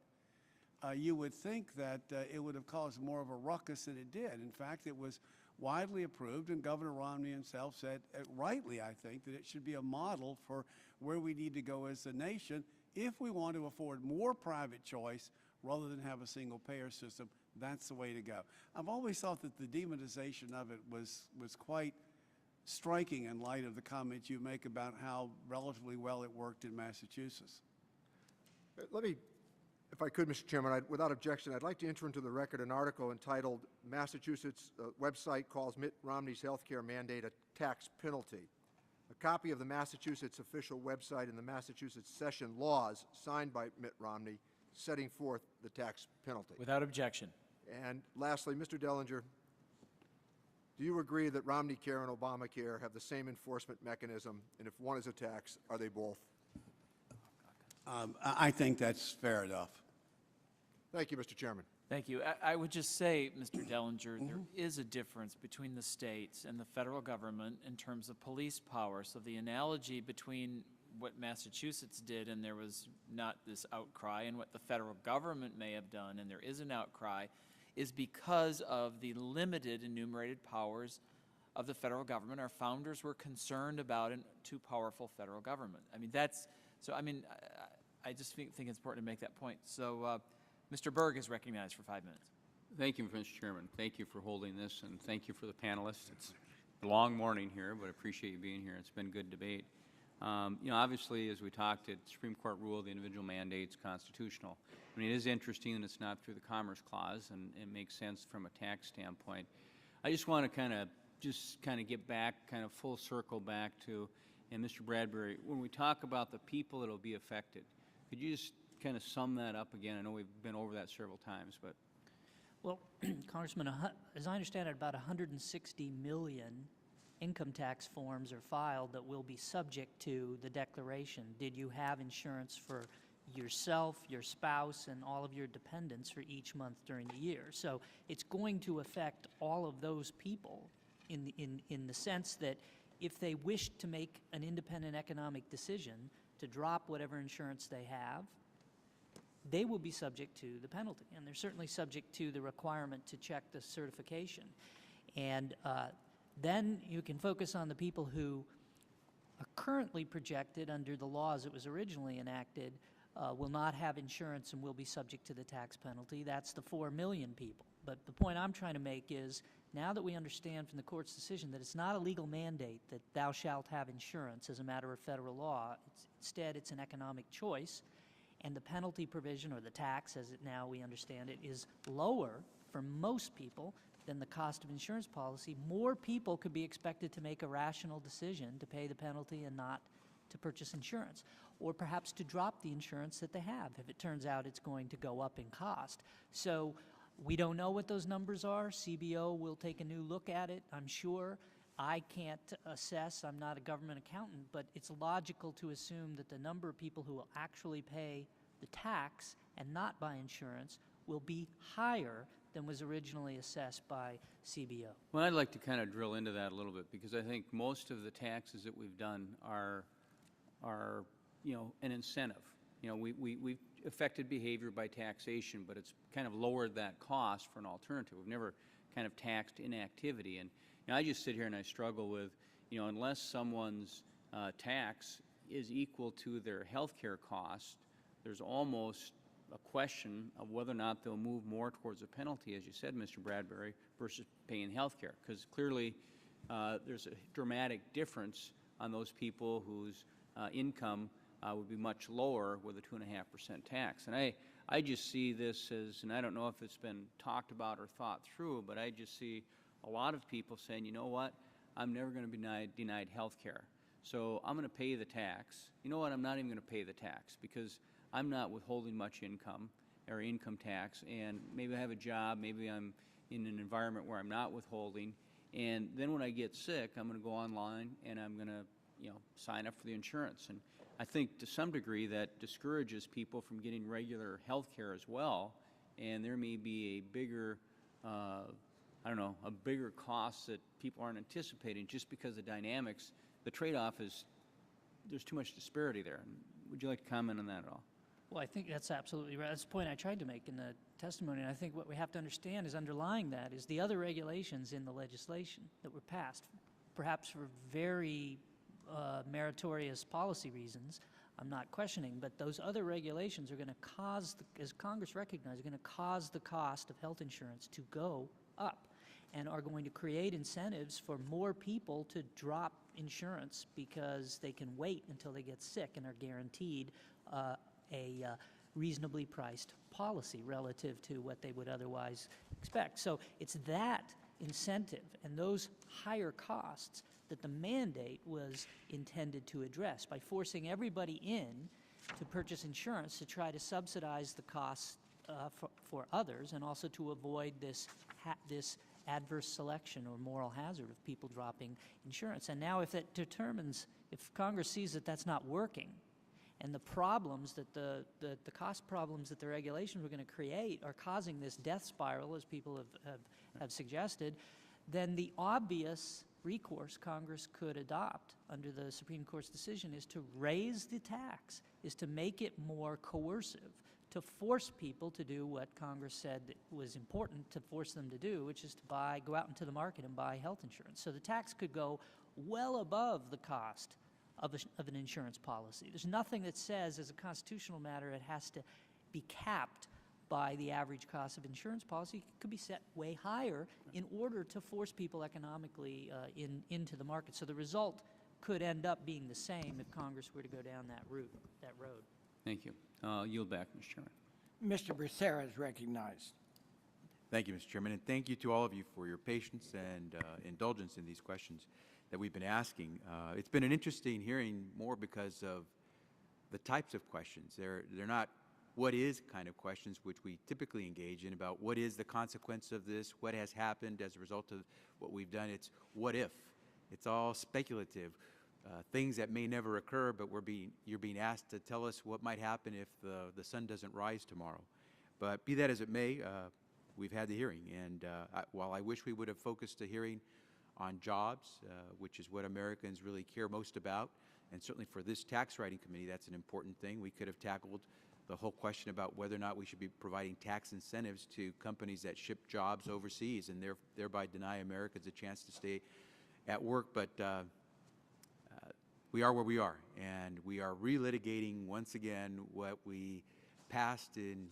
you would think that it would have caused more of a ruckus than it did. In fact, it was widely approved, and Governor Romney himself said, rightly I think, that it should be a model for where we need to go as a nation if we want to afford more private choice rather than have a single-payer system. That's the way to go. I've always thought that the demonization of it was quite striking in light of the comments you make about how relatively well it worked in Massachusetts.
Let me, if I could, Mr. Chairman, without objection, I'd like to enter into the record an article entitled Massachusetts website calls Mitt Romney's health care mandate a tax penalty. A copy of the Massachusetts official website and the Massachusetts session laws signed by Mitt Romney setting forth the tax penalty.
Without objection.
And lastly, Mr. Dellinger, do you agree that Romney Care and Obamacare have the same enforcement mechanism, and if one is a tax, are they both?
I think that's fair enough.
Thank you, Mr. Chairman.
Thank you. I would just say, Mr. Dellinger, there is a difference between the states and the federal government in terms of police power. So the analogy between what Massachusetts did, and there was not this outcry, and what the federal government may have done, and there is an outcry, is because of the limited enumerated powers of the federal government. Our founders were concerned about a too powerful federal government. I mean, I just think it's important to make that point. So Mr. Berg is recognized for 5 minutes.
Thank you, Mr. Chairman. Thank you for holding this, and thank you for the panelists. It's a long morning here, but I appreciate you being here. It's been good debate. Obviously, as we talked, the Supreme Court ruled the individual mandate's constitutional. I mean, it is interesting that it's not through the Commerce Clause, and it makes sense from a tax standpoint. I just want to kind of get back, kind of full circle back to, and Mr. Bradbury, when we talk about the people that will be affected, could you just kind of sum that up again? I know we've been over that several times, but.
Well, Congressman, as I understand it, about 160 million income tax forms are filed that will be subject to the declaration. Did you have insurance for yourself, your spouse, and all of your dependents for each month during the year? So it's going to affect all of those people in the sense that if they wish to make an independent economic decision to drop whatever insurance they have, they will be subject to the penalty, and they're certainly subject to the requirement to check the certification. And then you can focus on the people who are currently projected under the laws that was originally enacted will not have insurance and will be subject to the tax penalty. That's the 4 million people. But the point I'm trying to make is, now that we understand from the court's decision that it's not a legal mandate that thou shalt have insurance as a matter of federal law, instead it's an economic choice, and the penalty provision, or the tax as it now we understand it, is lower for most people than the cost of insurance policy, more people could be expected to make a rational decision to pay the penalty and not to purchase insurance, or perhaps to drop the insurance that they have if it turns out it's going to go up in cost. So we don't know what those numbers are. CBO will take a new look at it, I'm sure. I can't assess, I'm not a government accountant, but it's logical to assume that the number of people who will actually pay the tax and not buy insurance will be higher than was originally assessed by CBO.
Well, I'd like to kind of drill into that a little bit, because I think most of the taxes that we've done are an incentive. We've affected behavior by taxation, but it's kind of lowered that cost for an alternative. We've never kind of taxed inactivity. And I just sit here and I struggle with, unless someone's tax is equal to their health care cost, there's almost a question of whether or not they'll move more towards a penalty, as you said, Mr. Bradbury, versus paying health care. Because clearly there's a dramatic difference on those people whose income would be much lower with a 2.5% tax. And I just see this as, and I don't know if it's been talked about or thought through, but I just see a lot of people saying, you know what, I'm never going to be denied health care, so I'm going to pay the tax. You know what, I'm not even going to pay the tax because I'm not withholding much income or income tax, and maybe I have a job, maybe I'm in an environment where I'm not withholding, and then when I get sick, I'm going to go online and I'm going to sign up for the insurance. And I think to some degree that discourages people from getting regular health care as well, and there may be a bigger a bigger cost that people aren't anticipating just because the dynamics, the trade-off is, there's too much disparity there. Would you like to comment on that at all?
Well, I think that's absolutely right. That's the point I tried to make in the testimony, and I think what we have to understand is underlying that is the other regulations in the legislation that were passed, perhaps for very meritorious policy reasons, I'm not questioning, but those other regulations are going to cause, as Congress recognized, are going to cause the cost of health insurance to go up, and are going to create incentives for more people to drop insurance because they can wait until they get sick and are guaranteed a reasonably priced policy relative to what they would otherwise expect. So it's that incentive and those higher costs that the mandate was intended to address by forcing everybody in to purchase insurance to try to subsidize the costs for others, and also to avoid this adverse selection or moral hazard of people dropping insurance. And now if Congress sees that that's not working, and the problems that the cost problems that the regulations are going to create are causing this death spiral, as people have suggested, then the obvious recourse Congress could adopt under the Supreme Court's decision is to raise the tax, is to make it more coercive, to force people to do what Congress said was important to force them to do, which is to go out into the market and buy health insurance. So the tax could go well above the cost of an insurance policy. There's nothing that says, as a constitutional matter, it has to be capped by the average cost of insurance policy. It could be set way higher in order to force people economically into the market. So the result could end up being the same if Congress were to go down that road.
Thank you. Yield back, Mr. Chairman.
Mr. Becerra is recognized.
Thank you, Mr. Chairman, and thank you to all of you for your patience and indulgence in these questions that we've been asking. It's been an interesting hearing, more because of the types of questions. They're not what is kind of questions which we typically engage in about what is the consequence of this, what has happened as a result of what we've done. It's what if. It's all speculative. Things that may never occur, but you're being asked to tell us what might happen if the sun doesn't rise tomorrow. But be that as it may, we've had the hearing, and while I wish we would have focused the hearing on jobs, which is what Americans really care most about, and certainly for this tax writing committee, that's an important thing. We could have tackled the whole question about whether or not we should be providing tax incentives to companies that ship jobs overseas and thereby deny Americans a chance to stay at work. But we are where we are, and we are relitigating once again what we passed in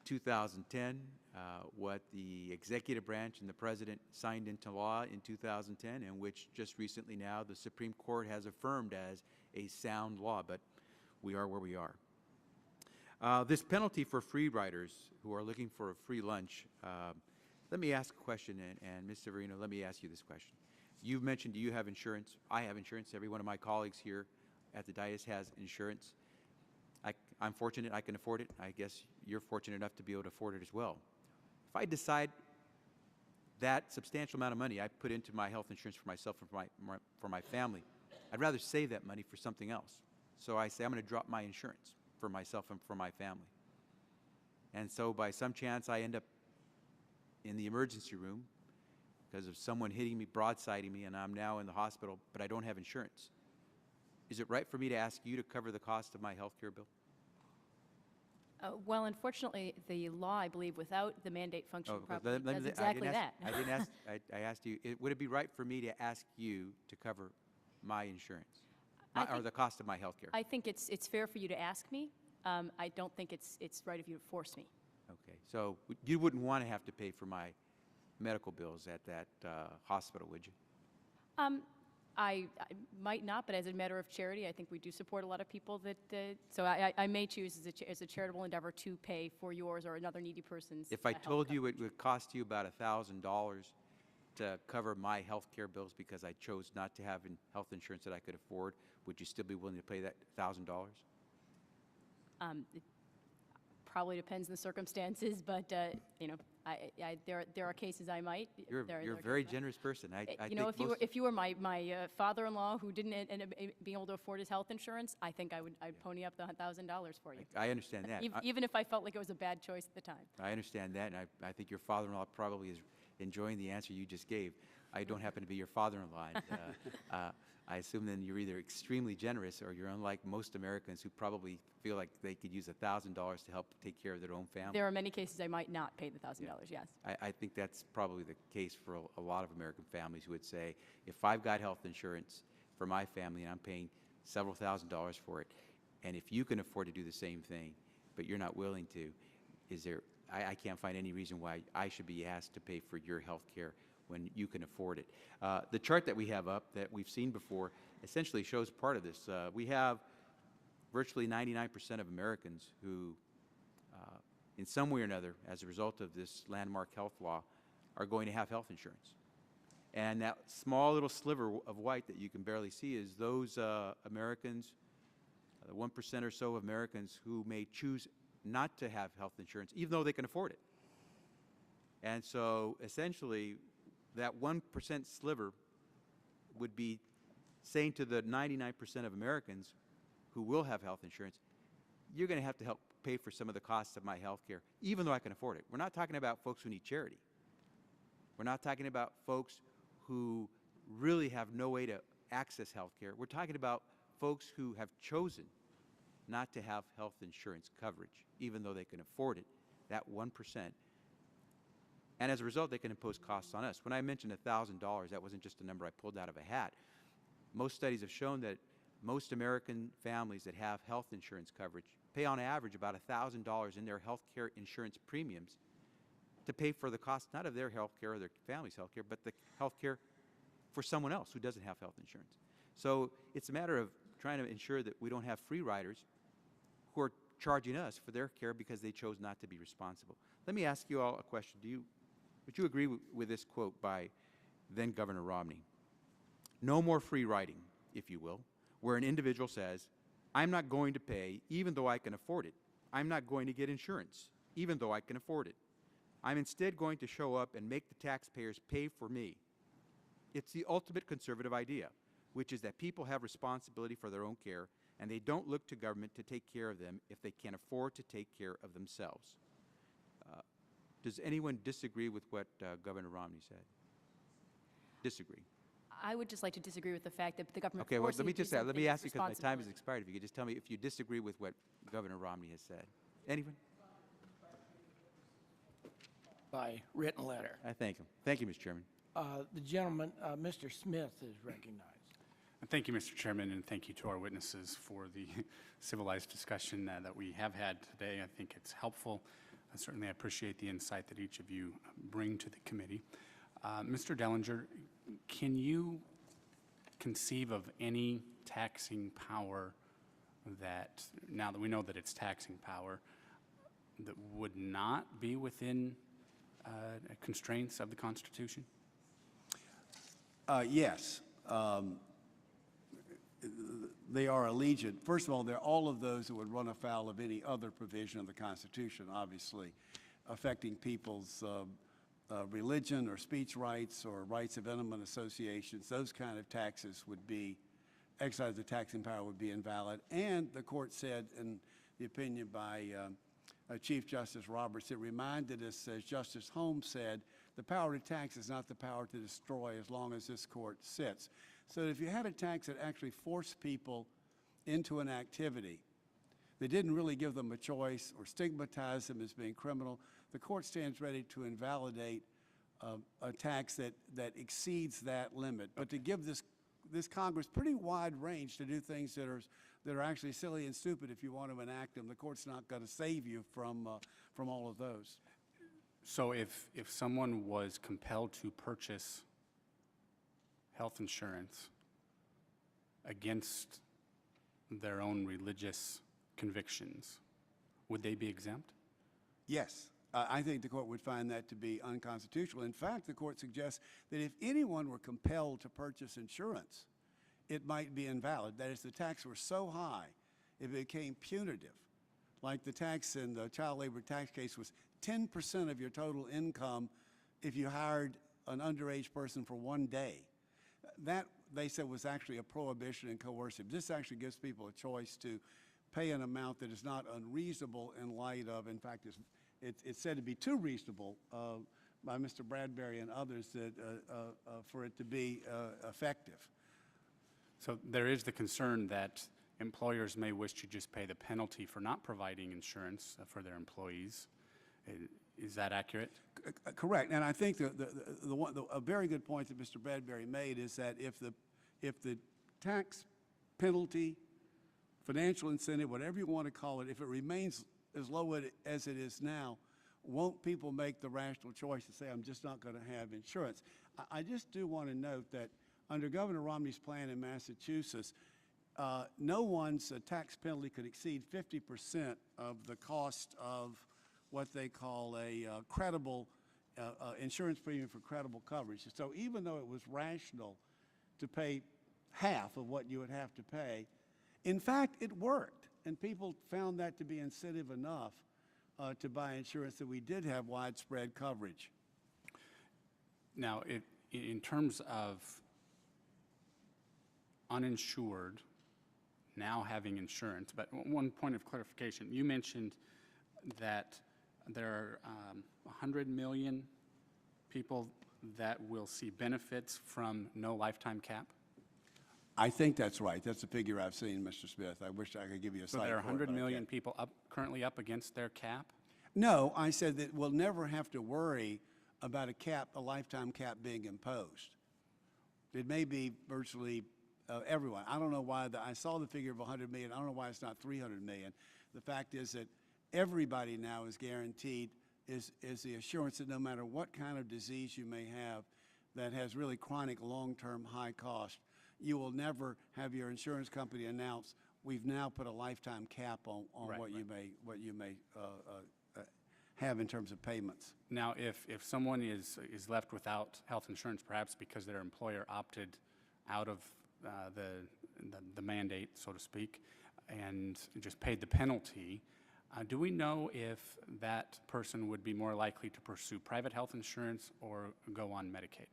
2010, what the executive branch and the president signed into law in 2010, and which just recently now the Supreme Court has affirmed as a sound law. But we are where we are. This penalty for free riders who are looking for a free lunch, let me ask a question, and Ms. Severino, let me ask you this question. You've mentioned, do you have insurance? I have insurance. Every one of my colleagues here at the dais has insurance. I'm fortunate I can afford it. I guess you're fortunate enough to be able to afford it as well. If I decide that substantial amount of money I put into my health insurance for myself and for my family, I'd rather save that money for something else. So I say I'm going to drop my insurance for myself and for my family. And so by some chance I end up in the emergency room because of someone hitting me, broadsiding me, and I'm now in the hospital, but I don't have insurance. Is it right for me to ask you to cover the cost of my health care bill?
Well, unfortunately, the law, I believe, without the mandate functioning properly, does
I
exactly
didn't
that.
ask, I didn't ask, I asked you, would it be right for me to ask you to cover my insurance? Or the cost of my health care?
I think it's fair for you to ask me. I don't think it's right of you to force me.
Okay, so you wouldn't want to have to pay for my medical bills at that hospital, would you?
I might not, but as a matter of charity, I think we do support a lot of people that, so I may choose as a charitable endeavor to pay for yours or another needy person's
If I
health
told you
coverage.
it would cost you about $1,000 to cover my health care bills because I chose not to have health insurance that I could afford, would you still be willing to pay that $1,000?
It probably depends on the circumstances, but you know, there are cases I might.
You're a very generous person. I
You know,
think
if you were my father-in-law who didn't end up being able to afford his health insurance, I think I'd pony up the $1,000 for you.
I understand that.
Even if I felt like it was a bad choice at the time.
I understand that, and I think your father-in-law probably is enjoying the answer you just gave. I don't happen to be your father-in-law. I assume then you're either extremely generous or you're unlike most Americans who probably feel like they could use $1,000 to help take care of their own family.
There are many cases I might not pay the $1,000, yes.
I think that's probably the case for a lot of American families who would say, if I've got health insurance for my family and I'm paying several $1,000s for it, and if you can afford to do the same thing, but you're not willing to, I can't find any reason why I should be asked to pay for your health care when you can afford it. The chart that we have up that we've seen before essentially shows part of this. We have virtually 99% of Americans who, in some way or another, as a result of this landmark health law, are going to have health insurance. And that small little sliver of white that you can barely see is those Americans the 1% or so of Americans who may choose not to have health insurance, even though they can afford it. And so essentially, that 1% sliver would be saying to the 99% of Americans who will have health insurance, you're going to have to help pay for some of the costs of my health care, even though I can afford it. We're not talking about folks who need charity. We're not talking about folks who really have no way to access health care. We're talking about folks who have chosen not to have health insurance coverage, even though they can afford it, that 1%. And as a result, they can impose costs on us. When I mentioned $1,000, that wasn't just a number I pulled out of a hat. Most studies have shown that most American families that have health insurance coverage pay on average about $1,000 in their health care insurance premiums to pay for the cost not of their health care or their family's health care, but the health care for someone else who doesn't have health insurance. So it's a matter of trying to ensure that we don't have free riders who are charging us for their care because they chose not to be responsible. Let me ask you all a question. Would you agree with this quote by then Governor Romney? No more free riding, if you will, where an individual says, I'm not going to pay even though I can afford it. I'm not going to get insurance even though I can afford it. I'm instead going to show up and make the taxpayers pay for me. It's the ultimate conservative idea, which is that people have responsibility for their own care and they don't look to government to take care of them if they can't afford to take care of themselves. Does anyone disagree with what Governor Romney said? Disagree?
I would just like to disagree with the fact that the government
Okay, well,
forcing
let me
you to do
just let
something
me
is
ask you because my time has
responsibility.
expired. If you could just tell me if you disagree with what Governor Romney has said. Anyone?
By written letter.
I thank him. Thank you, Mr. Chairman.
The gentleman, Mr. Smith, is recognized.
Thank you, Mr. Chairman, and thank you to our witnesses for the civilized discussion that we have had today. I think it's helpful. Certainly, I appreciate the insight that each of you bring to the committee. Mr. Dellinger, can you conceive of any taxing power that, now that we know that it's taxing power, that would not be within constraints of the Constitution?
Yes. They are allegiant. First of all, they're all of those that would run afoul of any other provision of the Constitution, obviously, affecting people's religion or speech rights or rights of intimate associations. Those kind of taxes would be, exercise of the taxing power would be invalid. And the court said, in the opinion by Chief Justice Roberts, it reminded us, as Justice Holmes said, the power to tax is not the power to destroy as long as this court sits. So if you had a tax that actually forced people into an activity, they didn't really give them a choice or stigmatize them as being criminal, the court stands ready to invalidate a tax that exceeds that limit. But to give this Congress pretty wide range to do things that are actually silly and stupid if you want to enact them, the court's not going to save you from all of those.
So if someone was compelled to purchase health insurance against their own religious convictions, would they be exempt?
Yes. I think the court would find that to be unconstitutional. In fact, the court suggests that if anyone were compelled to purchase insurance, it might be invalid. That is, the tax were so high, it became punitive. Like the tax in the child labor tax case was 10% of your total income if you hired an underage person for one day. That, they said, was actually a prohibition and coercive. This actually gives people a choice to pay an amount that is not unreasonable in light of, in fact, it's said to be too reasonable by Mr. Bradbury and others that, for it to be effective.
So there is the concern that employers may wish to just pay the penalty for not providing insurance for their employees. Is that accurate?
Correct. And I think a very good point that Mr. Bradbury made is that if the tax penalty, financial incentive, whatever you want to call it, if it remains as low as it is now, won't people make the rational choice to say, I'm just not going to have insurance? I just do want to note that under Governor Romney's plan in Massachusetts, no one's tax penalty could exceed 50% of the cost of what they call a credible insurance premium for credible coverage. So even though it was rational to pay half of what you would have to pay, In fact, it worked, and people found that to be incentive enough to buy insurance that we did have widespread coverage.
Now, in terms of uninsured now having insurance, but one point of clarification, you mentioned that there are 100 million people that will see benefits from no lifetime cap?
I think that's right. That's the figure I've seen, Mr. Smith. I wish I could give you a
So
cite
there are
for it,
100
but I
million
can't.
people currently up against their cap?
No, I said that we'll never have to worry about a lifetime cap being imposed. It may be virtually everyone. I don't know why I saw the figure of 100 million. I don't know why it's not 300 million. The fact is that everybody now is guaranteed is the assurance that no matter what kind of disease you may have that has really chronic, long-term, high cost, you will never have your insurance company announce, we've now put a lifetime cap on what you may have in terms of payments.
Now, if someone is left without health insurance, perhaps because their employer opted out of the mandate, so to speak, and just paid the penalty, do we know if that person would be more likely to pursue private health insurance or go on Medicaid?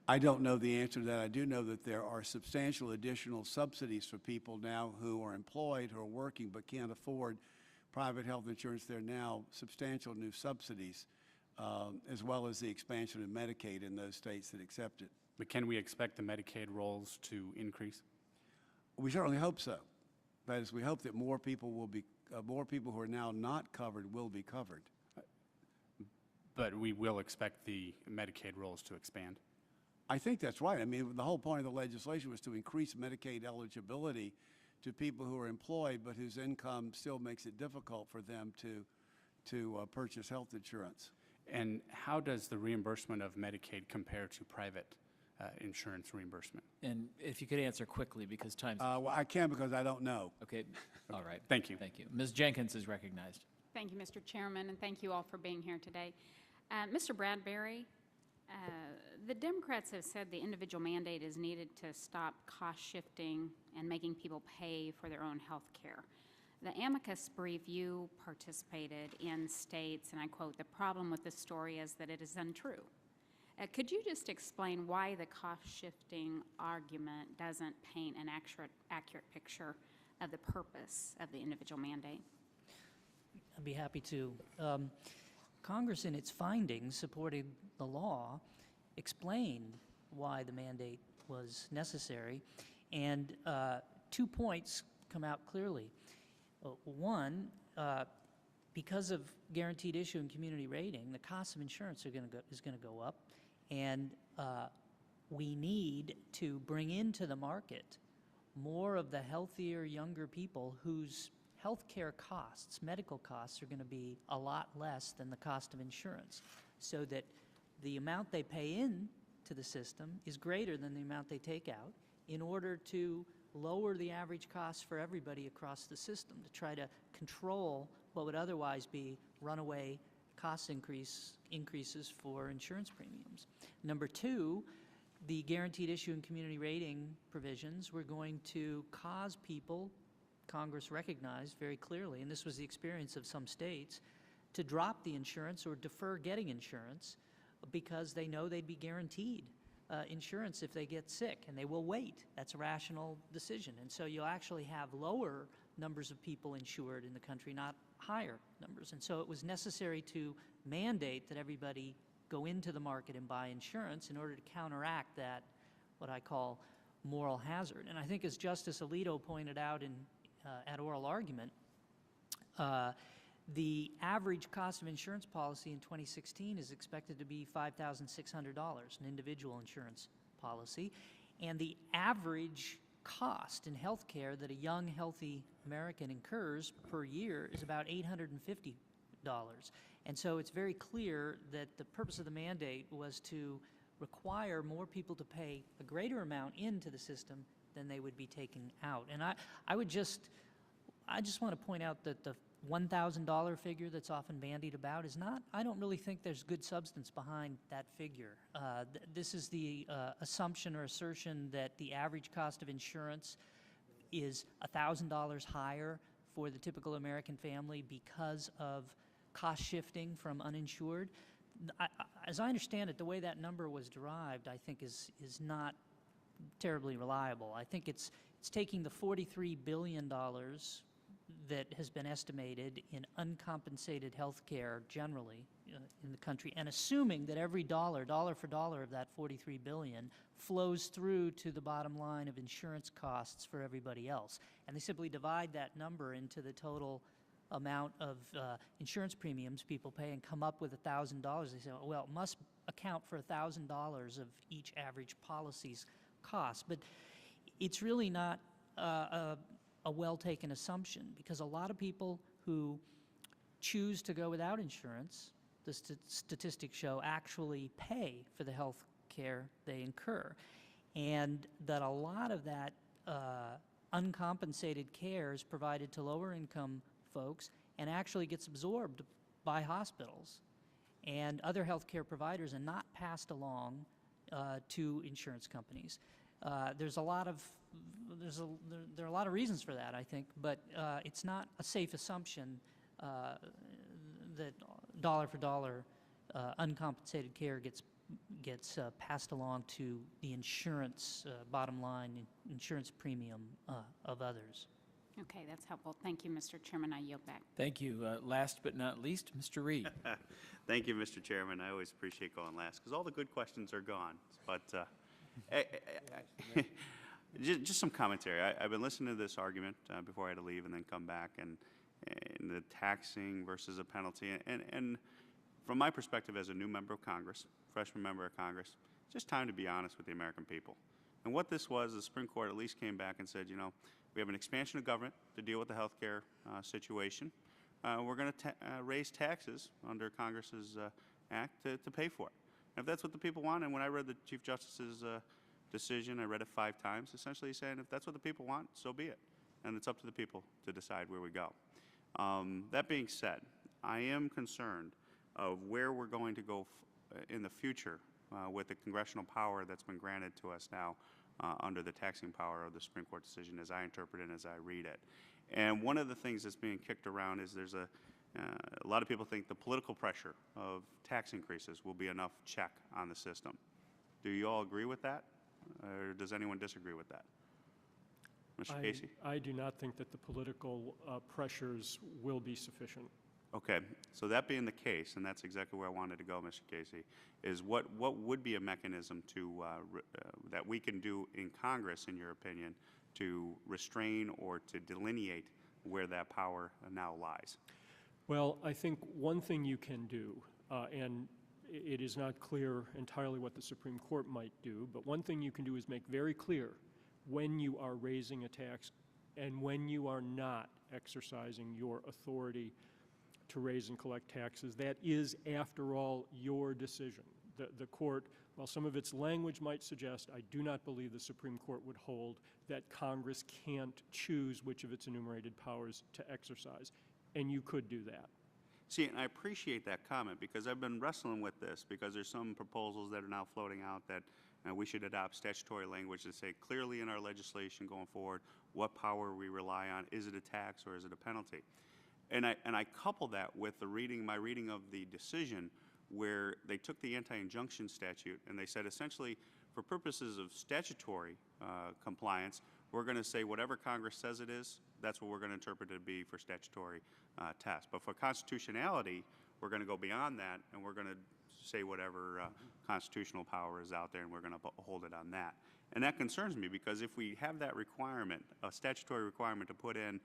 I don't know the answer to that. I do know that there are substantial additional subsidies for people now who are employed, who are working but can't afford private health insurance. There are now substantial new subsidies, as well as the expansion of Medicaid in those states that accept it.
But can we expect the Medicaid rolls to increase?
We certainly hope so. That is, we hope that more people who are now not covered will be covered.
But we will expect the Medicaid rolls to expand.
I think that's right. I mean, the whole point of the legislation was to increase Medicaid eligibility to people who are employed but whose income still makes it difficult for them to purchase health insurance.
And how does the reimbursement of Medicaid compare to private insurance reimbursement?
And if you could answer quickly, because time's...
Well, I can't because I don't know.
Okay, all right.
Thank you.
Thank you. Ms. Jenkins is recognized.
Thank you, Mr. Chairman, and thank you all for being here today. Mr. Bradbury, the Democrats have said the individual mandate is needed to stop cost shifting and making people pay for their own health care. The amicus brief you participated in states, and I quote, "The problem with this story is that it is untrue." Could you just explain why the cost-shifting argument doesn't paint an accurate picture of the purpose of the individual mandate?
I'd be happy to. Congress, in its findings supporting the law, explained why the mandate was necessary, and 2 points come out clearly. One, because of guaranteed issue and community rating, the cost of insurance is going to go up, and we need to bring into the market more of the healthier, younger people whose health care costs, medical costs, are going to be a lot less than the cost of insurance, so that the amount they pay in to the system is greater than the amount they take out in order to lower the average cost for everybody across the system, to try to control what would otherwise be runaway cost increases for insurance premiums. Number two, the guaranteed issue and community rating provisions were going to cause people, Congress recognized very clearly, and this was the experience of some states, to drop the insurance or defer getting insurance because they know they'd be guaranteed insurance if they get sick, and they will wait. That's a rational decision. And so you'll actually have lower numbers of people insured in the country, not higher numbers. And so it was necessary to mandate that everybody go into the market and buy insurance in order to counteract that, what I call moral hazard. And I think, as Justice Alito pointed out at oral argument, the average cost of insurance policy in 2016 is expected to be $5,600, an individual insurance policy. And the average cost in health care that a young, healthy American incurs per year is about $850. And so it's very clear that the purpose of the mandate was to require more people to pay a greater amount into the system than they would be taking out. And I just want to point out that the $1,000 figure that's often bandied about is not, I don't really think there's good substance behind that figure. This is the assumption or assertion that the average cost of insurance is $1,000 higher for the typical American family because of cost shifting from uninsured. As I understand it, the way that number was derived, I think, is not terribly reliable. I think it's taking the $43 billion that has been estimated in uncompensated health care generally in the country, and assuming that every dollar for dollar of that $43 billion flows through to the bottom line of insurance costs for everybody else. And they simply divide that number into the total amount of insurance premiums people pay and come up with $1,000. They say, well, it must account for $1,000 of each average policy's cost. But it's really not a well-taken assumption, because a lot of people who choose to go without insurance, the statistics show, actually pay for the health care they incur, and that a lot of that uncompensated care is provided to lower income folks and actually gets absorbed by hospitals and other health care providers and not passed along to insurance companies. There are a lot of reasons for that, I think, but it's not a safe assumption that dollar for dollar uncompensated care gets passed along to the insurance bottom line, insurance premium of others.
Okay, that's helpful. Thank you, Mr. Chairman. I yield back.
Thank you. Last but not least, Mr. Reed.
Thank you, Mr. Chairman. I always appreciate going last because all the good questions are gone. But just some commentary. I've been listening to this argument before I had to leave and then come back, and the taxing versus a penalty. And from my perspective as a new member of Congress, freshman member of Congress, it's just time to be honest with the American people. And what this was, the Supreme Court at least came back and said, you know, we have an expansion of government to deal with the health care situation. We're going to raise taxes under Congress's act to pay for it. And if that's what the people want, and when I read the Chief Justice's decision, I read it 5 times, essentially saying if that's what the people want, so be it. And it's up to the people to decide where we go. That being said, I am concerned of where we're going to go in the future with the congressional power that's been granted to us now under the taxing power of the Supreme Court decision, as I interpret it and as I read it. And one of the things that's being kicked around is there's a lot of people think the political pressure of tax increases will be enough check on the system. Do you all agree with that? Or does anyone disagree with that? Mr. Casey?
I do not think that the political pressures will be sufficient.
Okay, so that being the case, and that's exactly where I wanted to go, Mr. Casey, is what would be a mechanism to that we can do in Congress, in your opinion, to restrain or to delineate where that power now lies?
Well, I think one thing you can do, and it is not clear entirely what the Supreme Court might do, but one thing you can do is make very clear when you are raising a tax and when you are not exercising your authority to raise and collect taxes. That is, after all, your decision. The court, while some of its language might suggest, I do not believe the Supreme Court would hold that Congress can't choose which of its enumerated powers to exercise, and you could do that.
See, and I appreciate that comment because I've been wrestling with this because there's some proposals that are now floating out that we should adopt statutory language to say clearly in our legislation going forward what power we rely on. Is it a tax or is it a penalty? And I couple that with my reading of the decision where they took the anti-injunction statute and they said essentially for purposes of statutory compliance, we're going to say whatever Congress says it is, that's what we're going to interpret it to be for statutory tests. But for constitutionality, we're going to go beyond that and we're going to say whatever constitutional power is out there and we're going to hold it on that. And that concerns me because if we have that requirement, a statutory requirement to put in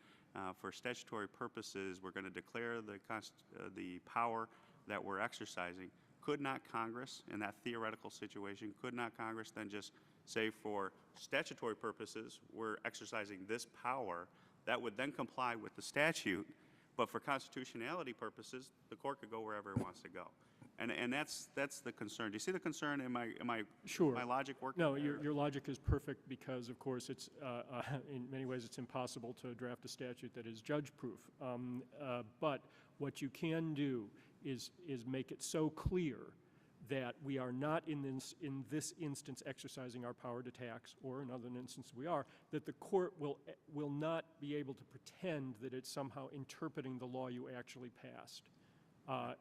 for statutory purposes, we're going to declare the power that we're exercising. Could not Congress, in that theoretical situation, could not Congress then just say for statutory purposes, we're exercising this power that would then comply with the statute, but for constitutionality purposes, the court could go wherever it wants to go. And that's the concern. Do you see the concern? Am I
Sure.
my logic working?
No, your logic is perfect because, of course, it's in many ways it's impossible to draft a statute that is judge-proof. But what you can do is make it so clear that we are not in this instance exercising our power to tax, or in other instances we are, that the court will not be able to pretend that it's somehow interpreting the law you actually passed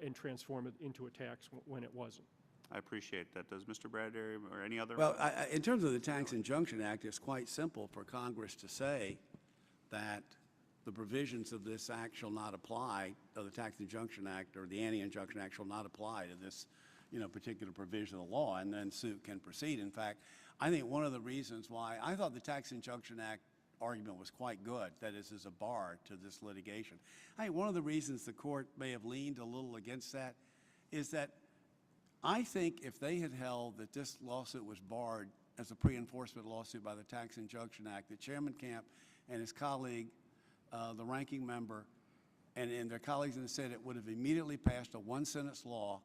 and transform it into a tax when it wasn't.
I appreciate that. Does Mr. Bradbury or any other?
Well, in terms of the Tax Injunction Act, it's quite simple for Congress to say that the provisions of this act shall not apply, of the Tax Injunction Act or the Anti-Injunction Act shall not apply to this, particular provision of the law, and then suit can proceed. In fact, I think one of the reasons why I thought the Tax Injunction Act argument was quite good, that is, as a bar to this litigation. I think one of the reasons the court may have leaned a little against that is that I think if they had held that this lawsuit was barred as a pre-enforcement lawsuit by the Tax Injunction Act, that Chairman Camp and his colleague, the ranking member, and their colleagues in the Senate would have immediately passed a one-sentence law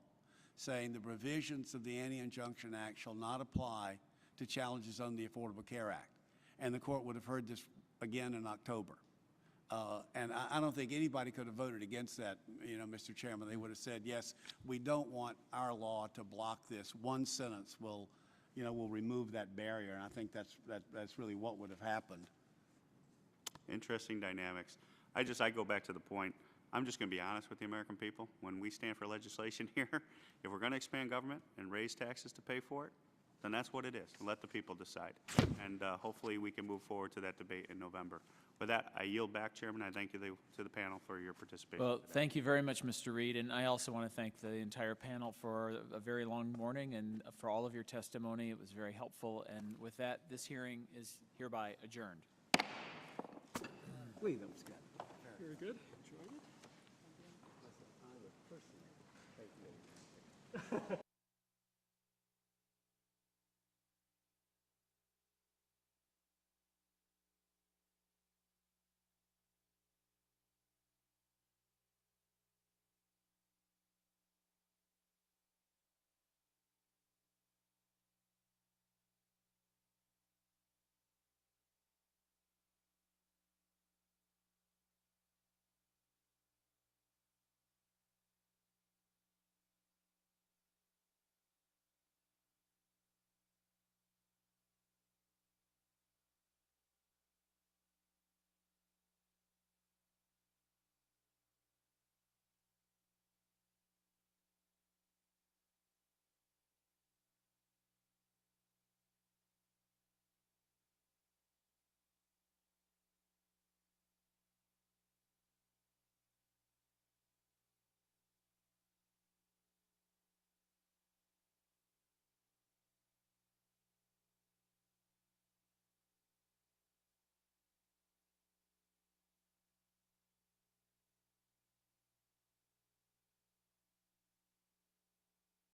saying the provisions of the Anti-Injunction Act shall not apply to challenges under the Affordable Care Act. And the court would have heard this again in October. And I don't think anybody could have voted against that, Mr. Chairman. They would have said, yes, we don't want our law to block this. One sentence will remove that barrier. And I think that's really what would have happened.
Interesting dynamics. I go back to the point, I'm just going to be honest with the American people. When we stand for legislation here, if we're going to expand government and raise taxes to pay for it, then that's what it is. Let the people decide. And hopefully we can move forward to that debate in November. With that, I yield back, Chairman. I thank you to the panel for your participation.
Well, thank you very much, Mr. Reed, and I also want to thank the entire panel for a very long morning and for all of your testimony. It was very helpful. And with that, this hearing is hereby adjourned.
Lee, that was good.
Very good. Enjoyed it.